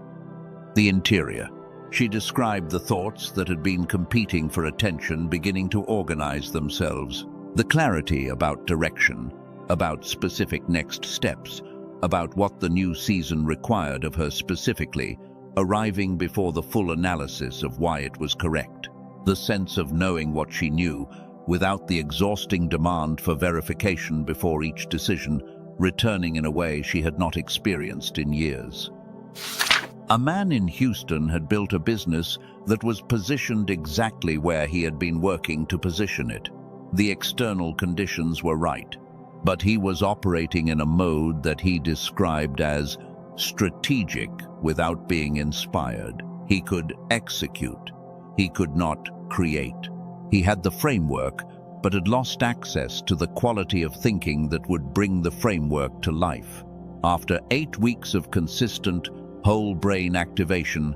The interior. She described the thoughts that had been competing for attention beginning to organize themselves. The clarity about direction, about specific next steps, about what the new season required of her specifically, arriving before the full analysis of why it was correct. The sense of knowing what she knew, without the exhausting demand for verification before each decision, returning in a way she had not experienced in years. A man in Houston had built a business that was positioned exactly where he had been working to position it. The external conditions were right, but he was operating in a mode that he described as strategic without being inspired. He could execute. He could not create. He had the framework, but had lost access to the quality of thinking that would bring the framework to life. After 8 weeks of consistent whole brain activation,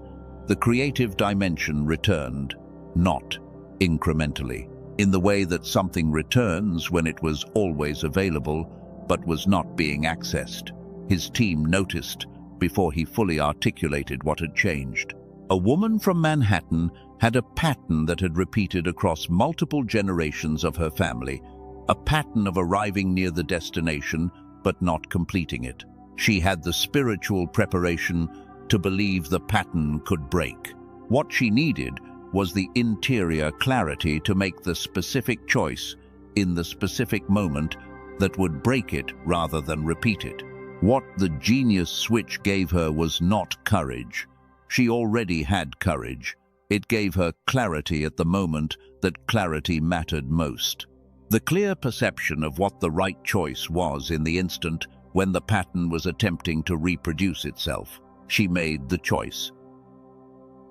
the creative dimension returned, not incrementally, in the way that something returns when it was always available but was not being accessed. His team noticed before he fully articulated what had changed. A woman from Manhattan had a pattern that had repeated across multiple generations of her family, a pattern of arriving near the destination but not completing it. She had the spiritual preparation to believe the pattern could break. What she needed was the interior clarity to make the specific choice in the specific moment that would break it rather than repeat it. What the Genius Switch gave her was not courage. She already had courage. It gave her clarity at the moment that clarity mattered most. The clear perception of what the right choice was in the instant when the pattern was attempting to reproduce itself. She made the choice.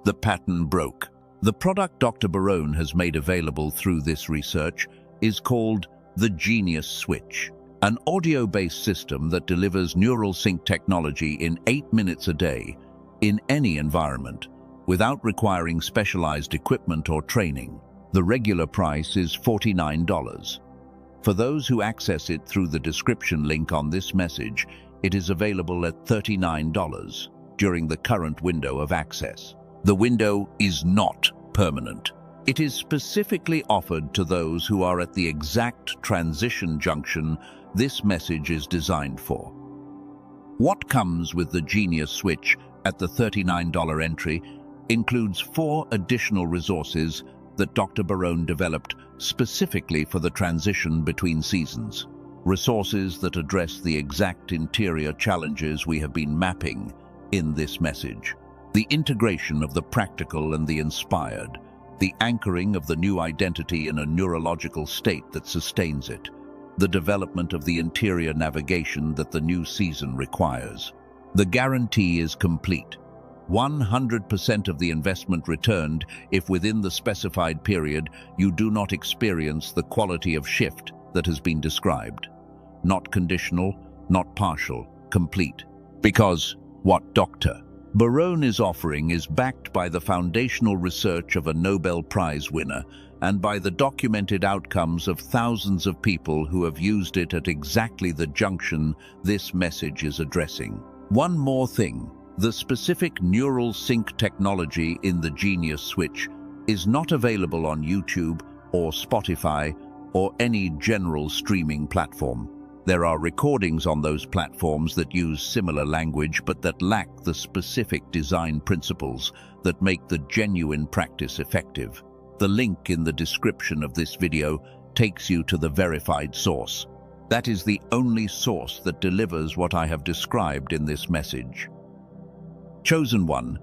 The pattern broke. The product Dr. Barone has made available through this research is called the Genius Switch, an audio-based system that delivers neural sync technology in 8 minutes a day, in any environment, without requiring specialized equipment or training. The regular price is $49. For those who access it through the description link on this message, it is available at $39 during the current window of access. The window is not permanent. It is specifically offered to those who are at the exact transition junction this message is designed for. What comes with the Genius Switch at the $39 entry includes 4 additional resources that Dr. Barone developed specifically for the transition between seasons. Resources that address the exact interior challenges we have been mapping in this message. The integration of the practical and the inspired, the anchoring of the new identity in a neurological state that sustains it, the development of the interior navigation that the new season requires. The guarantee is complete. 100% of the investment returned if within the specified period you do not experience the quality of shift that has been described. Not conditional, not partial, complete. Because what Dr. Barone is offering is backed by the foundational research of a Nobel Prize winner and by the documented outcomes of thousands of people who have used it at exactly the junction this message is addressing. One more thing. The specific neural sync technology in the Genius Switch is not available on YouTube or Spotify or any general streaming platform. There are recordings on those platforms that use similar language but that lack the specific design principles that make the genuine practice effective. The link in the description of this video takes you to the verified source. That is the only source that delivers what I have described in this message. Chosen one,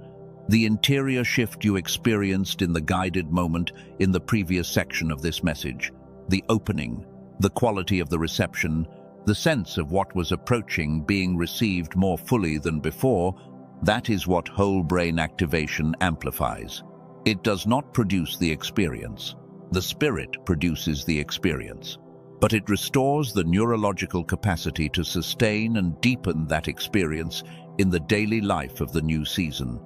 the interior shift you experienced in the guided moment in the previous section of this message, the opening, The quality of the reception, the sense of what was approaching being received more fully than before, that is what whole brain activation amplifies. It does not produce the experience. The spirit produces the experience. But it restores the neurological capacity to sustain and deepen that experience in the daily life of the new season,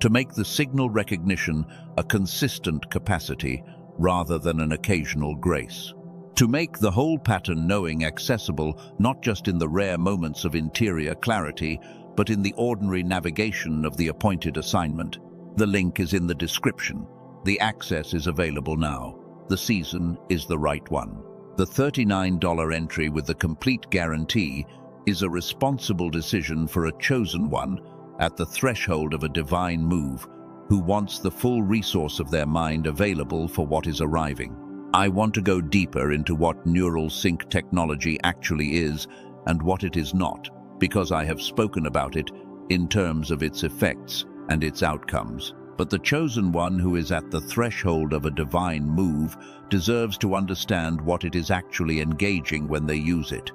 to make the signal recognition a consistent capacity rather than an occasional grace. To make the whole pattern knowing accessible not just in the rare moments of interior clarity, but in the ordinary navigation of the appointed assignment. The link is in the description. The access is available now. The season is the right one. The $39 entry with the complete guarantee is a responsible decision for a chosen one at the threshold of a divine move who wants the full resource of their mind available for what is arriving. I want to go deeper into what neural sync technology actually is and what it is not, because I have spoken about it in terms of its effects and its outcomes. But the chosen one who is at the threshold of a divine move deserves to understand what it is actually engaging when they use it,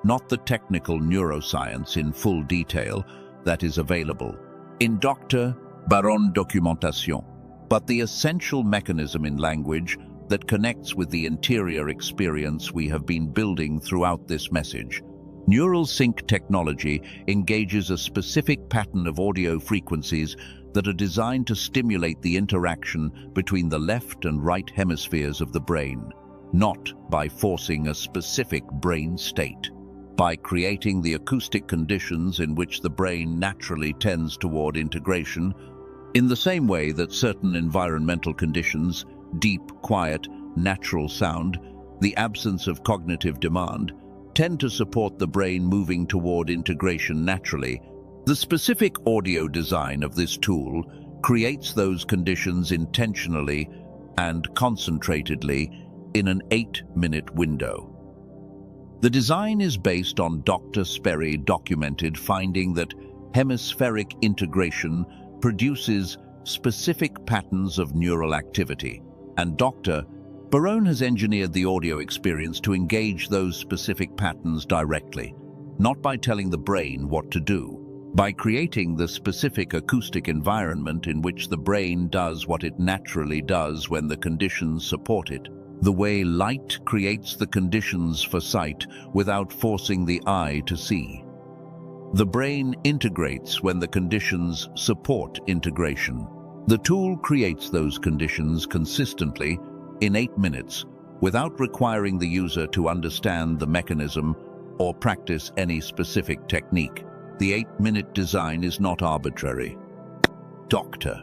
not the technical neuroscience in full detail that is available in Dr. Baron documentation, but the essential mechanism in language that connects with the interior experience we have been building throughout this message. Neural sync technology engages a specific pattern of audio frequencies that are designed to stimulate the interaction between the left and right hemispheres of the brain, not by forcing a specific brain state, by creating the acoustic conditions in which the brain naturally tends toward integration, in the same way that certain environmental conditions, deep, quiet, natural sound, the absence of cognitive demand, tend to support the brain moving toward integration naturally. The specific audio design of this tool creates those conditions intentionally and concentratedly in an 8-minute window. The design is based on Dr. Sperry documented finding that hemispheric integration produces specific patterns of neural activity, and Dr. Baron has engineered the audio experience to engage those specific patterns directly, not by telling the brain what to do, by creating the specific acoustic environment in which the brain does what it naturally does when the conditions support it, the way light creates the conditions for sight without forcing the eye to see. The brain integrates when the conditions support integration. The tool creates those conditions consistently in 8 minutes without requiring the user to understand the mechanism or practice any specific technique. The 8-minute design is not arbitrary. Dr.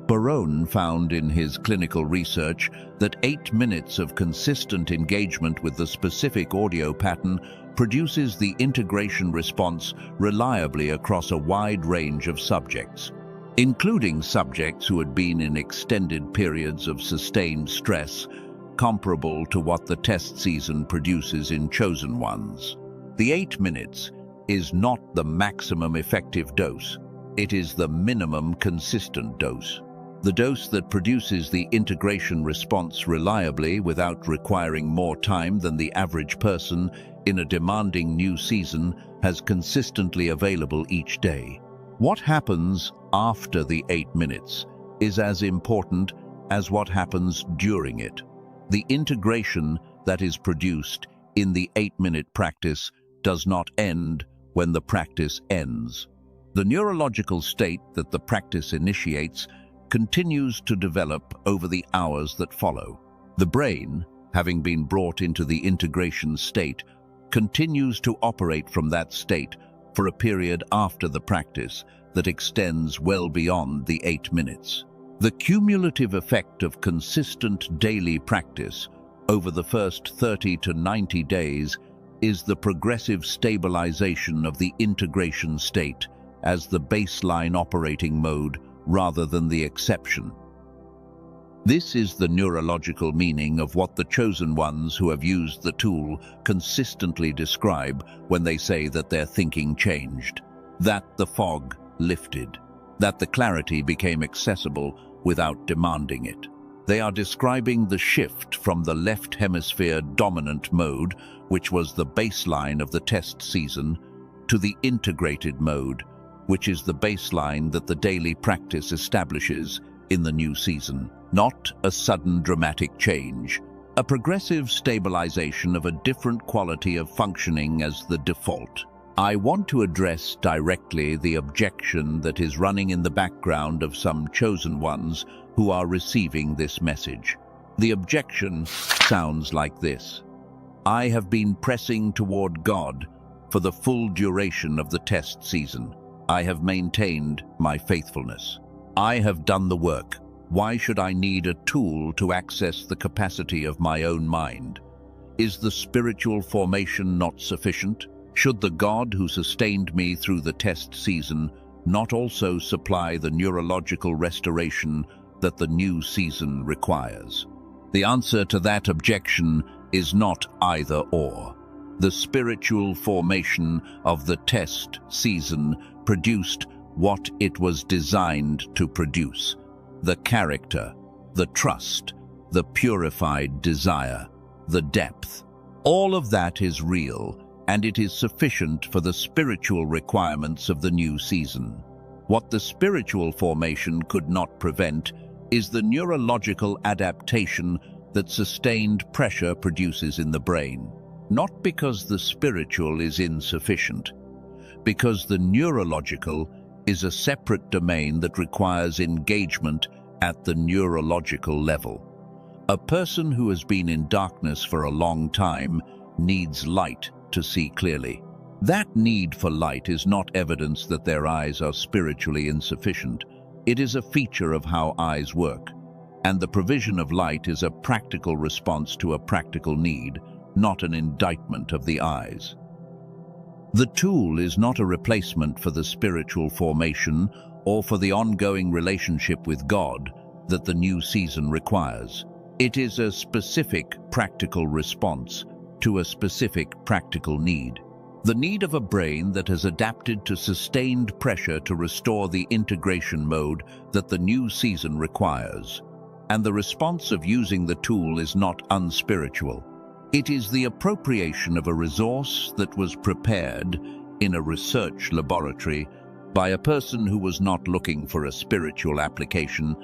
Baron found in his clinical research that 8 minutes of consistent engagement with the specific audio pattern produces the integration response reliably across a wide range of subjects, including subjects who had been in extended periods of sustained stress, comparable to what the test season produces in chosen ones. The 8 minutes is not the maximum effective dose. It is the minimum consistent dose. The dose that produces the integration response reliably without requiring more time than the average person in a demanding new season has consistently available each day. What happens after the 8 minutes is as important as what happens during it. The integration that is produced in the 8-minute practice does not end when the practice ends. The neurological state that the practice initiates continues to develop over the hours that follow. The brain, having been brought into the integration state, continues to operate from that state for a period after the practice that extends well beyond the 8 minutes. The cumulative effect of consistent daily practice over the first 30 to 90 days is the progressive stabilization of the integration state as the baseline operating mode rather than the exception. This is the neurological meaning of what the chosen ones who have used the tool consistently describe when they say that their thinking changed, that the fog lifted, that the clarity became accessible without demanding it. They are describing the shift from the left hemisphere dominant mode, which was the baseline of the test season, to the integrated mode, which is the baseline that the daily practice establishes in the new season. Not a sudden dramatic change, a progressive stabilization of a different quality of functioning as the default. I want to address directly the objection that is running in the background of some chosen ones who are receiving this message. The objection sounds like this: I have been pressing toward God for the full duration of the test season. I have maintained my faithfulness. I have done the work. Why should I need a tool to access the capacity of my own mind? Is the spiritual formation not sufficient? Should the God who sustained me through the test season not also supply the neurological restoration that the new season requires? The answer to that objection is not either or. The spiritual formation of the test season produced what it was designed to produce: the character, the trust, the purified desire, the depth. All of that is real, and it is sufficient for the spiritual requirements of the new season. What the spiritual formation could not prevent is the neurological adaptation that sustained pressure produces in the brain. Not because the spiritual is insufficient, because the neurological is a separate domain that requires engagement at the neurological level. A person who has been in darkness for a long time needs light to see clearly. That need for light is not evidence that their eyes are spiritually insufficient. It is a feature of how eyes work, and the provision of light is a practical response to a practical need, not an indictment of the eyes. The tool is not a replacement for the spiritual formation or for the ongoing relationship with God that the new season requires. It is a specific practical response to a specific practical need. The need of a brain that has adapted to sustained pressure to restore the integration mode that the new season requires. And the response of using the tool is not unspiritual. It is the appropriation of a resource that was prepared in a research laboratory by a person who was not looking for a spiritual application,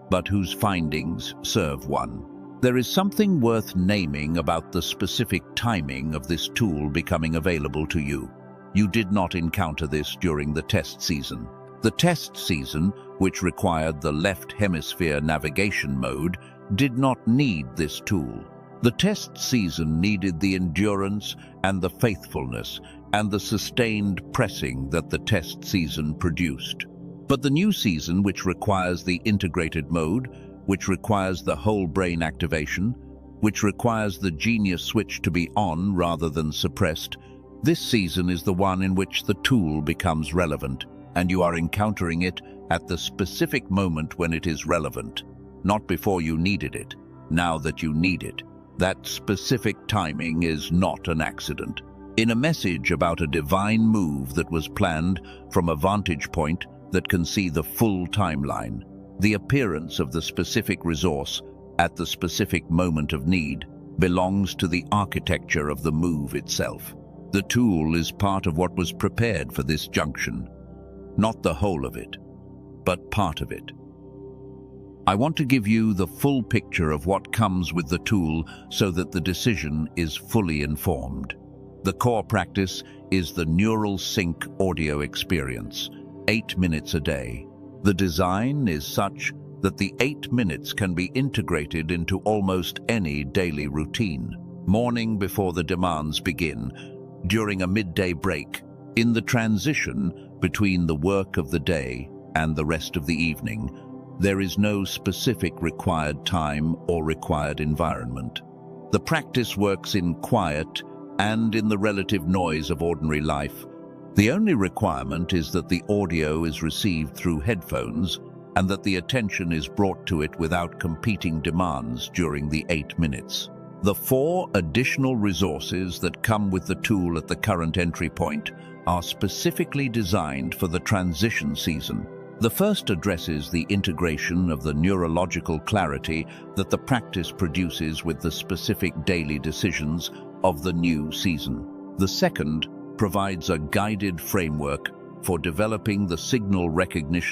but whose findings serve one. There is something worth naming about the specific timing of this tool becoming available to you. You did not encounter this during the test season. The test season, which required the left hemisphere navigation mode, did not need this tool. The test season needed the endurance and the faithfulness and the sustained pressing that the test season produced. But the new season, which requires the integrated mode, which requires the whole brain activation, which requires the genius switch to be on rather than suppressed, this season is the one in which the tool becomes relevant, and you are encountering it at the specific moment when it is relevant, not before you needed it, now that you need it. That specific timing is not an accident. In a message about a divine move that was planned from a vantage point that can see the full timeline, the appearance of the specific resource at the specific moment of need belongs to the architecture of the move itself. The tool is part of what was prepared for this junction, not the whole of it, but part of it. I want to give you the full picture of what comes with the tool so that the decision is fully informed. The core practice is the neural sync audio experience, 8 minutes a day. The design is such that the 8 minutes can be integrated into almost any daily routine. Morning before the demands begin, during a midday break, in the transition between the work of the day and the rest of the evening. There is no specific required time or required environment. The practice works in quiet and in the relative noise of ordinary life. The only requirement is that the audio is received through headphones and that the attention is brought to it without competing demands during the 8 minutes. The 4 additional resources that come with the tool at the current entry point are specifically designed for the transition season. The first addresses the integration of the neurological clarity that the practice produces with the specific daily decisions of the new season. The second provides a guided framework for developing the signal recognition